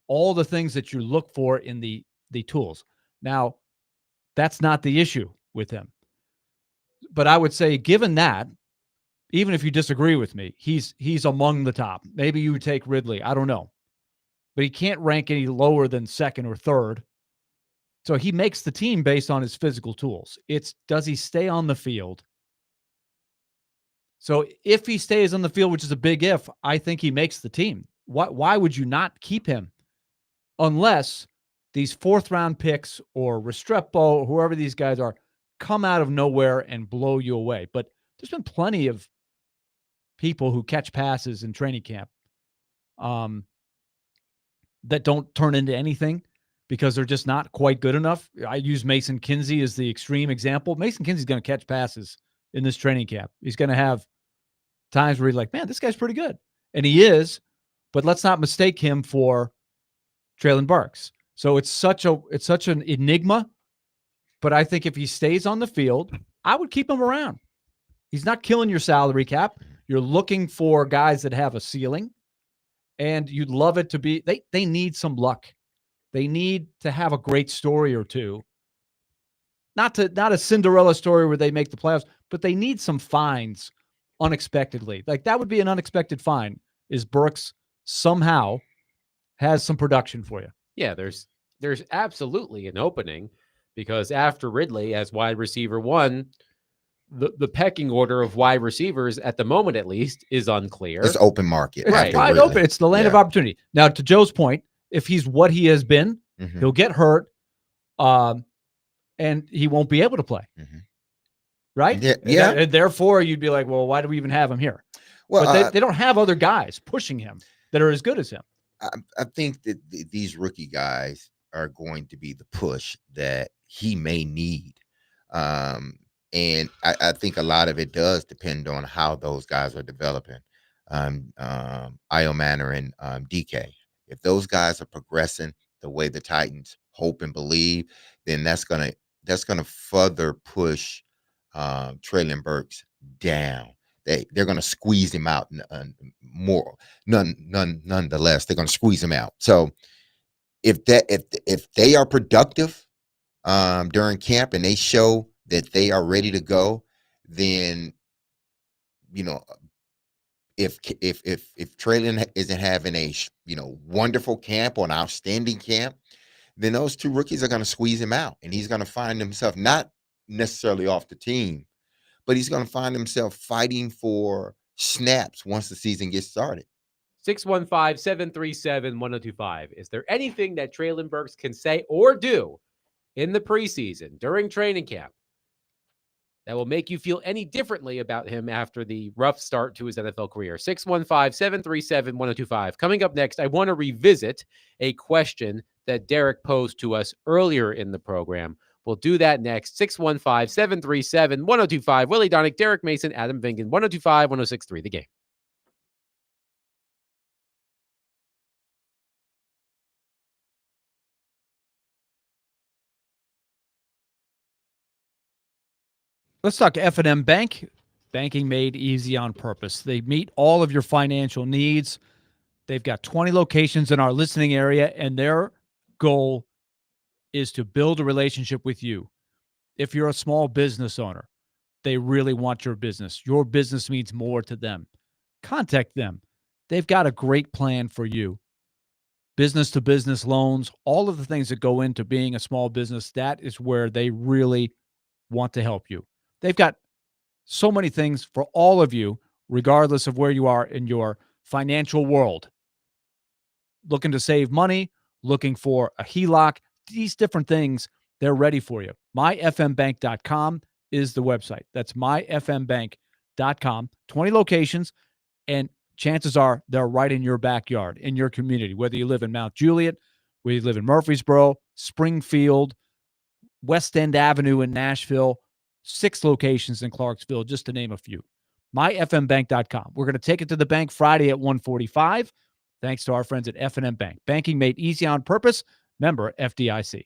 all the things that you look for in the tools. Now, that's not the issue with him. But I would say, given that, even if you disagree with me, he's among the top. Maybe you would take Ridley. I don't know. But he can't rank any lower than second or third. So he makes the team based on his physical tools. It's, does he stay on the field? So if he stays on the field, which is a big if, I think he makes the team. Why would you not keep him? Unless these fourth-round picks or Restrepo, or whoever these guys are, come out of nowhere and blow you away. But there's been plenty of people who catch passes in training camp that don't turn into anything because they're just not quite good enough. I use Mason Kinsey as the extreme example. Mason Kinsey's going to catch passes in this training camp. He's going to have times where he's like, man, this guy's pretty good. And he is, but let's not mistake him for Treylon Burks. So it's such an enigma, but I think if he stays on the field, I would keep him around. He's not killing your salary cap. You're looking for guys that have a ceiling, and you'd love it to be, they need some luck. They need to have a great story or two. Not a Cinderella story where they make the playoffs, but they need some finds unexpectedly. Like that would be an unexpected find, is Burks somehow has some production for you. Yeah, there's absolutely an opening, because after Ridley as wide receiver one, the pecking order of wide receivers at the moment, at least, is unclear. It's open market. It's wide open. It's the land of opportunity. Now, to Joe's point, if he's what he has been, he'll get hurt, and he won't be able to play. Right? Yeah. And therefore, you'd be like, well, why do we even have him here? Well, but they don't have other guys pushing him that are as good as him. I think that these rookie guys are going to be the push that he may need. And I think a lot of it does depend on how those guys are developing. Io Manor and DK. If those guys are progressing the way the Titans hope and believe, then that's gonna further push Treylon Burks down. They're gonna squeeze him out more. Nonetheless, they're gonna squeeze him out. So if they are productive during camp and they show that they are ready to go, then if Treylon isn't having a wonderful camp or an outstanding camp, then those two rookies are going to squeeze him out, and he's going to find himself not necessarily off the team, but he's going to find himself fighting for snaps once the season gets started. 615-737-1025. Is there anything that Treylon Burks can say or do in the preseason during training camp that will make you feel any differently about him after the rough start to his NFL career? 615-737-1025. Coming up next, I want to revisit a question that Derek posed to us earlier in the program. We'll do that next. 615-737-1025. Willie Donick, Derek Mason, Adam Vingan, 102.5, 106.3 The Game. Let's talk F&M Bank. Banking made easy on purpose. They meet all of your financial needs. They've got 20 locations in our listening area, and their goal is to build a relationship with you. If you're a small business owner, they really want your business. Your business means more to them. Contact them. They've got a great plan for you. Business-to-business loans, all of the things that go into being a small business, that is where they really want to help you. They've got so many things for all of you, regardless of where you are in your financial world. Looking to save money, looking for a HELOC, these different things, They're ready for you. myfmbank.com is the website. That's myfmbank.com. 20 locations, and chances are they're right in your backyard, in your community, whether you live in Mount Juliet, whether you live in Murfreesboro, Springfield, West End Avenue in Nashville, 6 locations in Clarksville, just to name a few. myfmbank.com. We're going to take it to the bank Friday at 1:45, thanks to our friends at F&M Bank. Banking made easy on purpose. Member FDIC.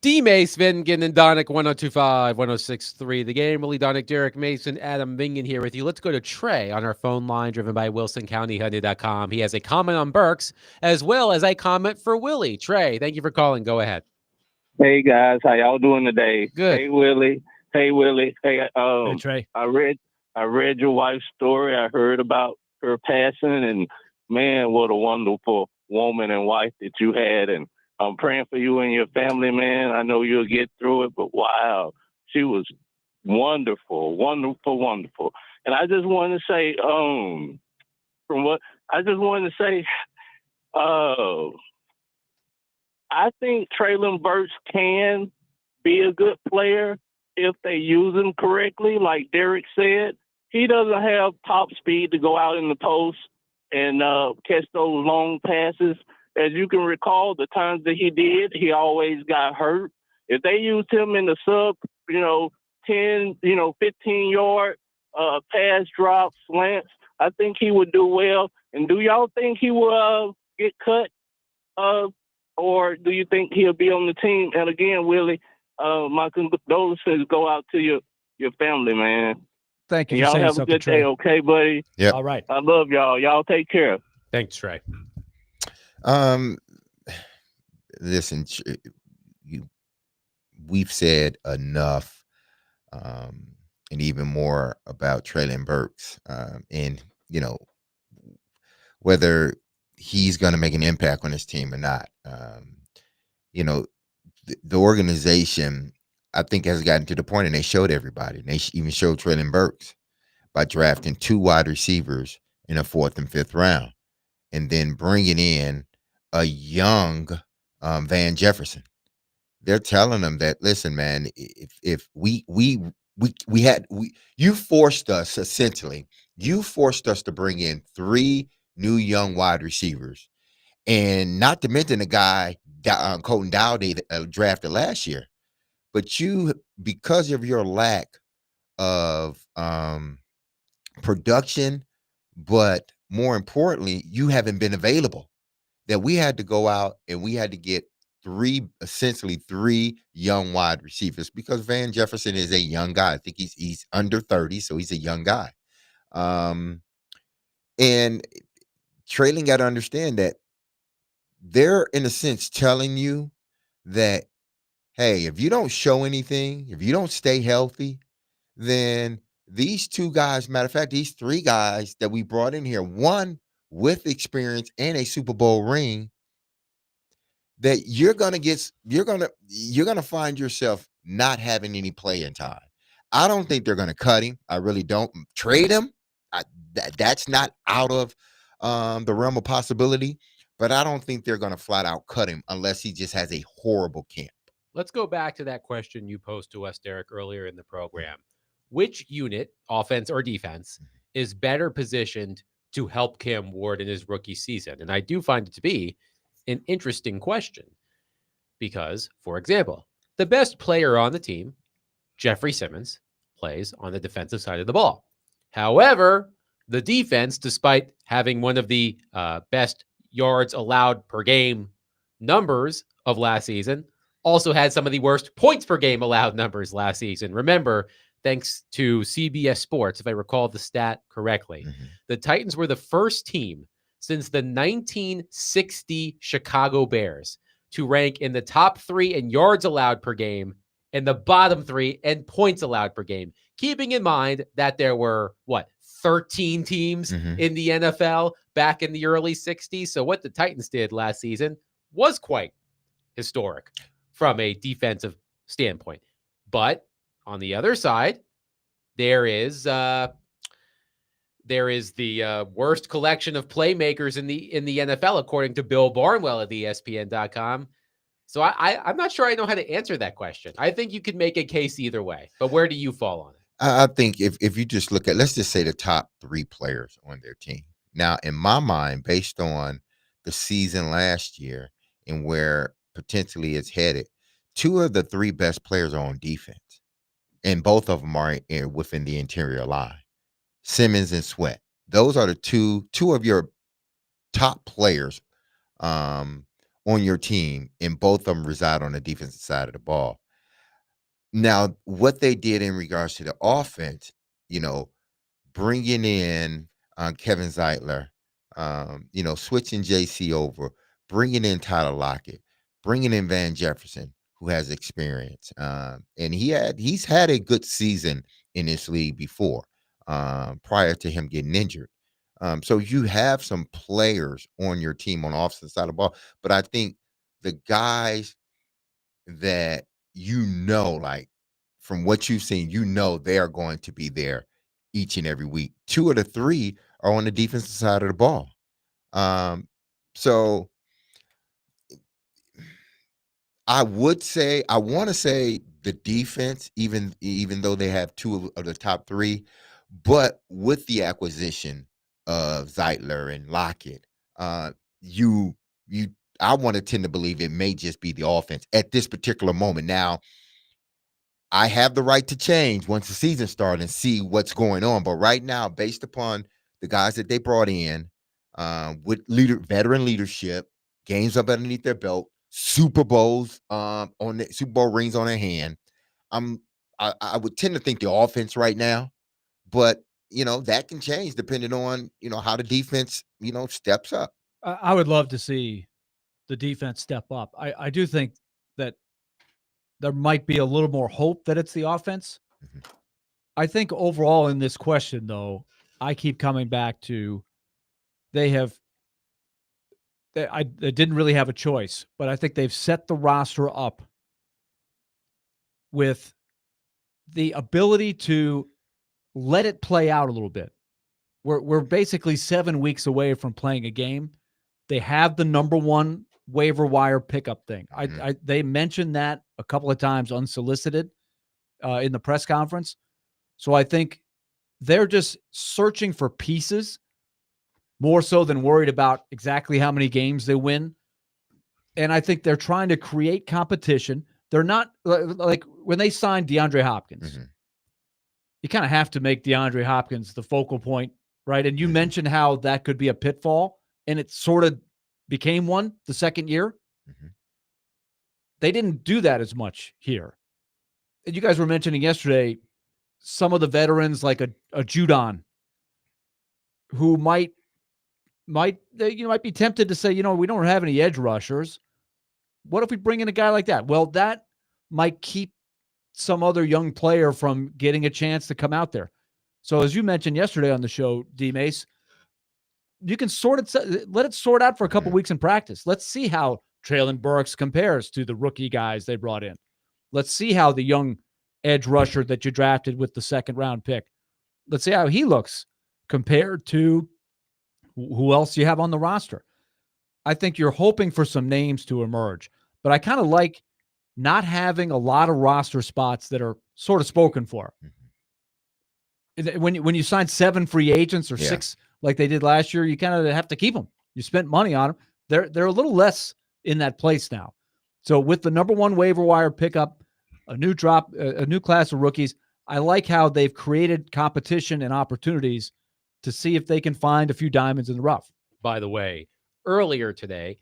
D. Mace, Vengen, and Donick, 1025, 1063. The game, Willie Donick, Derek Mason, Adam Vingen here with you. Let's go to Trey on our phone line, driven by WilsonCountyHunted.com. He has a comment on Burks, as well as a comment for Willie. Trey, thank you for calling. Go ahead. Hey guys, how y'all doing today? Good. Hey Willie. Hey Willie. Hey, Hey, Trey. I read your wife's story. I heard about her passing, and man, what a wonderful woman and wife that you had. And I'm praying for you and your family, man. I know you'll get through it, but wow, she was wonderful, wonderful, wonderful. And I just wanted to say, I think Treylon Burks can be a good player if they use him correctly. Like Derek said, he doesn't have top speed to go out in the post and catch those long passes as you can recall, the times that he did, he always got hurt. If they used him in the sub, 10, 15-yard pass drop slants, I think he would do well. And do y'all think he will get cut? Or do you think he'll be on the team? And again, Willie, my condolences go out to your family, man. Thank you. And y'all have a good day, okay, buddy? Yeah. All right. I love y'all. Y'all take care. Thanks, Trey. Listen, we've said enough, and even more about Treylon Burks, and whether he's going to make an impact on his team or not. The organization, I think, has gotten to the point, and they showed everybody. And they even showed Treylon Burks by drafting 2 wide receivers in the 4th and 5th round, and then bringing in a young Van Jefferson. They're telling them that, listen, man, if you forced us, essentially, you forced us to bring in 3 new young wide receivers, and not to mention the guy Colton Dowdy drafted last year. But you, because of your lack of production, but more importantly, you haven't been available, that we had to go out and we had to get essentially 3 young wide receivers, because Van Jefferson is a young guy. I think he's under 30, so he's a young guy. And Treylon got to understand that they're, in a sense, telling you that, hey, if you don't show anything, if you don't stay healthy, then these 2 guys, matter of fact, these 3 guys that we brought in here, one with experience and a Super Bowl ring, that you're gonna find yourself not having any playing time. I don't think they're gonna cut him. I really don't. Trade him. That's not out of the realm of possibility. But I don't think they're gonna flat out cut him unless he just has a horrible camp. Let's go back to that question you posed to us, Derek, earlier in the program. Which unit, offense or defense, is better positioned to help Cam Ward in his rookie season? And I do find it to be an interesting question because, for example, the best player on the team, Jeffrey Simmons, plays on the defensive side of the ball. However, the defense, despite having one of the best yards allowed per game numbers of last season, also had some of the worst points per game allowed numbers last season. Remember, thanks to CBS Sports, if I recall the stat correctly, the Titans were the first team since the 1960 Chicago Bears to rank in the top 3 in yards allowed per game and the bottom 3 in points allowed per game, keeping in mind that there were, 13 teams in the NFL back in the early 60s. So what the Titans did last season was quite historic from a defensive standpoint. But on the other side, there is the worst collection of playmakers in the NFL, according to Bill Barnwell at ESPN.com. So I'm not sure I know how to answer that question. I think you could make a case either way, but where do you fall on it? I think if you just look at, let's just say the top 3 players on their team. Now, in my mind, based on the season last year and where potentially it's headed, 2 of the 3 best players are on defense, and both of them are within the interior line. Simmons and Sweat. Those are the two of your top players on your team, and both of them reside on the defensive side of the ball. Now, what they did in regards to the offense, bringing in Kevin Zeitler, switching JC over, bringing in Tyler Lockett, bringing in Van Jefferson, who has experience, and he's had a good season in this league before, prior to him getting injured. So you have some players on your team on the offensive side of the ball, but I think the guys that like from what you've seen, they are going to be there each and every week. 2 of the 3 are on the defensive side of the ball. So I want to say the defense, even though they have 2 of the top 3, but with the acquisition of Zeitler and Lockett, I want to tend to believe it may just be the offense at this particular moment. Now, I have the right to change once the season starts and see what's going on. But right now, based upon the guys that they brought in, with veteran leadership, games up underneath their belt, Super Bowls on the Super Bowl rings on their hand, I would tend to think the offense right now, but that can change depending on how the defense steps up. I would love to see the defense step up. I do think that there might be a little more hope that it's the offense. Mhm. I think overall in this question, though, I keep coming back to they didn't really have a choice, but I think they've set the roster up with the ability to let it play out a little bit. We're basically 7 weeks away from playing a game. They have the number one waiver wire pickup thing. They mentioned that a couple of times unsolicited in the press conference. So I think they're just searching for pieces more so than worried about exactly how many games they win. And I think they're trying to create competition. They're not like when they signed DeAndre Hopkins, you kind of have to make DeAndre Hopkins the focal point, right? And you mentioned how that could be a pitfall, and it sort of became one the second year. They didn't do that as much here. And you guys were mentioning yesterday some of the veterans like a Judon who might be tempted to say, we don't have any edge rushers. What if we bring in a guy like that? Well, that might keep some other young player from getting a chance to come out there. So as you mentioned yesterday on the show, D-Mace, you can let it sort out for a couple weeks in practice. Let's see how Treylon Burks compares to the rookie guys they brought in. Let's see how the young edge rusher that you drafted with the second round pick, let's see how he looks compared to who else you have on the roster. I think you're hoping for some names to emerge, but I kind of like not having a lot of roster spots that are sort of spoken for. When you sign 7 free agents or 6 like they did last year, you kind of have to keep them. You spent money on them. They're a little less in that place now. So with the number one waiver wire pickup, a new class of rookies, I like how they've created competition and opportunities to see if they can find a few diamonds in the rough. By the way, earlier today,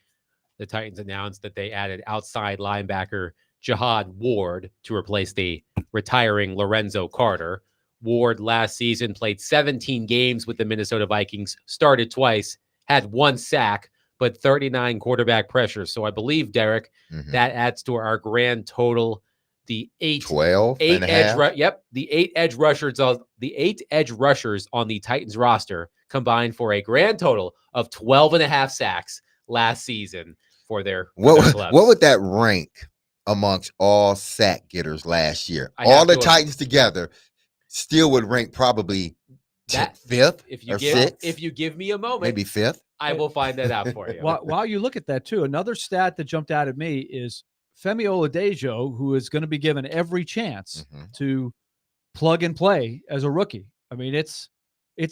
the Titans announced that they added outside linebacker Jihad Ward to replace the retiring Lorenzo Carter. Ward last season played 17 games with the Minnesota Vikings, started twice, had 1 sack, but 39 quarterback pressures. So I believe, Derek, that adds to our grand total the 8 edge rushers on the Titans roster combined for a grand total of 12.5 sacks last season for their clubs. What would that rank amongst all sack getters last year? All the Titans together still would rank probably 5th or 6th. If you give me a moment, maybe 5th. I will find that out for you. While you look at that too, another stat that jumped out at me is Femi Oladejo, who is going to be given every chance to plug and play as a rookie. I mean, it's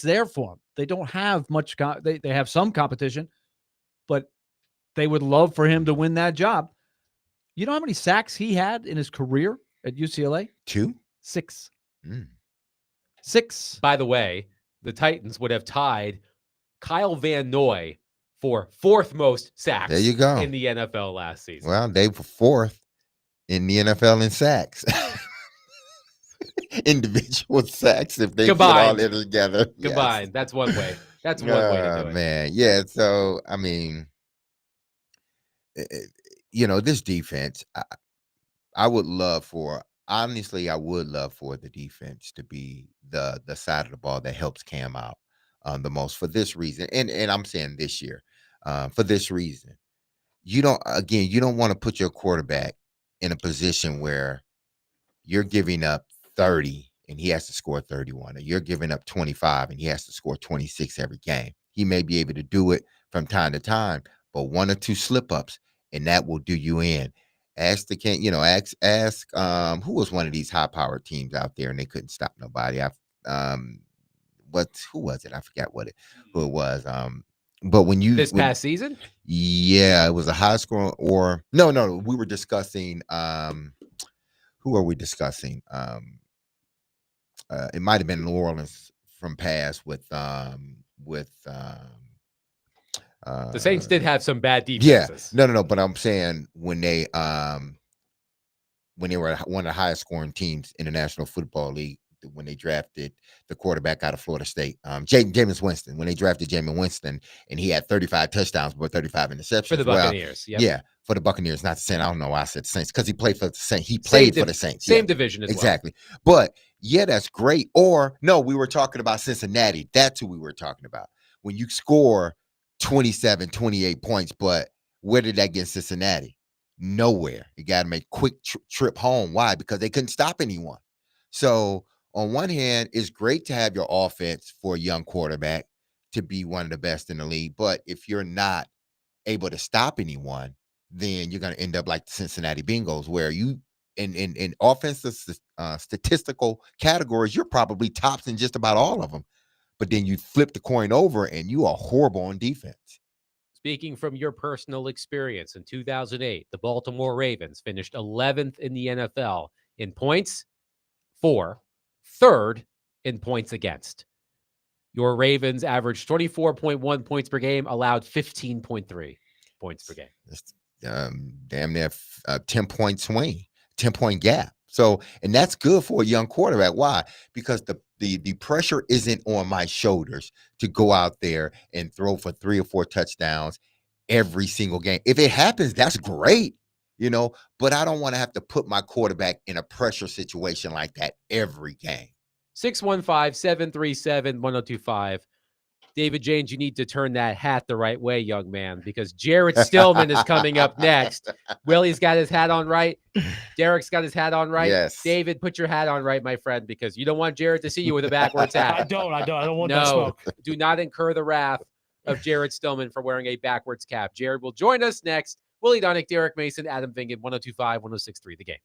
there for him. They don't have much. They have some competition, but they would love for him to win that job. You know how many sacks he had in his career at UCLA? 2? 6. 6. By the way, the Titans would have tied Kyle Van Noy for 4th most sacks there you go. In the NFL last season. Well, they were 4th in the NFL in sacks. Individual sacks, if they put all it together. Combined. Yes. That's one way. That's one way to do it. Man. Yeah. So, I mean, this defense, I would love for the defense to be the side of the ball that helps Cam out the most for this reason. And I'm saying this year, for this reason, you don't want to put your quarterback in a position where you're giving up 30 and he has to score 31, or you're giving up 25 and he has to score 26 every game. He may be able to do it from time to time, but 1 or 2 slip-ups and that will do you in. Ask who was one of these high-powered teams out there and they couldn't stop nobody. Who was it? I forgot who it was. But when you past season, yeah, it was a high score or no. We were discussing. Who are we discussing? It might have been New Orleans from past with the Saints did have some bad yeah, defenses. no. But I'm saying when they were one of the highest scoring teams in the National Football League, when they drafted the quarterback out of Florida State, Jameis Winston, when they drafted Jameis Winston, and he had 35 touchdowns but 35 interceptions For the Buccaneers, yep. Yeah, for the Buccaneers, not the Saints. I don't know why I said the Saints, because he played for the Saints. He played for the Saints. Same division as exactly. But yeah, that's great. Or no, we were talking about Cincinnati. That's who we were talking about. When you score 27, 28 points, but where did that get Cincinnati? Nowhere. You got to make quick trip home. Why? Because they couldn't stop anyone. So on one hand, it's great to have your offense for a young quarterback to be one of the best in the league. But if you're not able to stop anyone, then you're going to end up like the Cincinnati Bengals, where you in offensive statistical categories, you're probably tops in just about all of them. But then you flip the coin over and you are horrible on defense. Speaking from your personal experience, in 2008, the Baltimore Ravens finished 11th in the NFL in points for, third in points against. Your Ravens averaged 24.1 points per game, allowed 15.3 points per game. It's damn near 10-point swing, 10-point gap. So, and that's good for a young quarterback. Why? Because the pressure isn't on my shoulders to go out there and throw for 3 or 4 touchdowns every single game. If it happens, that's great, but I don't want to have to put my quarterback in a pressure situation like that every game. 615-737-1025. David James, you need to turn that hat the right way, young man, because Jarrett Stillman is coming up next. Willie's got his hat on right. Derek's got his hat on right. Yes. David, put your hat on right, my friend, because you don't want Jarrett to see you with a backwards hat. I don't want that smoke. Do not incur the wrath of Jarrett Stillman for wearing a backwards cap. Jared will join us next. Willie Donick, Derek Mason, Adam Vingan, 102.5, 106.3 The Game.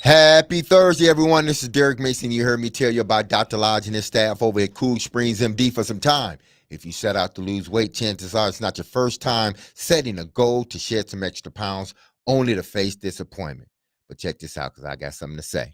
Happy Thursday, everyone. This is Derek Mason. You heard me tell you about Dr. Lodge and his staff over at Cool Springs MD for some time. If you set out to lose weight, chances are it's not your first time setting a goal to shed some extra pounds, only to face disappointment. But check this out, because I got something to say.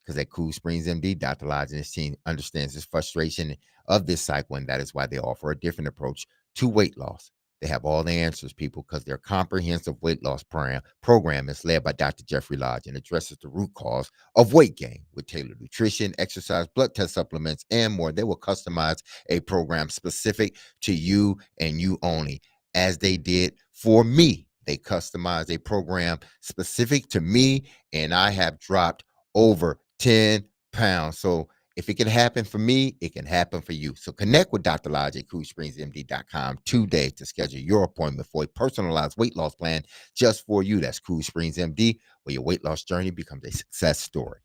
Because at Cool Springs MD, Dr. Lodge and his team understands this frustration of this cycle, and that is why they offer a different approach to weight loss. They have all the answers, people, because their comprehensive weight loss program is led by Dr. Jeffrey Lodge and addresses the root cause of weight gain with tailored nutrition, exercise, blood test supplements, and more. They will customize a program specific to you and you only, as they did for me. They customized a program specific to me, and I have dropped over 10 pounds. So if it can happen for me, it can happen for you. So connect with Dr. Lodge at CoolSpringsMD.com today to schedule your appointment for a personalized weight loss plan just for you. That's Cool Springs MD, where your weight loss journey becomes a success story.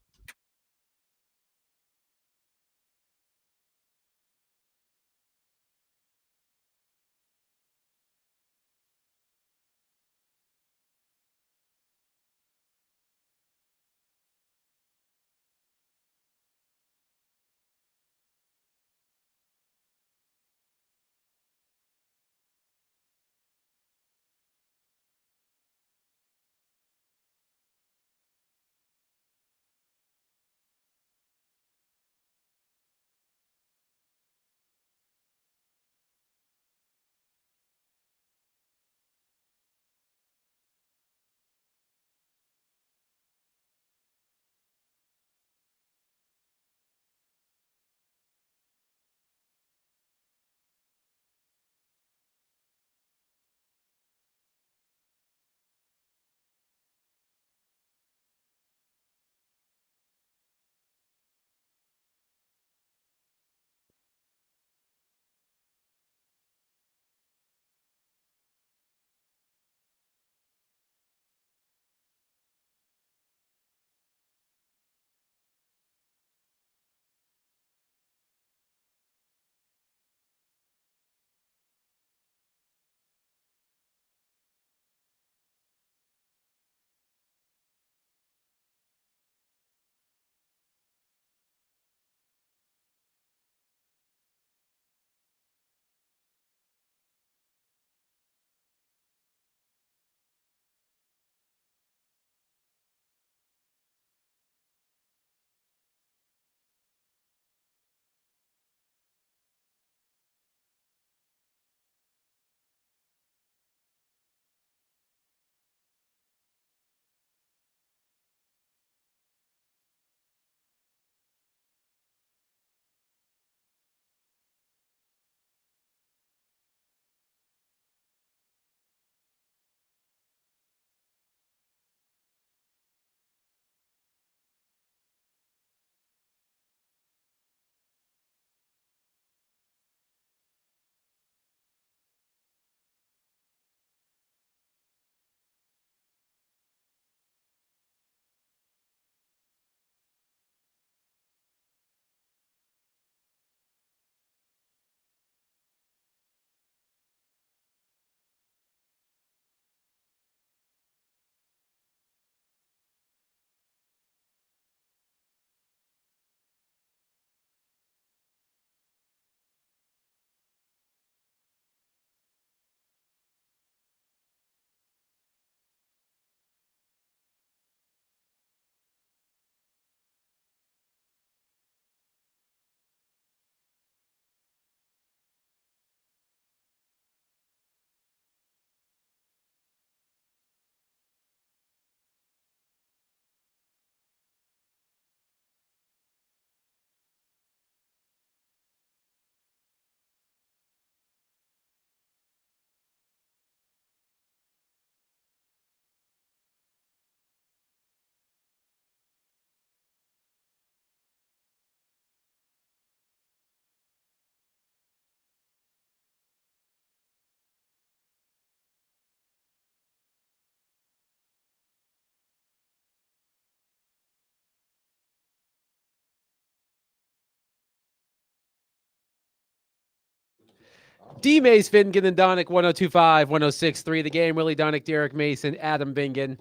D-Mace, Fingan, and Donick, 102.5, 106.3 The Game. Willie Donick, Derek Mason, Adam Vingan.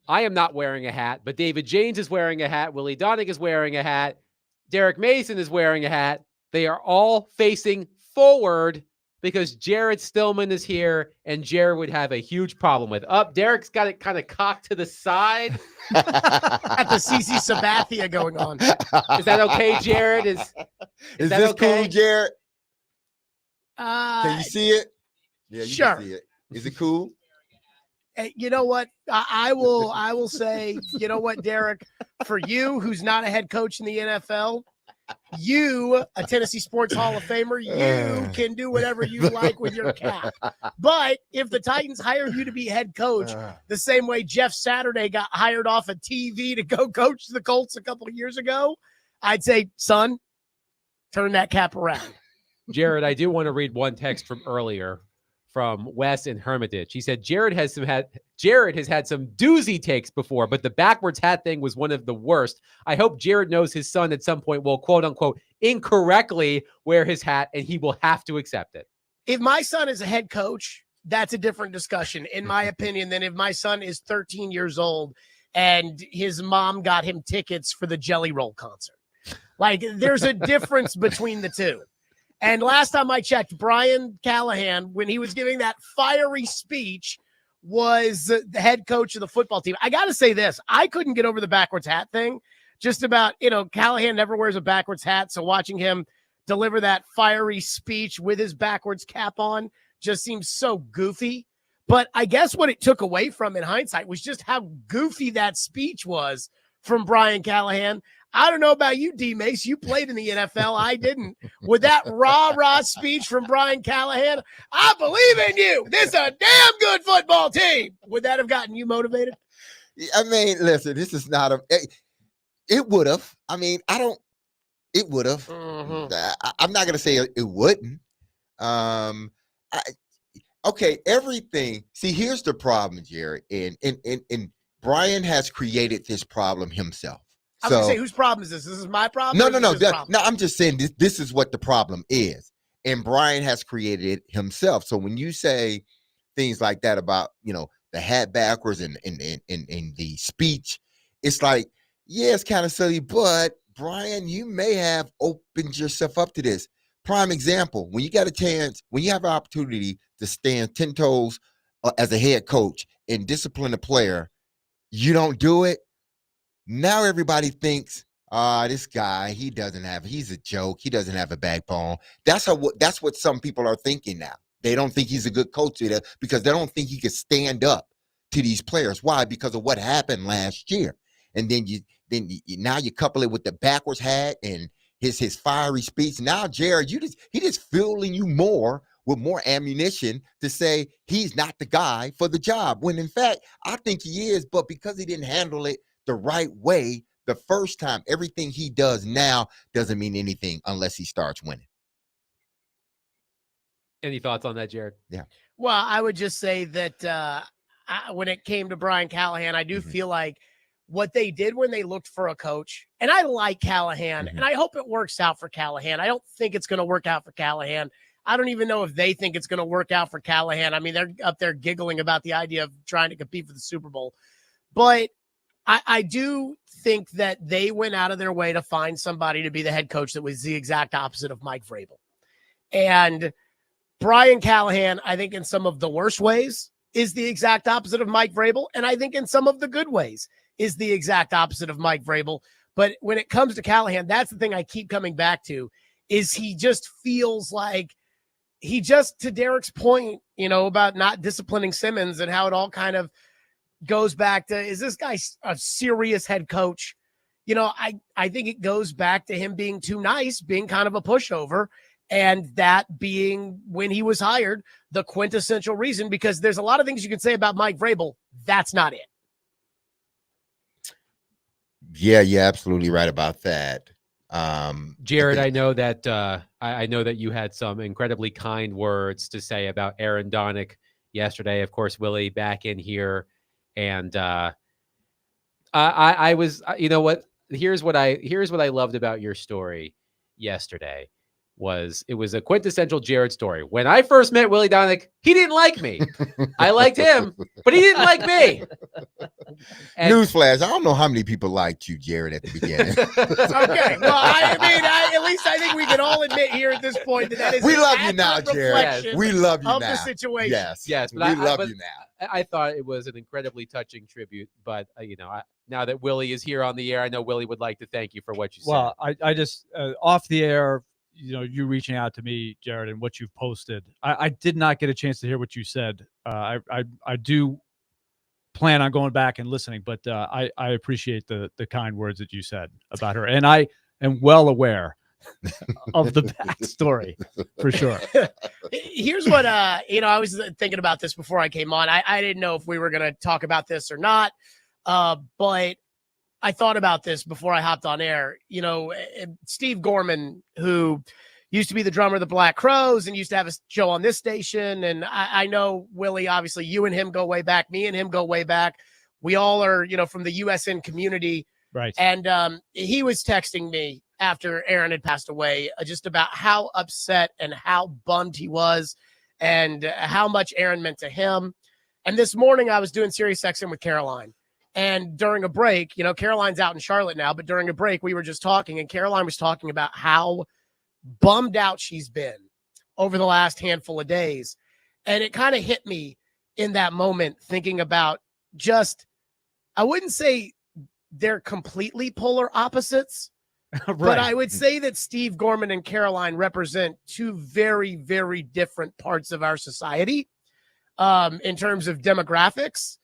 I am not wearing a hat, but David James is wearing a hat. Willie Donick is wearing a hat. Derek Mason is wearing a hat. They are all facing forward because Jared Stillman is here, and Jared would have a huge problem with. Derek's got it kind of cocked to the side. Got the CC Sabathia going on. Is that okay, Jared? Is Is that this okay? cool, Jared? Uh, Can you see it? Yeah, you sure. can see it. Is it cool? You know what? I will say, you know what, Derek, for you, who's not a head coach in the NFL, you, a Tennessee Sports Hall of Famer, you can do whatever you like with your cap. But if the Titans hire you to be head coach, the same way Jeff Saturday got hired off of TV to go coach the Colts a couple of years ago, I'd say, son, turn that cap around. Jared, I do want to read one text from earlier from Wes in Hermitage. He said, Jared has had some doozy takes before, but the backwards hat thing was one of the worst. I hope Jared knows his son at some point will, quote unquote, incorrectly wear his hat, and he will have to accept it. If my son is a head coach, that's a different discussion, in my opinion, than if my son is 13 years old and his mom got him tickets for the Jelly Roll concert. Like, there's a difference between the two. And last time I checked, Brian Callahan, when he was giving that fiery speech, was the head coach of the football team. I got to say this. I couldn't get over the backwards hat thing. Just about, Callahan never wears a backwards hat. So watching him deliver that fiery speech with his backwards cap on just seems so goofy. But I guess what it took away from in hindsight was just how goofy that speech was from Brian Callahan. I don't know about you, D-Mace. You played in the NFL. I didn't. With that rah-rah speech from Brian Callahan, I believe in you. This is a damn good football team. Would that have gotten you motivated? I mean, listen, this is not it would have. I mean, it would have. I'm not going to say it wouldn't. Okay, everything. See, here's the problem, Jerry. And Brian has created this problem himself. I was going to say, whose problem is this? This is my problem? No. I'm just saying this is what the problem is. And Brian has created it himself. So when you say things like that about, the hat backwards and the speech, it's like, yeah, it's kind of silly, but Brian, you may have opened yourself up to this. Prime example, when you got a chance, when you have an opportunity to stand 10 toes as a head coach and discipline a player, you don't do it. Now everybody thinks, this guy, he's a joke. He doesn't have a backbone. That's what some people are thinking now. They don't think he's a good coach either because they don't think he can stand up to these players. Why? Because of what happened last year. And then now you couple it with the backwards hat and his fiery speech. Now, Jared, he just fueling you more with more ammunition to say he's not the guy for the job. When in fact, I think he is, but because he didn't handle it the right way the first time, everything he does now doesn't mean anything unless he starts winning. Any thoughts on that, Jared? Yeah. Well, I would just say that when it came to Brian Callahan, I do feel like what they did when they looked for a coach, and I like Callahan, and I hope it works out for Callahan. I don't think it's going to work out for Callahan. I don't even know if they think it's going to work out for Callahan. I mean, they're up there giggling about the idea of trying to compete for the Super Bowl. But I do think that they went out of their way to find somebody to be the head coach that was the exact opposite of Mike Vrabel. And Brian Callahan, I think in some of the worst ways, is the exact opposite of Mike Vrabel. And I think in some of the good ways is the exact opposite of Mike Vrabel. But when it comes to Callahan, that's the thing I keep coming back to, is he just feels like to Derek's point, about not disciplining Simmons and how it all kind of goes back to, is this guy a serious head coach? I think it goes back to him being too nice, being kind of a pushover, and that being, when he was hired, the quintessential reason, because there's a lot of things you can say about Mike Vrabel. That's not it. Yeah, you're absolutely right about that. Jared, I know that I know that you had some incredibly kind words to say about Aaron Donick yesterday. Of course, Willie back in here, and I was, here's what I loved about your story yesterday. it was a quintessential Jared story. When I first met Willie Donick, he didn't like me. I liked him, but he didn't like me. Newsflash, I don't know how many people liked you, Jared, at the beginning. Okay. Well, at least I think we can all admit here at this point that is we an love you now, accurate Jared. reflection We love you of now. the situation. Yes, but we love you now. I thought it was an incredibly touching tribute, but now that Willie is here on the air, I know Willie would like to thank you for what you said. Well, I just off the air, you reaching out to me, Jared, and what you've posted. I did not get a chance to hear what you said. I do plan on going back and listening, but I appreciate the kind words that you said about her, and I am well aware of the backstory for sure. Here's what I was thinking about this before I came on. I didn't know if we were going to talk about this or not, but I thought about this before I hopped on air. Steve Gorman, who used to be the drummer of the Black Crowes and used to have a show on this station. And I know, Willie, obviously you and him go way back. Me and him go way back. We all are, from the USN community. Right. And he was texting me after Aaron had passed away, just about how upset and how bummed he was and how much Aaron meant to him. And this morning I was doing Sirius XM with Caroline. And during a break, Caroline's out in Charlotte now, but during a break, we were just talking, and Caroline was talking about how bummed out she's been over the last handful of days. And it kind of hit me in that moment, thinking about I wouldn't say they're completely polar opposites, Right. but I would say that Steve Gorman and Caroline represent two very, very different parts of our society in terms of demographics.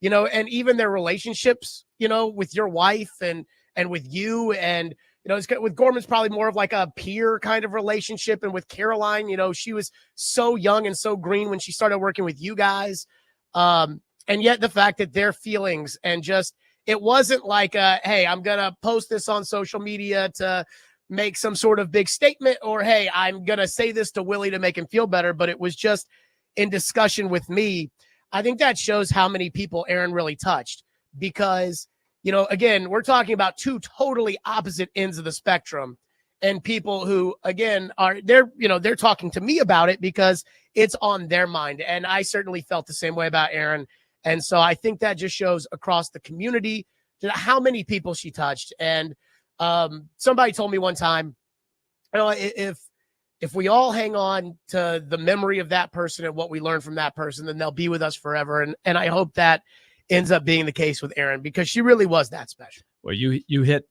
And even their relationships, with your wife and with you. And, with Gorman's probably more of like a peer kind of relationship. And with Caroline, she was so young and so green when she started working with you guys. And yet the fact that their feelings and it wasn't like, hey, I'm going to post this on social media to make some sort of big statement, or, hey, I'm going to say this to Willie to make him feel better. But it was just in discussion with me. I think that shows how many people Aaron really touched, because, again, we're talking about two totally opposite ends of the spectrum, and people who, again, they're talking to me about it because it's on their mind. And I certainly felt the same way about Aaron. And so I think that just shows across the community how many people she touched. And somebody told me one time, if we all hang on to the memory of that person and what we learned from that person, then they'll be with us forever. And I hope that ends up being the case with Aaron, because she really was that special. Well, you hit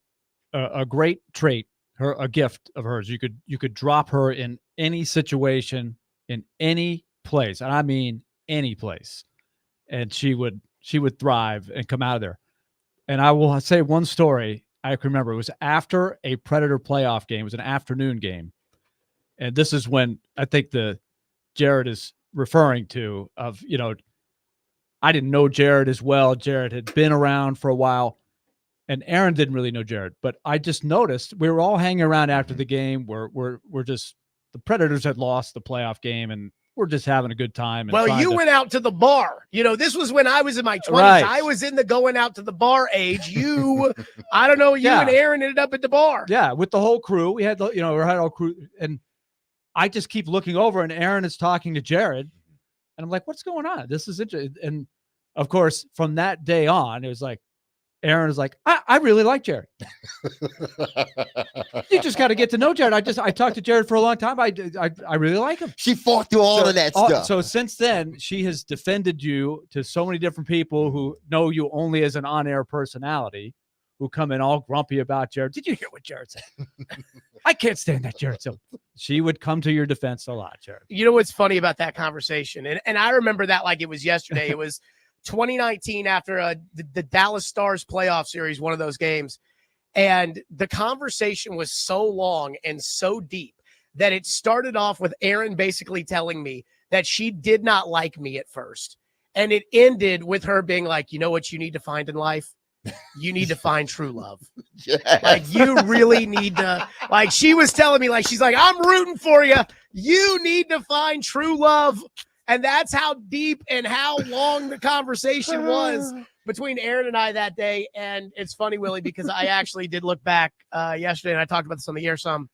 a great trait, a gift of hers. You could drop her in any situation, in any place, and I mean any place, and she would thrive and come out of there. And I will say one story I can remember. It was after a Predator playoff game. It was an afternoon game. And this is when I think Jared is referring to I didn't know Jared as well. Jared had been around for a while, and Aaron didn't really know Jared. But I just noticed we were all hanging around after the game. We're just, the Predators had lost the playoff game, and we're just having a good time. And well, you went out to the bar. This was when I was in my 20s. Right. I was in the going out to the bar age. I don't know. You and Aaron ended up at the bar. Yeah, with the whole crew. We had we had all crew, and I just keep looking over, and Aaron is talking to Jared, and I'm like, what's going on? This is interesting. And of course, from that day on, it was like, Aaron is like, I really like Jared. You just got to get to know Jared. I talked to Jared for a long time. I really like him. She fought through all of that stuff. So since then, she has defended you to so many different people who know you only as an on-air personality, who come in all grumpy about Jared. Did you hear what Jared said? I can't stand that Jared. So she would come to your defense a lot, Jared. You know what's funny about that conversation? And I remember that like it was yesterday. It was 2019 after the Dallas Stars playoff series, one of those games. And the conversation was so long and so deep that it started off with Aaron basically telling me that she did not like me at first. And it ended with her being like, you know what you need to find in life? You need to find true love. Yes. Like, you really need to, like, she was telling me, like, she's like, I'm rooting for you. You need to find true love. And that's how deep and how long the conversation was between Aaron and I that day. And it's funny, Willie, because I actually did look back yesterday, and I talked about this on the air some.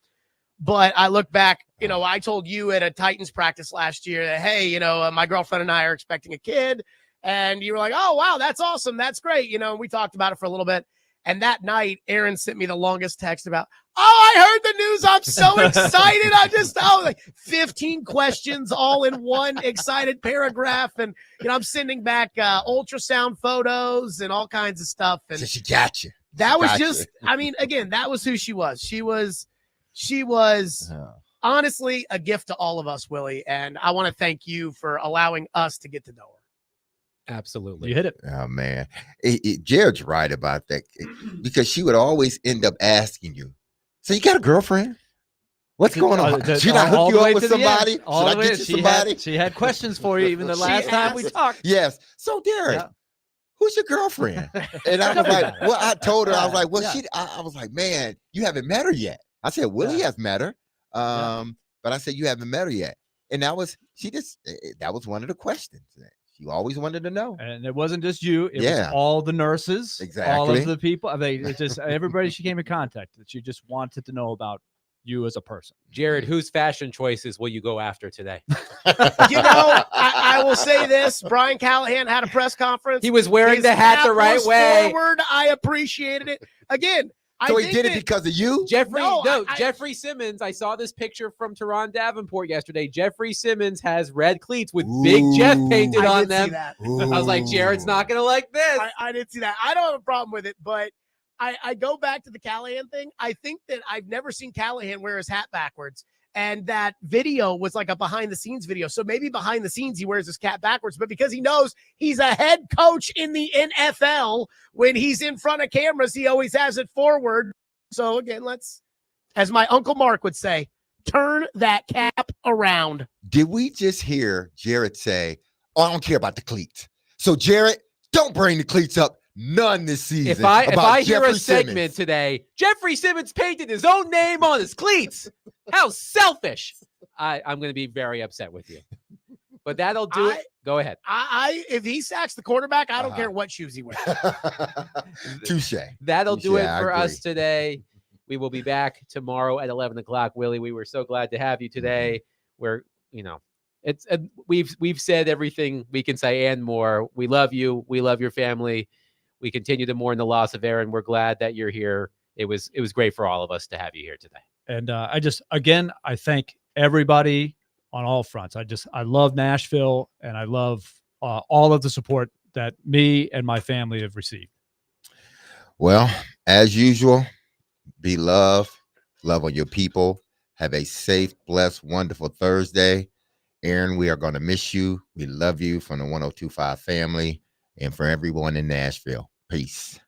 But I look back, I told you at a Titans practice last year that, hey, my girlfriend and I are expecting a kid. And you were like, oh, wow, that's awesome. That's great. We talked about it for a little bit. And that night, Aaron sent me the longest text about, oh, I heard the news. I'm so excited. Like 15 questions all in one excited paragraph. And, I'm sending back ultrasound photos and all kinds of stuff. And So she got you. that was Gotcha. just, again, that was who she was. She was honestly a gift to all of us, Willie. And I want to thank you for allowing us to get to know her. Absolutely. You hit it. Oh man, Jared's right about that because she would always end up asking you, "So you got a girlfriend? What's going on? Should I hook you up with somebody? Should I get you somebody?" She had questions for you even the last time we talked. Yes. So Derek, who's your girlfriend? And I was like, well, I told her, I was like, well, I was like, man, you haven't met her yet. I said, Willie has met her. But I said, you haven't met her yet. And that was one of the questions. You always wanted to know. And it wasn't just you. It was all the nurses. Exactly. All of the people. It's just everybody she came in contact that you just wanted to know about you as a person. Jared, whose fashion choices will you go after today? I will say this. Brian Callahan had a press conference. He was wearing His the hat the hat right was way. Forward. I appreciated it. Again, So I he did it because of you? Jeffrey Simmons. I saw this picture from Teron Davenport yesterday. Jeffrey Simmons has red cleats with Big Jeff painted on them. I was like, Jared's not going to like this. I didn't see that. I don't have a problem with it, but I go back to the Callahan thing. I think that I've never seen Callahan wear his hat backwards. And that video was like a behind the scenes video. So maybe behind the scenes, he wears his cap backwards, but because he knows he's a head coach in the NFL, when he's in front of cameras, he always has it forward. So again, let's, as my Uncle Mark would say, turn that cap around. Did we just hear Jared say, oh, I don't care about the cleats. So Jared, don't bring the cleats up none this season. If I hear Jeffrey a segment Simmons. today, Jeffrey Simmons painted his own name on his cleats. How selfish. I'm going to be very upset with you. But that'll do it. Go ahead. If he sacks the quarterback, I don't care what shoes he wears. Touche. That'll do it I for agree. us today. We will be back tomorrow at 11 o'clock. Willie, we were so glad to have you today. We're, it's we've said everything we can say and more. We love you. We love your family. We continue to mourn the loss of Aaron. We're glad that you're here. It was great for all of us to have you here today. And I thank everybody on all fronts. I love Nashville, and I love all of the support that me and my family have received. Well, as usual, be love on your people. Have a safe, blessed, wonderful Thursday. Aaron, we are going to miss you. We love you from the 1025 family and for everyone in Nashville. Peace.